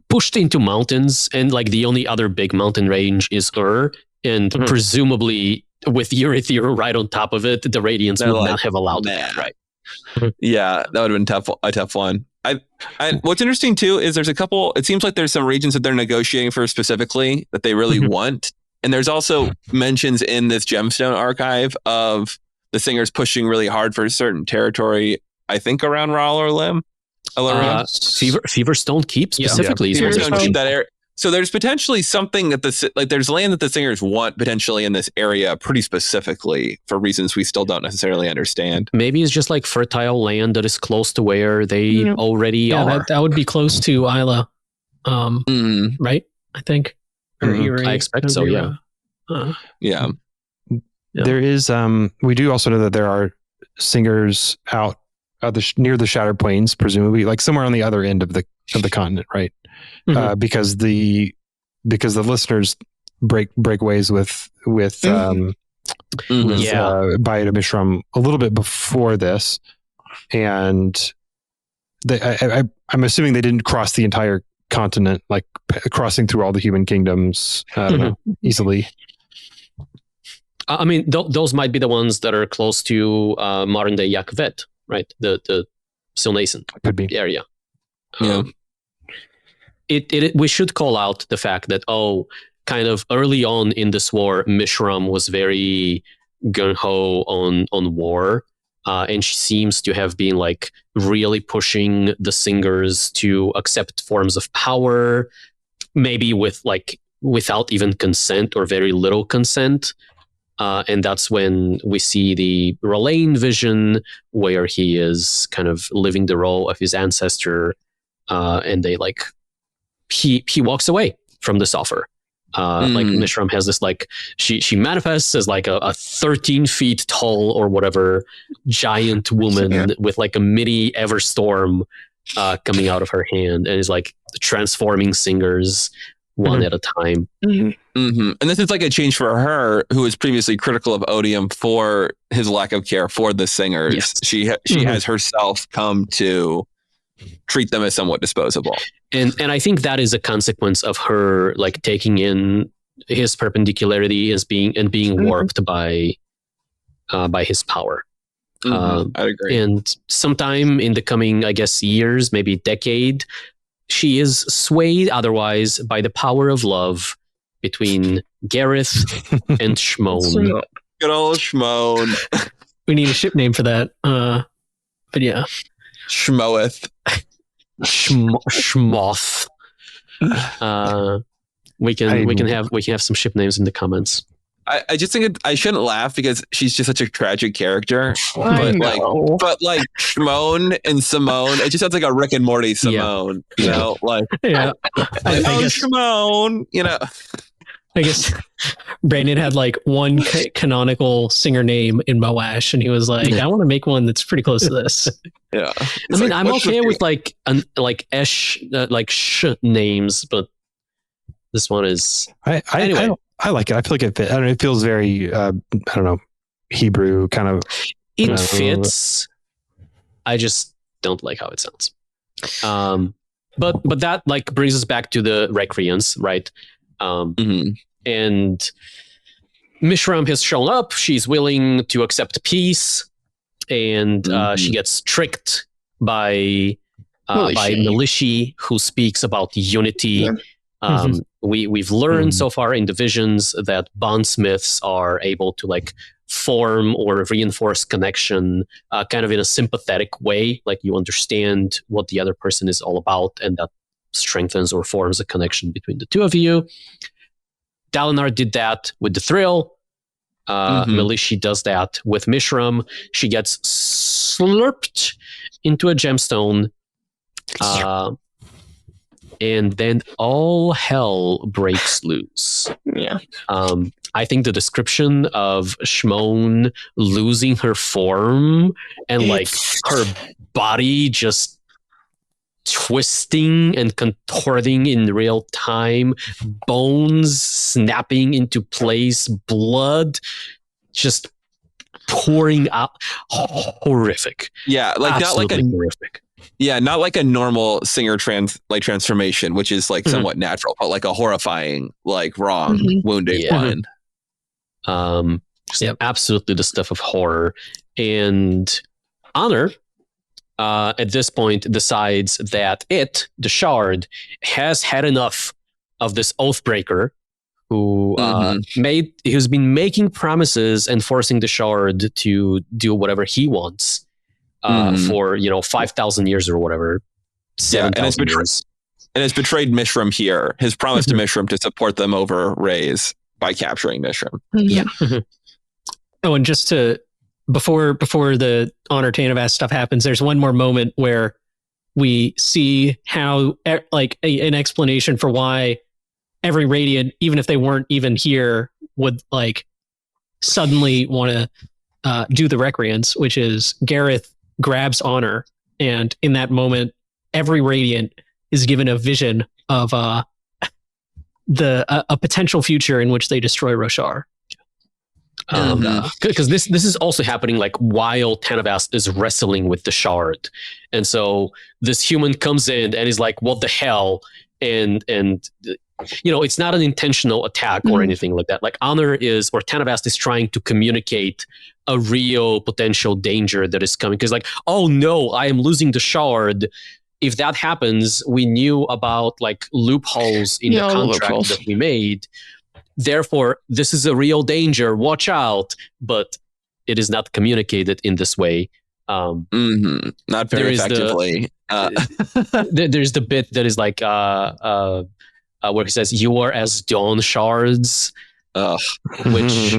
Pushed into mountains, and like the only other big mountain range is and Mhm. presumably with Urithiru right on top of it, the Radiants They're would like, not have allowed nah. that, right? Yeah, that would have been a tough one. What's interesting too is there's a couple. It seems like there's some regions that they're negotiating for specifically that they really Mhm. want, and there's also mentions in this Gemstone archive of the singers pushing really hard for a certain territory. I think around Ral or Lim. Feverstone Keep Yeah. specifically. is Fever where they're Stone Feverstone. keep that area. So there's potentially something that there's land that the singers want potentially in this area pretty specifically for reasons we still don't necessarily understand. Maybe it's just like fertile land that is close to where they Yeah. already are. that would be close to Isla, Mm, right? I think. Or Mhm. Erie. I expect so, yeah. yeah. Yeah. There is we do also know that there are singers out near the Shattered Plains, presumably like somewhere on the other end of the continent, right? Mhm. Because the listeners break ways with Mhm. Yeah. Bayit Mishram a little bit before this, and I'm assuming they didn't cross the entire continent, like crossing through all the human kingdoms easily. I mean, those might be the ones that are close to modern day Yakvet, right? The Silnason Could be. area. Yeah. We should call out the fact that, kind of early on in this war, Mishram was very gung-ho on war. And she seems to have been like really pushing the singers to accept forms of power, maybe without even consent or very little consent. And that's when we see the Rolain vision where he is kind of living the role of his ancestor. And they he walks away from this offer. Like Mishram has this she manifests as like a 13 feet tall or whatever giant woman with like a midi Everstorm coming out of her hand, and is like transforming singers one at a time. Mm-hmm. And this is like a change for her, who was previously critical of Odium for his lack of care for the singers. Yes. She has herself come to treat them as somewhat disposable. And I think that is a consequence of her like taking in his perpendicularity as being warped by his power. I agree. And sometime in the coming, I guess, years, maybe decade, she is swayed otherwise by the power of love between Gareth and Shmone. Good old Shmone. We need a ship name for that. But yeah. Schmoeth. Schmoth. We can have some ship names in the comments. I just think I shouldn't laugh because she's just such a tragic character. I know. But Shimon and Simone, it just sounds like a Rick and Morty Simone. You know, yeah. I guess, Shimon. You know, I guess Brandon had one canonical singer name in Moash, and he was like, "I want to make one that's pretty close to this." Yeah, I mean, I'm okay with sh names, but this one is anyway. I like it. I feel like it fits. I don't know. It feels very, I don't know, Hebrew kind of. It fits. I just don't like how it sounds. But that brings us back to the Recreance, right? And Mishram has shown up. She's willing to accept peace, and she gets tricked by Militia, who speaks about unity. Yeah. We've learned so far in the visions that bondsmiths are able to form or reinforce connection kind of in a sympathetic way, like you understand what the other person is all about, and that strengthens or forms a connection between the two of you. Dalinar did that with the Thrill. Militia does that with Mishram. She gets slurped into a gemstone. And then all hell breaks loose. Yeah. I think the description of Shimon losing her form and her body just twisting and contorting in real time, bones snapping into place, blood just pouring out. Horrific. Yeah, absolutely not horrific. Yeah, not like a normal singer transformation, which is somewhat natural, but a horrifying, wrong, wounded one. Absolutely the stuff of horror. And Honor, at this point, decides that the Shard, has had enough of this Oathbreaker, who's been making promises and forcing the Shard to do whatever he wants. For 5,000 years or whatever, 7,000 years, and has betrayed Mishram here. His promise to Mishram to support them over Rays by capturing Mishram. Yeah. Oh, and just before the Honor Tanavas stuff happens, there's one more moment where we see how an explanation for why every Radiant, even if they weren't even here, would suddenly want to do the Recreance, which is Gareth grabs Honor, and in that moment every Radiant is given a vision of a potential future in which they destroy Roshar. Because this is also happening while Tanavas is wrestling with the Shard, and so this human comes in and is like, what the hell, and it's not an intentional attack or anything like that. Honor is, or Tanavas is trying to communicate a real potential danger that is coming. Because oh no, I am losing the Shard. If that happens, we knew about loopholes in the contract that we made. Therefore, this is a real danger. Watch out. But it is not communicated in this way. Not very effectively. There's the bit that is where he says, "You are as dawn shards," which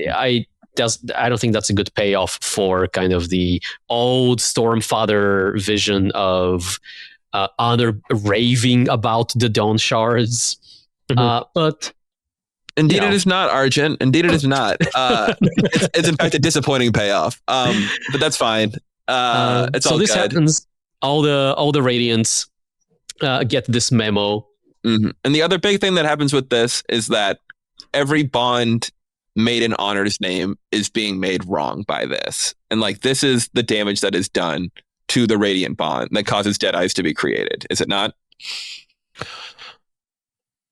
I don't think that's a good payoff for kind of the old Stormfather vision of Honor raving about the dawn shards. But indeed, it is not, Argent. Indeed, it is not. It's in fact a disappointing payoff. But that's fine. It's all this good. happens. All the Radiants get this memo. And the other big thing that happens with this is that every bond made in Honor's name is being made wrong by this. And this is the damage that is done to the Radiant bond that causes Dead Eyes to be created. Is it not?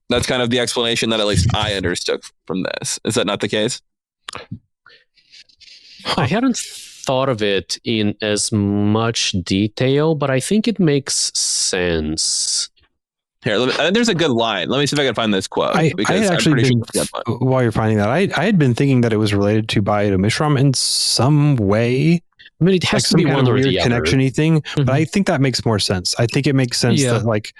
That's kind of the explanation that at least I understood from this. Is that not the case? I hadn't thought of it in as much detail, but I think it makes sense. Here, there's a good line. Let me see if I can find this quote. While you're finding that, I had been thinking that it was related to Baido Mishram in some way. I mean, it has to some be kind one of or weird the other. connection-y thing. Mhm. But I think that makes more sense. I think it makes sense Yeah. that like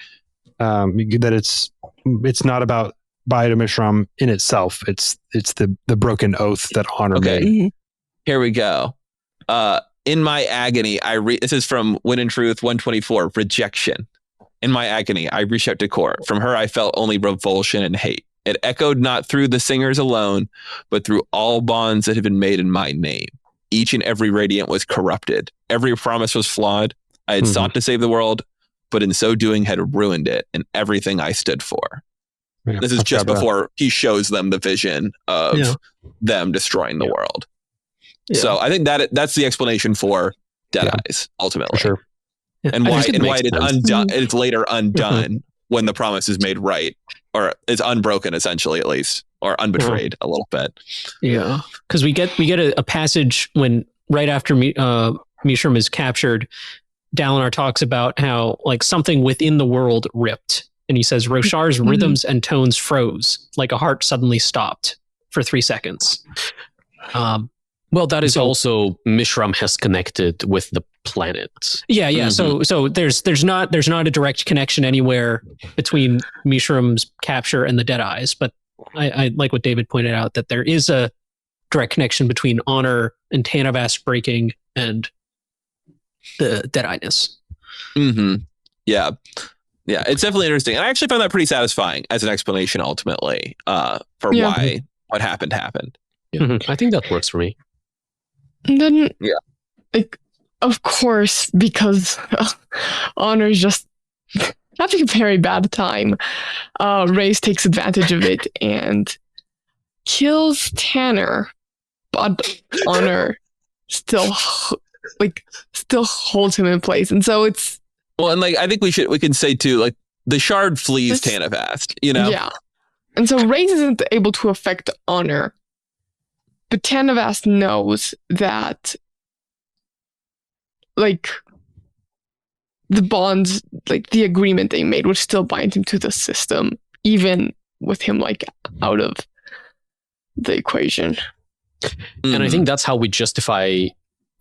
that it's not about Bida Mishram in itself. It's the broken oath that Honor Okay. made. Here we go. In my agony, this is from Win and Truth 124, rejection. In my agony, I reached out to Court. From her, I felt only revulsion and hate. It echoed not through the singers alone, but through all bonds that had been made in my name. Each and every radiant was corrupted. Every promise was flawed. I had sought to save the world, but in so doing had ruined it and everything I stood for. Yeah, This is just before he shows them the vision of them destroying the world. Yeah. So I think that's the explanation for Deadeyes, ultimately. For sure. Yeah. And I why think it makes it's sense. undone. It's later undone when the promise is made right, or is unbroken, essentially, at least, or unbetrayed a little bit. Yeah, because we get a passage when right after Mishram is captured, Dalinar talks about how like something within the world ripped, and he says Roshar's rhythms and tones froze, like a heart suddenly stopped for 3 seconds. Well, that is also Mishram has connected with the planet. Yeah. Mm-hmm. So there's not a direct connection anywhere between Mishram's capture and the Deadeyes, but I like what David pointed out, that there is a direct connection between Honor and Tanavast breaking and the Deadeye-ness. Mm-hmm. Yeah. Yeah, it's definitely interesting. And I actually found that pretty satisfying as an explanation ultimately for why what happened. Yeah. Mm-hmm. I think that works for me. And then, like, of course, because Honor's just having a very bad time, Reyes takes advantage of it and kills Tanner, but Honor still holds him in place. And so it's... Well, and like, I think we can say too, like, the shard flees Tanavast, you know? Yeah. And so Reyes isn't able to affect Honor, but Tanavast knows that, like, the bonds, like, the agreement they made would still bind him to the system, even with him, like, out of the equation. And I think that's how we justify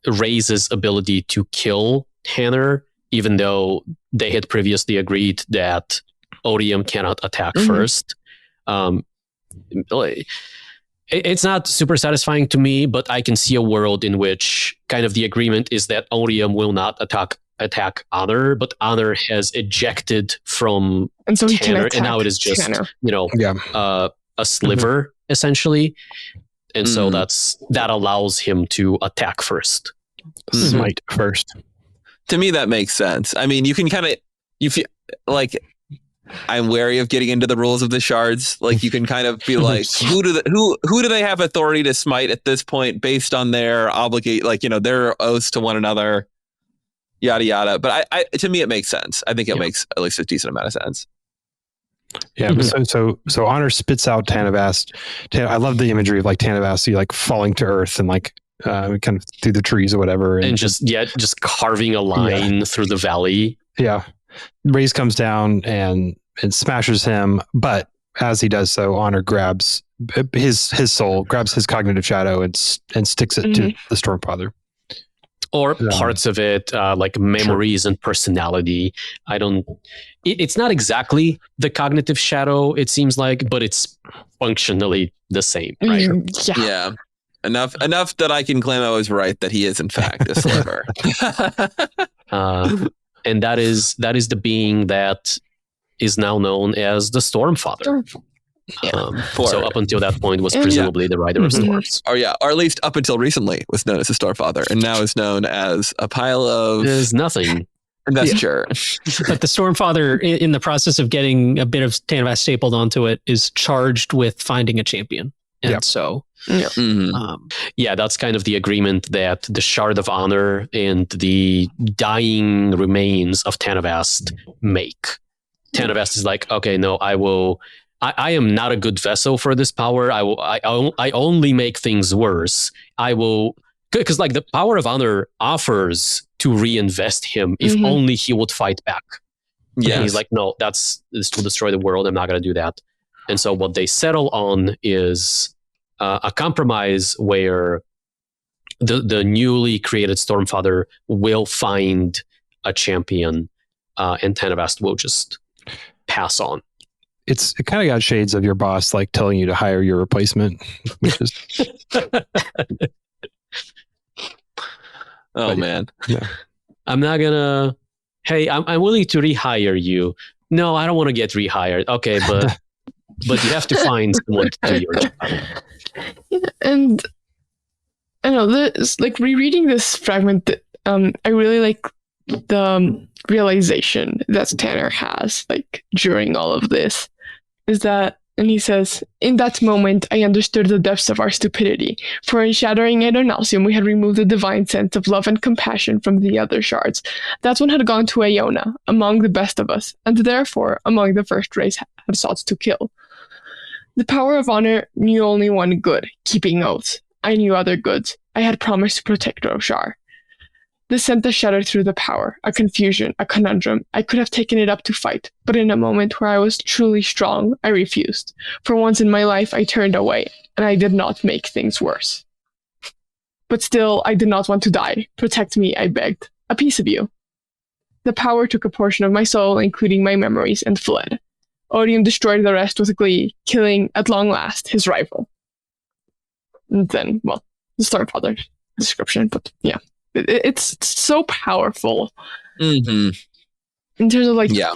Reyes' ability to kill Tanner, even though they had previously agreed that Odium cannot attack first. It's not super satisfying to me, but I can see a world in which kind of the agreement is that Odium will not attack Honor, but Honor has ejected from and so he Tanner, can attack and now it is just Tanner. A sliver essentially, and so that allows him to attack first, smite first. To me, that makes sense. I mean, you can kind of, you feel like, I'm wary of getting into the rules of the shards. Like, you can kind of be like, who do they have authority to smite at this point based on their their oaths to one another, yada yada. But I to me, it makes sense. I think it makes at least a decent amount of sense. Yeah. So Honor spits out Tanavast. I love the imagery of like Tanavast, like falling to earth and like kind of through the trees or whatever, and just carving a line through the valley. Yeah. Reyes comes down and smashes him, but as he does so, Honor grabs his soul, grabs his cognitive shadow and sticks it to the Stormfather. Or parts of it, like memories and personality. It's not exactly the cognitive shadow, it seems like, but it's functionally the same, right? Yeah. Enough that I can claim I was right, that he is in fact a sliver. And that is the being that is now known as the Stormfather. So up until that point was presumably the Rider of Storms. Or at least up until recently was known as the Stormfather, and now is known as a pile of... There's nothing. Investure. But the Stormfather, in the process of getting a bit of Tanavast stapled onto it, is charged with finding a champion. And so... that's kind of the agreement that the Shard of Honor and the dying remains of Tanavast make. Tanavast is like, okay, no, I am not a good vessel for this power. I only make things worse. I will, because like the power of Honor offers to reinvest him if only he would fight back. Yeah, and he's like, no, this will destroy the world. I'm not going to do that. And so what they settle on is a compromise where the newly created Stormfather will find a champion, and Tanavast will just pass on. It kind of got shades of your boss like telling you to hire your replacement, which is man. Yeah. I'm not gonna. Hey, I'm willing to rehire you. No, I don't want to get rehired. Okay, but you have to find someone to do your job. Yeah, and I don't know, this, like rereading this fragment, I really like the realization that Tanner has, like during all of this, is that, and he says, in that moment, I understood the depths of our stupidity. For in Shattering and Analsium, we had removed the divine sense of love and compassion from the other shards. That one had gone to Iona, among the best of us, and therefore among the first race had sought to kill. The power of honor knew only one good, keeping oaths. I knew other goods. I had promised to protect Roshar. This sent a shudder through the power, a confusion, a conundrum. I could have taken it up to fight, but in a moment where I was truly strong, I refused. For once in my life, I turned away, and I did not make things worse. But still, I did not want to die. Protect me, I begged. A piece of you. The power took a portion of my soul, including my memories, and fled. Odium destroyed the rest with glee, killing, at long last, his rival. And then, well, the Stormfather description, but yeah. It's so powerful. Mm-hmm. In terms of like, yeah,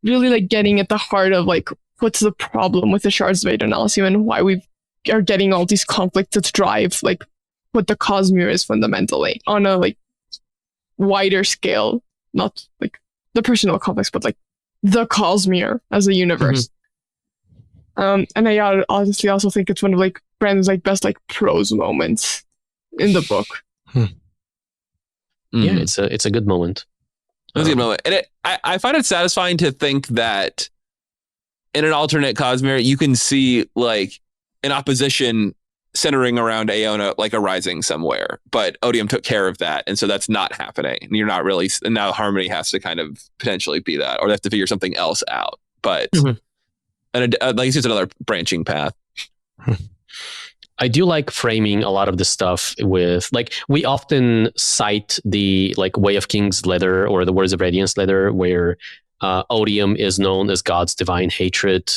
really like getting at the heart of like what's the problem with the Shards of Analsium and why we are getting all these conflicts that drive like what the Cosmere is fundamentally on a like wider scale, not like the personal conflicts, but like the Cosmere as a universe. Mm-hmm. And I honestly also think it's one of like Brandon's like best like prose moments in the book. Yeah, it's a good moment. It's a good moment. And I find it satisfying to think that in an alternate Cosmere, you can see like an opposition centering around Iona, like a rising somewhere. But Odium took care of that. And so that's not happening. And you're not really, and now Harmony has to kind of potentially be that, or they have to figure something else out. But and like it's another branching path. I do like framing a lot of this stuff with, like, we often cite the, like, Way of Kings letter or the Words of Radiance letter, where Odium is known as God's divine hatred,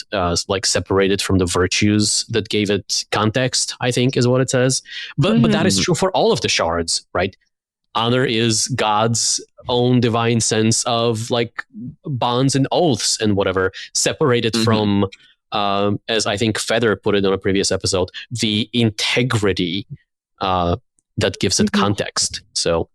like, separated from the virtues that gave it context, I think is what it says. But that is true for all of the shards, right? Honor is God's own divine sense of, like, bonds and oaths and whatever, separated from... as I think Feather put it on a previous episode, the integrity that gives it context. So,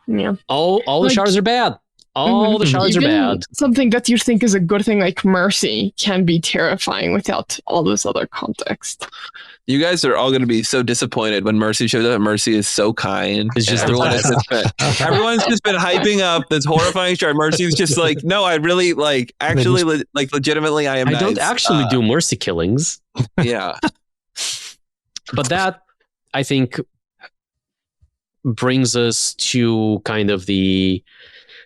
yeah, all the shards are bad. All the shards are bad. Something that you think is a good thing, like mercy, can be terrifying without all this other context. You guys are all going to be so disappointed when Mercy shows up. Mercy is so kind. It's just everyone's just been hyping up this horrifying shard. Mercy's just like, no, I really like, actually, like legitimately, I am. I don't actually do mercy killings. Yeah, but that, I think, brings us to kind of the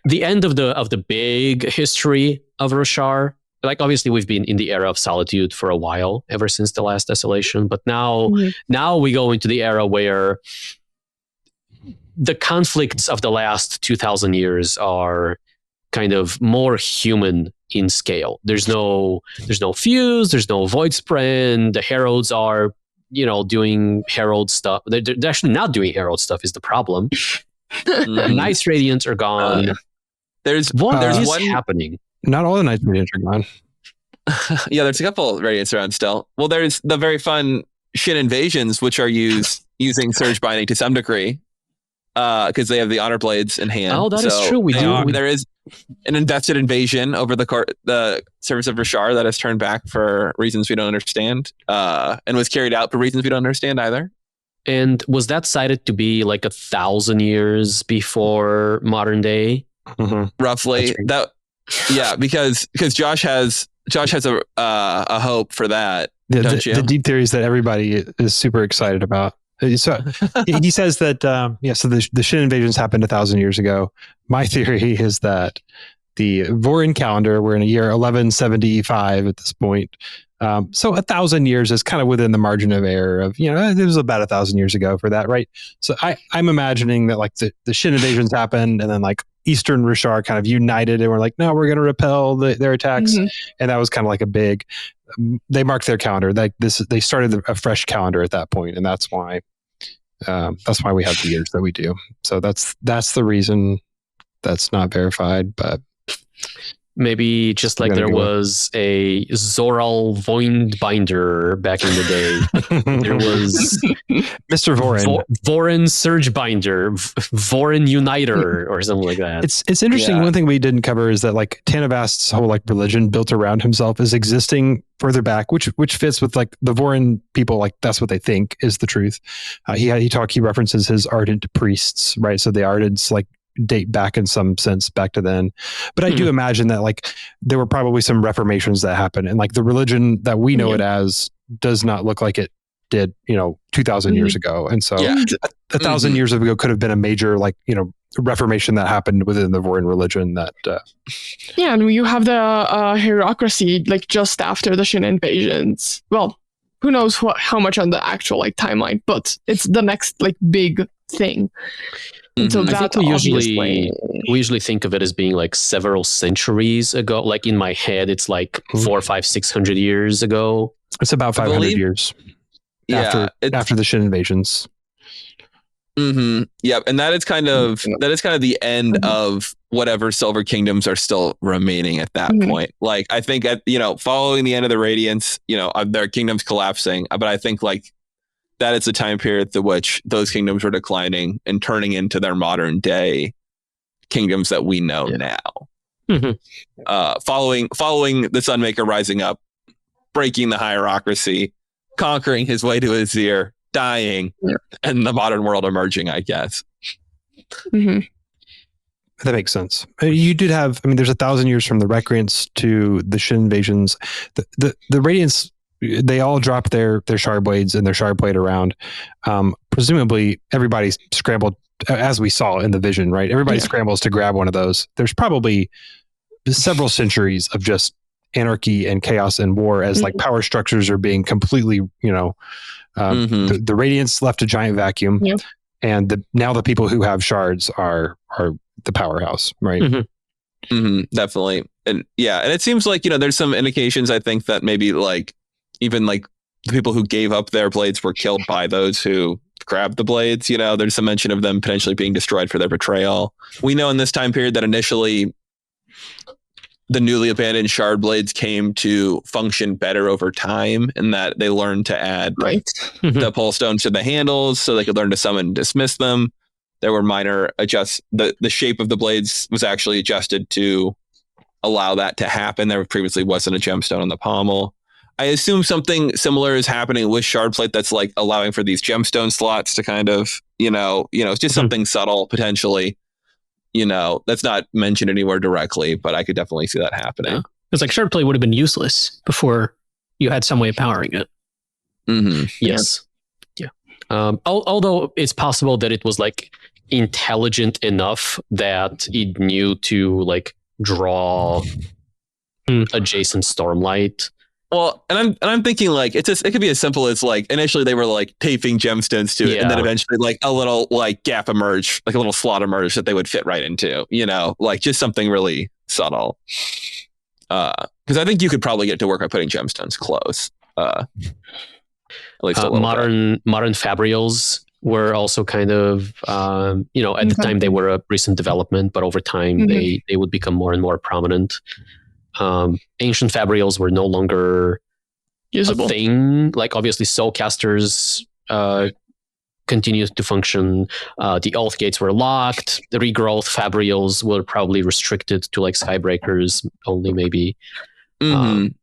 end of the big history of Roshar. Like, obviously, we've been in the era of Solitude for a while, ever since the last Desolation. But now we go into the era where the conflicts of the last 2,000 years are kind of more human in scale. There's no fuse, there's no void sprint. The heralds are, doing herald stuff. They're actually not doing herald stuff is the problem. Nice Radiants are gone. There's one happening. Not all the Night Radiants are gone. Yeah, there's a couple Radiants around still. Well, there's the very fun Shin Invasions, which are using Surge Binding to some degree, because they have the Honor Blades in hand. Oh, that is true. There is an invested invasion over the surface of Roshar that has turned back for reasons we don't understand, and was carried out for reasons we don't understand either. And was that cited to be like 1,000 years before modern day? Roughly. Yeah, because Josh has a hope for that. The deep theories that everybody is super excited about. So he says that so the Shin invasions happened 1,000 years ago. My theory is that the Vorin calendar. We're in a year 1175 at this point. So 1,000 years is kind of within the margin of error of, it was about 1,000 years ago for that, right? So I'm imagining that like the Shin invasions happened, and then like Eastern Roshar kind of united and were like, no, we're going to repel their attacks. Mhm. And that was kind of like a big, they marked their calendar. Like they started a fresh calendar at that point, and that's why we have the years that we do. So that's the reason. That's not verified, but maybe just like there was a Zoral Voidbinder back in the day. There was Mr. Vorin. Vorin Surgebinder, Vorin Uniter, or something like that. It's interesting. Yeah. One thing we didn't cover is that like Tanavast's whole like religion built around himself is existing further back, which fits with like the Vorin people. Like that's what they think is the truth. He references his Argent priests, right? So the Ardents like date back in some sense back to then, but I do imagine that like there were probably some reformations that happened, and like the religion that we know it as does not look like it did 2,000 years ago, and so 1,000 years ago could have been a major like reformation that happened within the Vorin religion that and you have the hierocracy like just after the Shin invasions. Well, who knows how much on the actual like timeline, but it's the next like big thing. And so I think we usually think of it as being like several centuries ago. Like in my head, it's like 400, 500, 600 years ago. it's about 500 years after the Shin invasions. Yep, and that is kind of the end of whatever Silver Kingdoms are still remaining at that point. Like I think following the end of the Radiance, their kingdoms collapsing, but I think like that is the time period through which those kingdoms were declining and turning into their modern day kingdoms that we know now. Following the Sunmaker rising up, breaking the hierarchy, conquering his way to Azir, dying, and the modern world emerging, I guess. That makes sense. You did have, there's 1,000 years from the Recreance to the Shin invasions. The Radiance, they all dropped their shard blades and their shard blade around. Presumably everybody scrambled, as we saw in the vision, right? Everybody scrambles to grab one of those. There's probably several centuries of just anarchy and chaos and war as like power structures are being completely, the Radiance left a giant vacuum, and now the people who have shards are the powerhouse, right? Definitely. And and it seems like, there's some indications, I think, that maybe like even like the people who gave up their blades were killed by those who grabbed the blades. There's some mention of them potentially being destroyed for their betrayal. We know in this time period that initially the newly abandoned shard blades came to function better over time, and that they learned to add the pole stones to the handles so they could learn to summon and dismiss them. There were minor the shape of the blades was actually adjusted to allow that to happen. There previously wasn't a gemstone on the pommel. I assume something similar is happening with Shardplate that's like allowing for these gemstone slots to kind of, it's just something subtle potentially, that's not mentioned anywhere directly, but I could definitely see that happening. Yeah. It's like Shardplate would have been useless before you had some way of powering it. Yes. Yeah. Although it's possible that it was like intelligent enough that it knew to like draw adjacent stormlight. Well, and I'm thinking like it could be as simple as like initially they were like taping gemstones to it, and then eventually like a little like gap emerged, like a little slot emerged that they would fit right into, like just something really subtle. Because I think you could probably get to work by putting gemstones close. At least a little modern Fabrials were also kind of at the time they were a recent development, but over time they would become more and more prominent. Ancient Fabrials were no longer usable. A thing. Like obviously Soulcasters continued to function. The Oath Gates were locked. The regrowth Fabrials were probably restricted to like Skybreakers only, maybe. And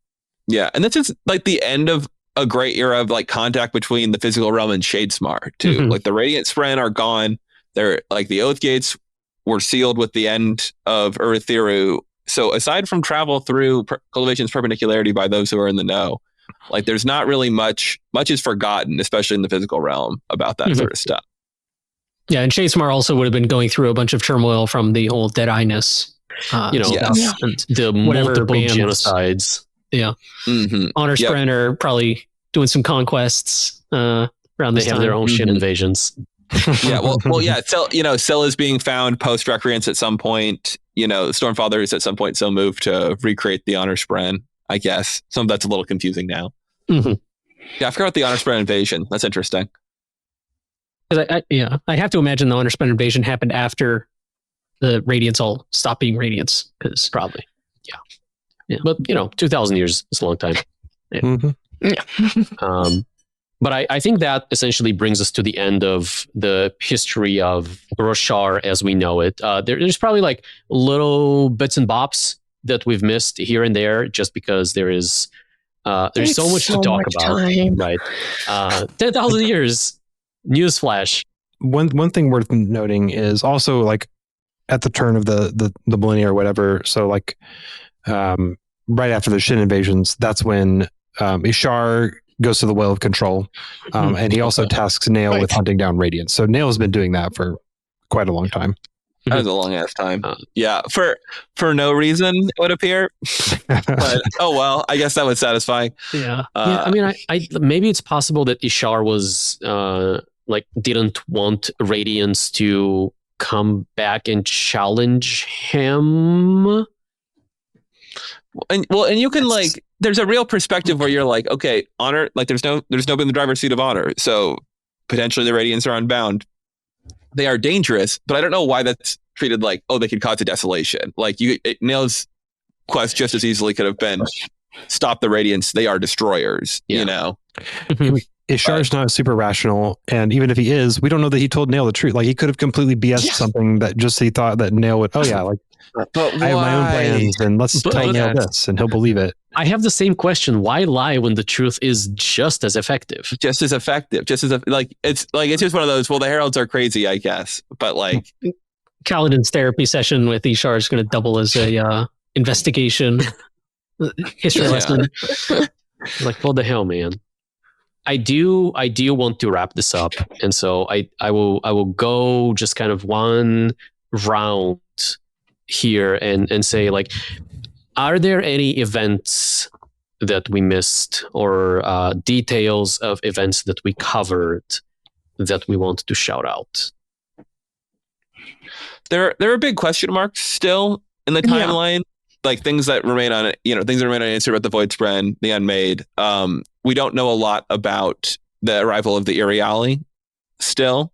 that's just like the end of a great era of like contact between the physical realm and Shadesmar too. Like the Radiant Spren are gone. They're like the Oath Gates were sealed with the end of Urithiru. So aside from travel through Cultivation's perpendicularity by those who are in the know, like there's not really much is forgotten, especially in the physical realm, about that sort of stuff. Yeah, and Shadesmar also would have been going through a bunch of turmoil from the whole Dead-Eye-ness Yes. and the whatever multiple bands. genocides. Honor Yep. Spren are probably doing some conquests around They this have time. their own shit invasions. Yeah, well, yeah. Syl is being found post Recreance at some point. Stormfather is at some point so moved to recreate the Honor Spren. I guess some of that's a little confusing now. Mm-hmm. Yeah, I forgot about the Honor Spren invasion. That's interesting. I have to imagine the Honor Spren invasion happened after the Radiants all stopped being Radiants, because Probably. Yeah. But 2,000 years is a long time. But I think that essentially brings us to the end of the history of Roshar as we know it. There's probably like little bits and bops that we've missed here and there, just because there's so much to talk about. Time. Right? 10,000 years. Newsflash. One thing worth noting is also like at the turn of the millennia or whatever. So like right after the Shin invasions, that's when Ishar goes to the Well of Control, and he also tasks Nail with hunting down Radiance. So Nail has been doing that for quite a long time. That was a long ass time. Yeah, for no reason, it would appear. But oh well, I guess that would satisfy. Yeah. I mean, I maybe it's possible that Ishar was didn't want Radiance to come back and challenge him. And you can there's a real perspective where you're like, okay, honor, like there's nobody in the driver's seat of honor, so potentially the Radiants are unbound. They are dangerous, but I don't know why that's treated like, oh, they could cause a desolation. Like Nail's quest just as easily could have been stop the Radiants. They are destroyers. Ishar's not super rational, and even if he is, we don't know that he told Nail the truth. Like he could have completely BS'd something that just he thought that Nail would. Oh yeah, like but I have my own plans, and let's tell Nail this, and he'll believe it. I have the same question. Why lie when the truth is just as effective? Just as effective. It's just one of those. Well, the Heralds are crazy, I guess, but like Kaladin's therapy session with Ishar is going to double as a investigation history lesson. Like, what the hell, man? I do want to wrap this up, and so I will go just kind of one round here and say, like, are there any events that we missed or details of events that we covered that we want to shout out? There are big question marks still in the timeline. Like things that remain unanswered about the Void Spren, the Unmade. We don't know a lot about the arrival of the Iriali still.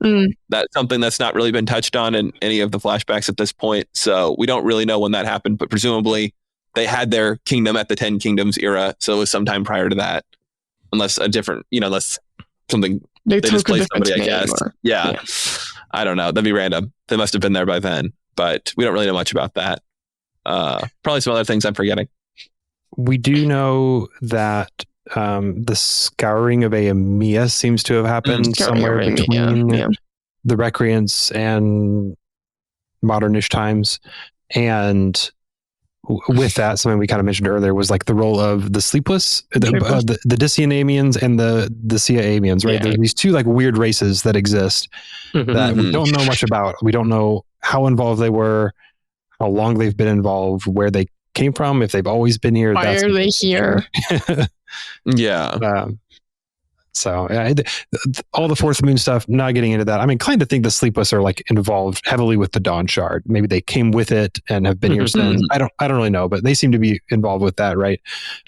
That's something that's not really been touched on in any of the flashbacks at this point. So we don't really know when that happened, but presumably they had their kingdom at the 10 Kingdoms era. So it was sometime prior to that, unless something they displaced somebody, I guess. Yeah. I don't know. That'd be random. They must have been there by then, but we don't really know much about that. Probably some other things I'm forgetting. We do know that the scouring of Aemia seems to have happened somewhere between the Recreance and modernish times. And with that, something we kind of mentioned earlier was like the role of the Sleepless, the Disianamians and the Siaamians, right? There's these two like weird races that exist that we don't know much about. We don't know how involved they were, how long they've been involved, where they came from, if they've always been here. Why are they here? So all the Fourth Moon stuff, not getting into that. I mean, kind of think the Sleepless are like involved heavily with the Dawn Shard. Maybe they came with it and have been here since. I don't really know, but they seem to be involved with that, right?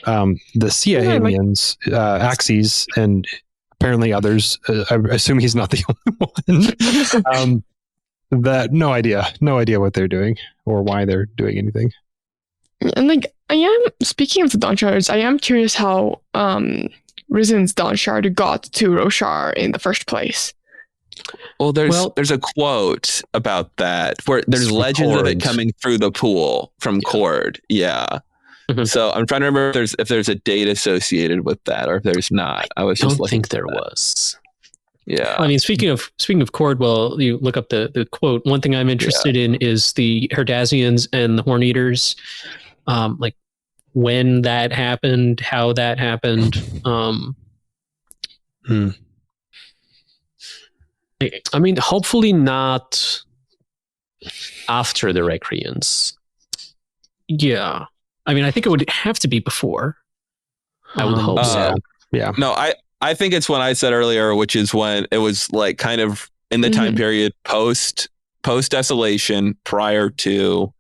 The Siaamians, AAKS, and apparently others. I assume he's not the only one. That no idea what they're doing or why they're doing anything. And like, speaking of the Dawn Shards, I am curious how Rizen's Dawn Shard got to Roshar in the first place. Well, there's a quote about that where there's legends of it coming through the pool from Cord. Yeah. So I'm trying to remember if there's a date associated with that or if there's not. I don't think there was. Yeah. I mean, speaking of Cord, well, you look up the quote. One thing I'm interested in is the Herdazians and the Horn Eaters. Like when that happened, how that happened. I mean, hopefully not after the Recreance. Yeah. I mean, I think it would have to be before. I would hope so. Yeah. No, I think it's when I said earlier, which is when it was like kind of in the time period post Desolation, prior to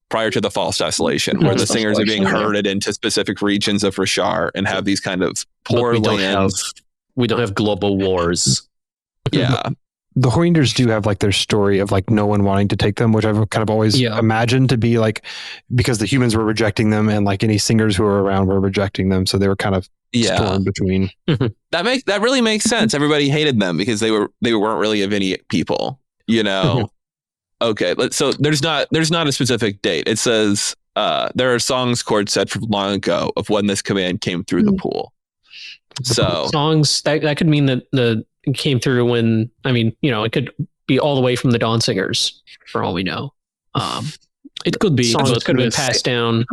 the false Desolation, where the singers are being herded into specific regions of Roshar and have these kind of poor lands. We don't have global wars. Yeah. The Hoynders do have like their story of like no one wanting to take them, which I've kind of always imagined to be like because the humans were rejecting them and like any singers who were around were rejecting them. So they were kind of torn between. That really makes sense. Everybody hated them because they weren't really Evgeni people, you know? Okay. So there's not a specific date. It says there are songs Cord said from long ago of when this command came through the pool. So songs that could mean that it came through when, I mean, you know, it could be all the way from the Dawn Singers for all we know. It could be songs could have been passed down.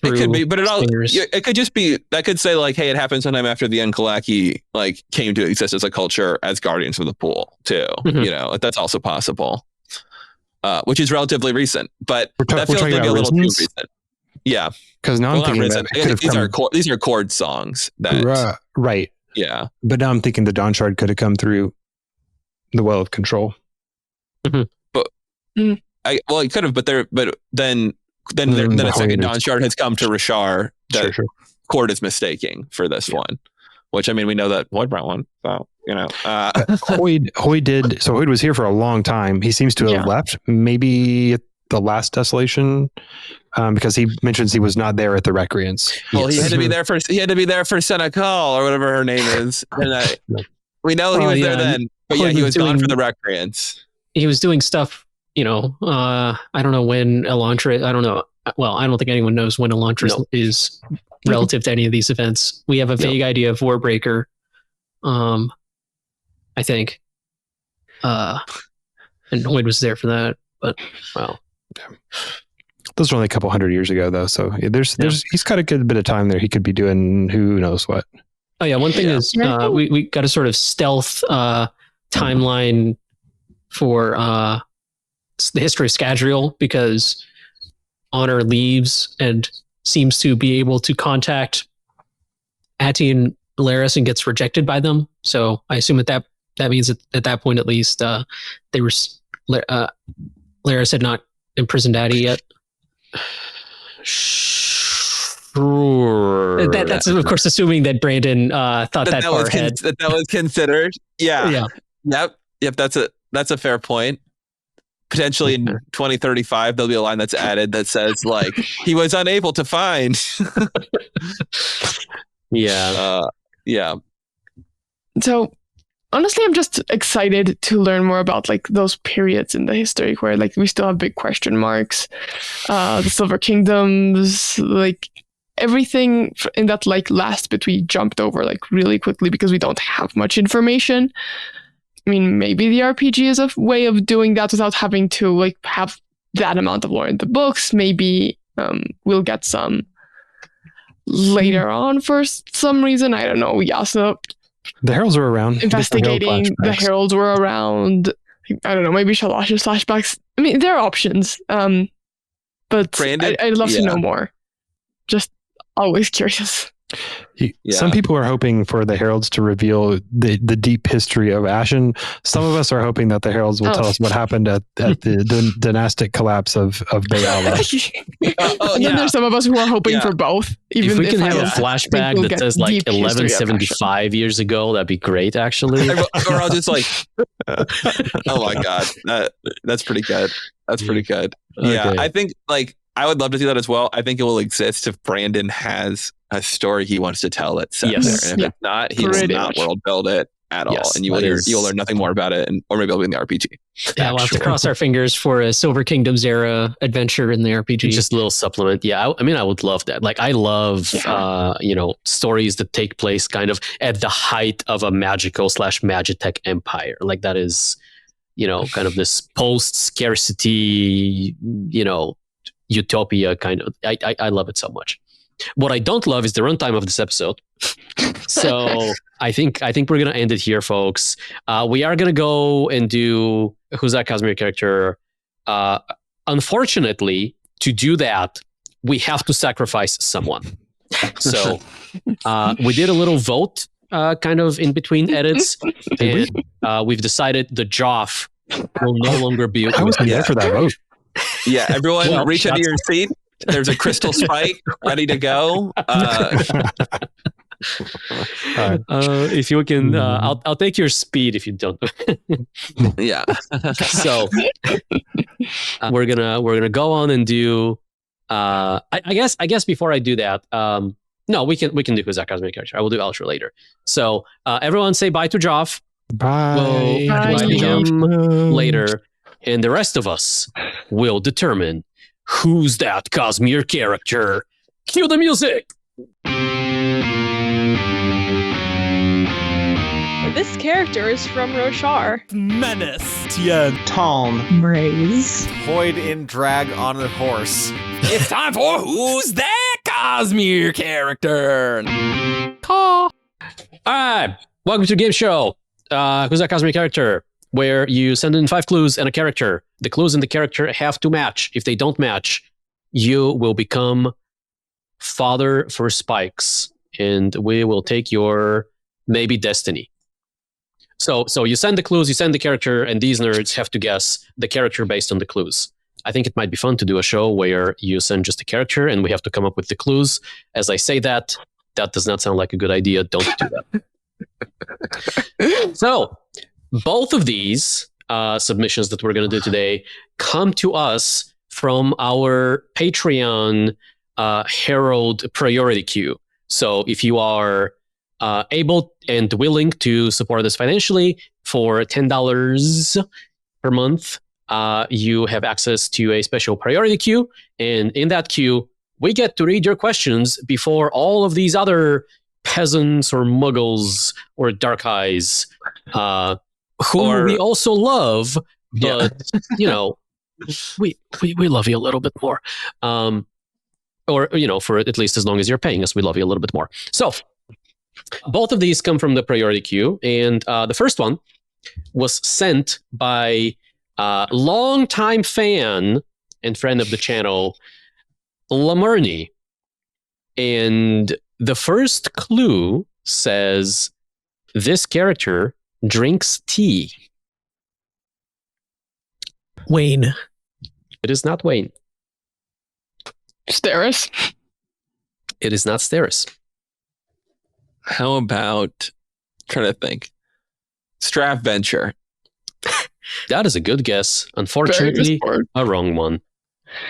It could be, but it could just be that could say like, hey, it happened sometime after the Unkalaki like came to exist as a culture as guardians of the pool too. You know, that's also possible. Which is relatively recent, but that feels maybe a little too recent. Yeah, because now I'm thinking that these are chord songs that right. Yeah, but now I'm thinking the Dawn Shard could have come through the Well of Control. But it could have, but then a second Dawn Shard has come to Roshar that Cord is mistaking for this one. Which I mean, we know that Hoyd brought one, so you know. Hoyd did. So Hoyd was here for a long time. He seems to have left, maybe at the last Desolation, because he mentions he was not there at the Recreance. Well, he had to be there for Senekal or whatever her name is. And we know he was there then, but he was gone for the Recreance. He was doing stuff, you know. I don't know when Elantris. I don't know. Well, I don't think anyone knows when Elantris is relative to any of these events. We have a vague idea of Warbreaker, I think. And Hoyd was there for that, but well. Those were only a couple hundred years ago though, so there's he's got a good bit of time there. He could be doing who knows what. Oh yeah, one thing is we got a sort of stealth timeline for the history of Scadrial, because Honor leaves and seems to be able to contact Ati and Laris and gets rejected by them. So I assume that means that at that point at least they were Laris had not imprisoned Ati yet. Sure. That's of course assuming that Brandon thought that far ahead. That was considered. Yeah. Yep. That's a fair point. Potentially in 2035, there'll be a line that's added that says like he was unable to find. Yeah. So honestly, I'm just excited to learn more about like those periods in the history where like we still have big question marks. The Silver Kingdoms, like everything in that like last bit we jumped over like really quickly because we don't have much information. I mean, maybe the RPG is a way of doing that without having to like have that amount of lore in the books. Maybe we'll get some later on for some reason. I don't know. Yeah, so the Heralds were around. Investigating the Heralds were around. I don't know. Maybe Shalash's flashbacks. I mean, there are options. But Brandon, I'd love to know more. Just always curious. Some people are hoping for the Heralds to reveal the deep history of Ashen. Some of us are hoping that the Heralds will tell us what happened at the dynastic collapse of Bayala. And then there's some of us who are hoping for both. Even if we can have a flashback that says like 1175 years ago, that'd be great, actually. Or I'll just like, oh my God, that's pretty good. That's pretty good. Yeah, okay. I think like I would love to see that as well. I think it will exist if Brandon has a story he wants to tell that's set there. And if it's not, he will not world build it at all. And you'll learn nothing more about it, or maybe it'll be in the RPG. Yeah, we'll have to cross our fingers for a Silver Kingdoms era adventure in the RPG. Just a little supplement. Yeah, I mean, I would love that. Like, I love, stories that take place kind of at the height of a magical / magitech empire. Like, that is, kind of this post-scarcity, utopia kind of. I love it so much. What I don't love is the runtime of this episode. So I think we're gonna end it here, folks. We are gonna go and do Who's That Cosmere character. Unfortunately, to do that, we have to sacrifice someone. So we did a little vote kind of in between edits, and we've decided the Joff will no longer be. I wasn't there for that vote. Yeah, everyone Well, reach into your seat. There's a crystal spike ready to go. If you can, I'll take your speed if you don't. Yeah. So we're gonna go on and do. I guess before I do that, no, we can do Kuzak Cosmere character. I will do Ultra later. So everyone say bye to Joff. Bye. We'll Bye. see him later, and the rest of us will determine who's that Cosmere character. Cue the music. This character is from Roshar. Menace, Tien, Tom, Braze. Void in drag on a horse. It's time for Who's That Cosmere Character? All right, welcome to the game show. Who's that Cosmere character? Where you send in 5 clues and a character. The clues and the character have to match. If they don't match, you will become fodder for spikes, and we will take your maybe destiny. So you send the clues, you send the character, and these nerds have to guess the character based on the clues. I think it might be fun to do a show where you send just a character and we have to come up with the clues. As I say that does not sound like a good idea. Don't do that. So both of these submissions that we're going to do today come to us from our Patreon Herald priority queue. So if you are able and willing to support us financially for $10 per month, you have access to a special priority queue. And in that queue, we get to read your questions before all of these other peasants or muggles or dark eyes, who we also love, but, you know, we love you a little bit more. Or, you know, for at least as long as you're paying us, we love you a little bit more. So both of these come from the priority queue. And the first one was sent by longtime fan and friend of the channel, Lamurni. And the first clue says, this character drinks tea. Wayne. It is not Wayne. Steris. It is not Steris. How about, trying to think, Straff Venture? That is a good guess. Unfortunately, a wrong one.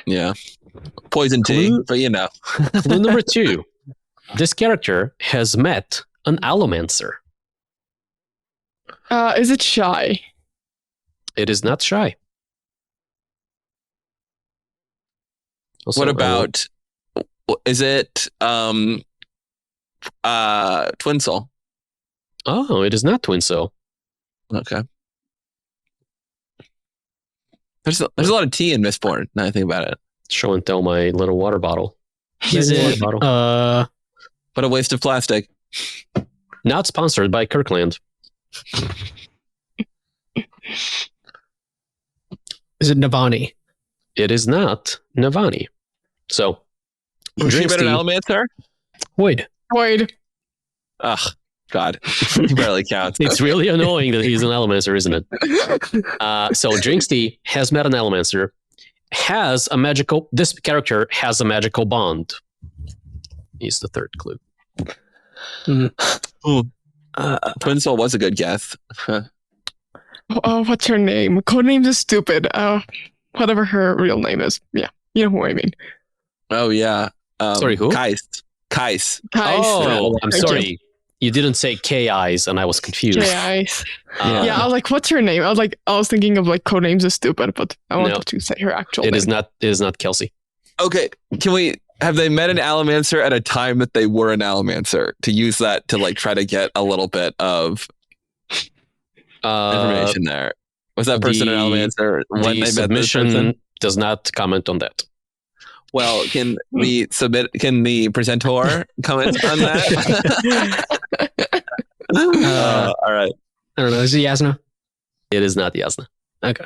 Yeah. Poison tea, but you know. Clue number 2. This character has met an Allomancer. Is it Shy? It is not Shy. Also, What about, is it Twinsoul? Oh, it is not Twinsoul. Okay. There's a lot of tea in Mistborn, now I think about it. Show and tell my little water bottle. Is it? Water What a waste of plastic. Not sponsored by Kirkland. Is it Navani? It is not Navani. So, Was she drinks better tea. Allomancer? Void. Void. Ugh, God. He barely counts. It's really annoying that he's an Allomancer, isn't it? So drinks tea, has met an Allomancer, this character has a magical bond. He's the third clue. Twinsoul was a good guess. Oh, what's her name? Codenames is stupid. Whatever her real name is. Yeah, you know who I mean. Oh, yeah. Sorry, who? Kais. Oh, I'm Thank sorry. You didn't say K-Eyes, and I was confused. K-Eyes. Yeah, I was like, what's her name? I was thinking of like codenames is stupid, but I wanted to say her actual name. It is not Kelsey. Okay, have they met an Allomancer at a time that they were an Allomancer, to use that to like try to get a little bit of information there? Was that person an Allomancer when they met this submission person? does not comment on that. Well, can the presenter comment on that? All right. I don't know. Is it Yasna? It is not Yasna. Okay.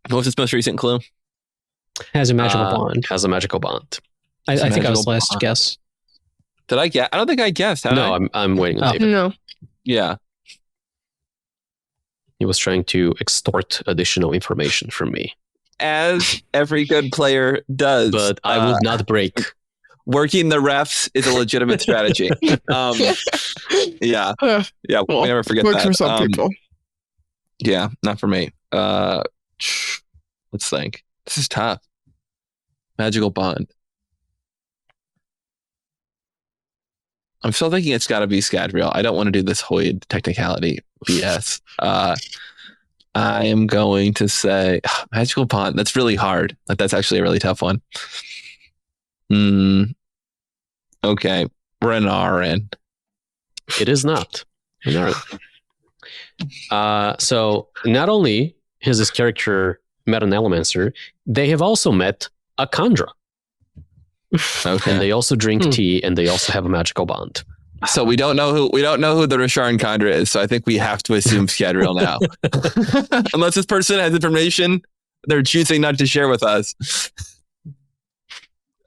What was his most recent clue? Has a magical bond. Has a magical bond. I think I was magical last bond. guess. Did I guess? I don't think I guessed. Had No, I? I'm waiting on Oh. David. No. Yeah. He was trying to extort additional information from me. As every good player does. But I would not break. Working the refs is a legitimate strategy. Yeah. Yeah. Well, we never forget works that. for some people. Yeah. Not for me. Let's think. This is tough. Magical bond. I'm still thinking it's got to be Scadrial. I don't want to do this Hoyd technicality BS. I am going to say magical bond. That's really hard. That's actually a really tough one. Okay. Renarin. It is not. So not only has this character met an Elemancer, they have also met a Khandra. Okay. And they also drink tea, and they also have a magical bond. So we don't know who the Roshar and Khandra is. So I think we have to assume Scadrial now, unless this person has information they're choosing not to share with us.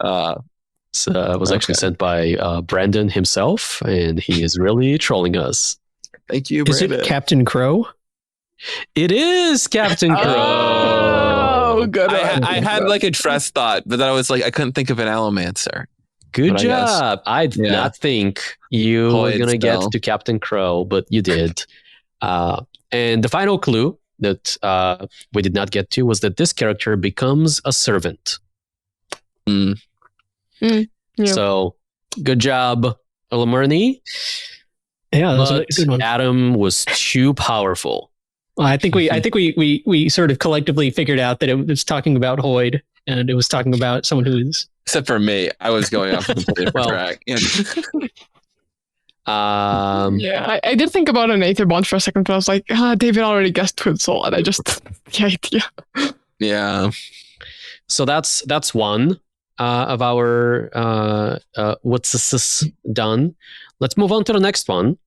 It was actually sent by Brandon himself, and he is really trolling us. Thank you, Is Brandon. it Captain Crow? It is Captain Crow. Oh, good. I had like a dress thought, but then I was like, I couldn't think of an Allomancer. Good But I guess- job. I did not think you were Hoyd going to get spell. to Captain Crow, but you did. And the final clue that we did not get to was that this character becomes a servant. Mm. Yeah. So good job, Lamurni. Yeah, that was a But good one. Adam was too powerful. Well, I think we sort of collectively figured out that it was talking about Hoyd, and it was talking about someone who's Except for me, I was going off a completely different Well, track. Yeah. Yeah, I did think about an Aether Bond for a second, but I was like, David already guessed Twin Soul, and I just the idea. Yeah. So that's one of our what's this done. Let's move on to the next one.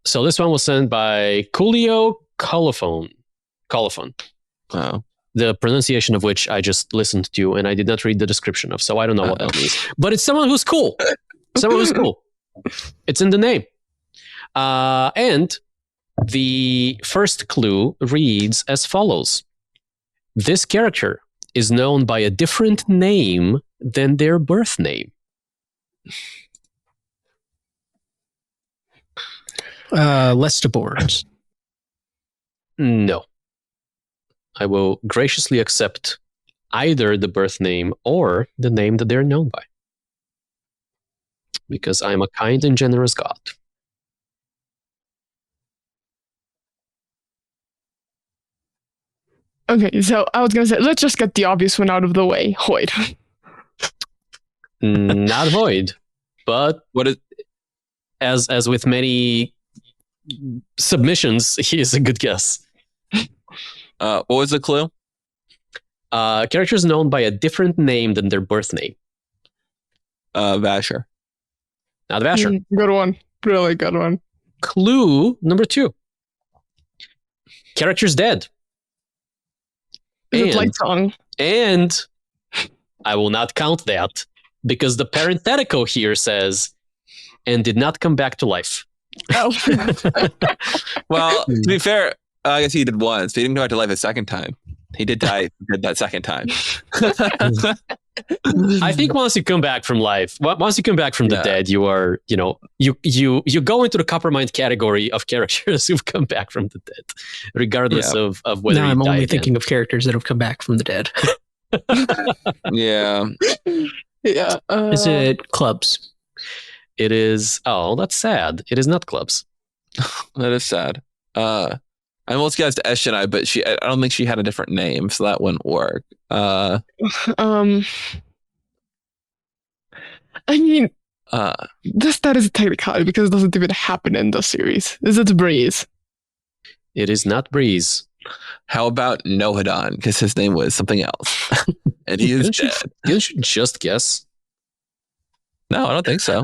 So this one was sent by Coolio Colophone. Wow. The pronunciation of which I just listened to and I did not read the description of, so I don't know what that means. But it's someone who's cool. Someone who's cool. It's in the name. And the first clue reads as follows. This character is known by a different name than their birth name. Lestiborns. No. I will graciously accept either the birth name or the name that they're known by. Because I'm a kind and generous God. Okay, so I was gonna say, let's just get the obvious one out of the way. Hoyd. Not Void, but What is as with many submissions, he is a good guess. what was the clue? Characters known by a different name than their birth name. Vasher. Not Vasher. Good one. Really good one. Clue number 2. Character's dead. Is it And- Light Song? And I will not count that because the parenthetical here says, and did not come back to life. Oh. Well, to be fair, I guess he did once. But he didn't go back to life a second time. He did die did that second time. I think once you come back from life, once you come back from the Yeah. dead, you are, you go into the Coppermind category of characters who've come back from the dead, regardless of whether Now you I'm die only again. thinking of characters that have come back from the dead. Yeah. Yeah. Is it clubs? It is. Oh, that's sad. It is not clubs. That is sad. I almost guessed Eshenai, but I don't think she had a different name, so that wouldn't work. I mean, that is a technicality because it doesn't even happen in the series. Is it Breeze? It is not Breeze. How about Nohadon? Because his name was something else. And he is dead. Didn't you just guess? No, I don't think so.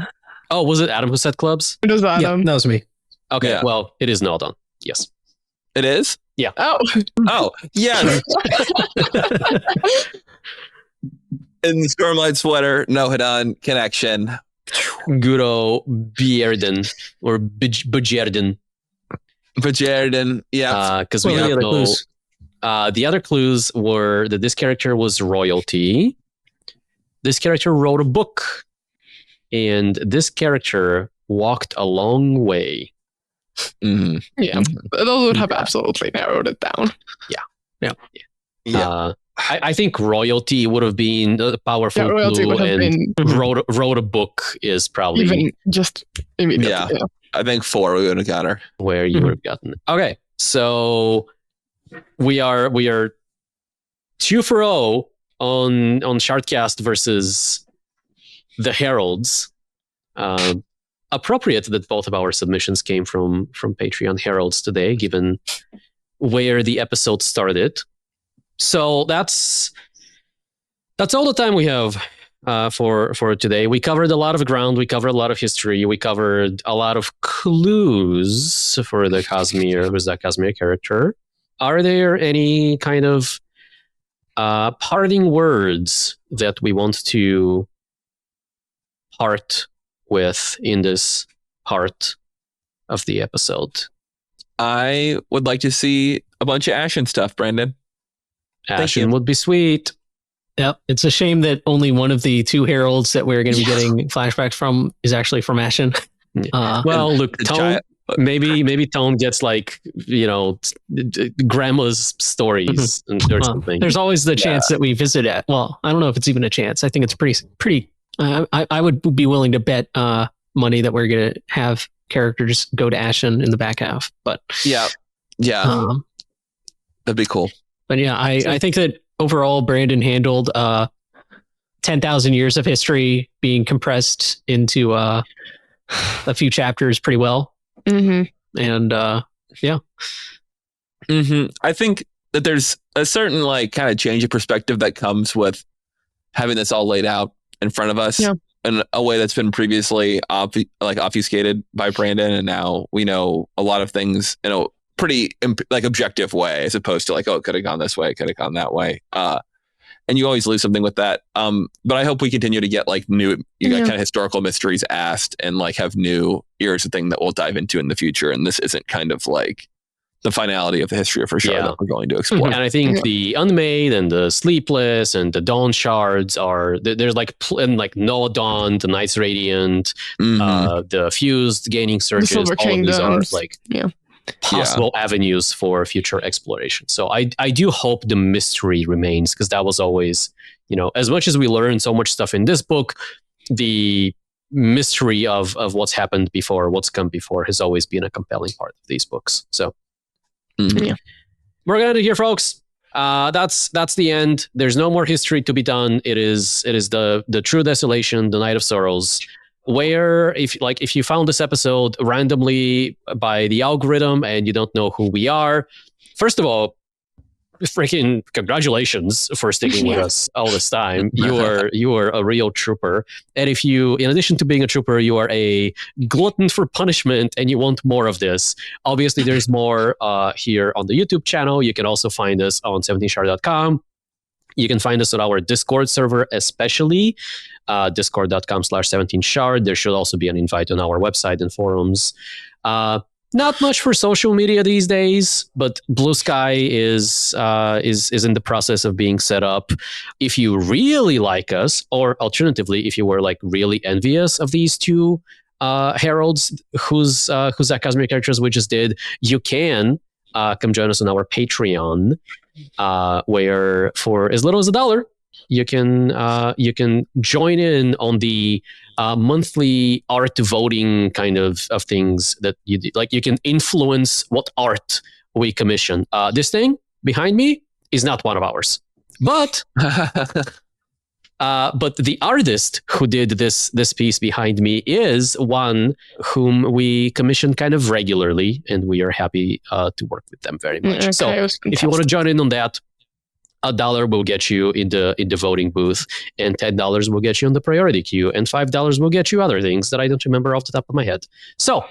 Oh, was it Adam who said clubs? It was Yeah, Adam. that was me. Okay, Yeah. well, it is Naldon. Yes. It is? Oh. Oh, yes. In the Stormlight sweater, no Hadan connection. Good old Bjerden or Bjerden. Bjerden, yeah. Because What we were the have other no. clues? The other clues were that this character was royalty. This character wrote a book, and this character walked a long way. Mhm. Yeah, those would have absolutely narrowed it down. Yeah. I think royalty would have been a powerful Yeah, royalty clue, would have and been wrote a book is probably even just immediately. Yeah. Yeah. I think 4 we would have got her. where you would have gotten it. Okay, so we are 2-0 on Shardcast versus the Heralds. Appropriate that both of our submissions came from Patreon Heralds today, given where the episode started. So that's all the time we have for today. We covered a lot of ground. We covered a lot of history. We covered a lot of clues for the Cosmere, who's that Cosmere character. Are there any kind of parting words that we want to part with in this part of the episode? I would like to see a bunch of Ashen stuff, Brandon. Thank you. Ashen would be sweet. Yep. It's a shame that only one of the 2 heralds that we're going to be getting flashbacks from is actually from Ashen. Well, look, The Tone, giant- maybe Tone gets like, grandma's stories or something. There's always the chance that we visit it. Well, I don't know if it's even a chance. I think it's pretty. I would be willing to bet money that we're going to have characters go to Ashen in the back half. But Yeah. That'd be cool. But yeah, I think that overall Brandon handled 10,000 years of history being compressed into a few chapters pretty well. Mm-hmm. And I think that there's a certain kind of change of perspective that comes with having this all laid out in front of us in a way that's been previously obfuscated by Brandon, and now we know a lot of things in a pretty objective way, as opposed to it could have gone this way, it could have gone that way. And you always lose something with that. But I hope we continue to get new, kind of historical mysteries asked, and have new eras of thing that we'll dive into in the future. And this isn't kind of the finality of the history of Roshar that we're going to explore. And I think the Unmade and the Sleepless and the Dawn Shards are there's Noah Dawn, the Night's Radiant, the Fused Gaining Surges. Silver all of these are Kingdoms. possible avenues for future exploration. So I do hope the mystery remains, because that was always, as much as we learned so much stuff in this book, the mystery of what's happened before, what's come before, has always been a compelling part of these books. So we're gonna do here, folks. That's the end. There's no more history to be done. It is the true desolation, the Night of Sorrows. Where if you found this episode randomly by the algorithm and you don't know who we are, first of all, freaking congratulations for sticking with us all this time. You are a real trooper. And if you, in addition to being a trooper, you are a glutton for punishment and you want more of this, obviously there's more here on the YouTube channel. You can also find us on 17shard.com. You can find us on our Discord server, especially discord.com/17shard. There should also be an invite on our website and forums. Not much for social media these days, but Blue Sky is in the process of being set up. If you really like us, or alternatively, if you were really envious of these 2 heralds whose Cosmere characters we just did, you can come join us on our Patreon, where for as little as $1, you can join in on the monthly art voting kind of things that you do. You can influence what art we commission. This thing behind me is not one of ours, but the artist who did this piece behind me is one whom we commission kind of regularly, and we are happy to work with them very much. Okay, So if you want to join in on that, $1 will get you in the voting booth, and $10 will get you on the priority queue, and $5 will get you other things that I don't remember off the top of my head. So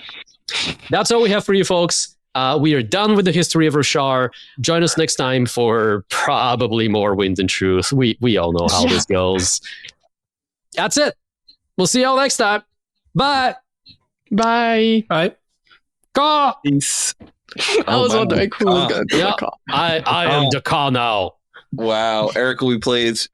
that's all we have for you folks. We are done with the history of Roshar. Join us next time for probably more Wind and Truth. We all know how this goes. That's it. We'll see y'all next time. Bye. Bye. All right. Ka. Peace. I was wondering who was going to do Yeah. the call. I am the Ka now. Wow. Eric will be plays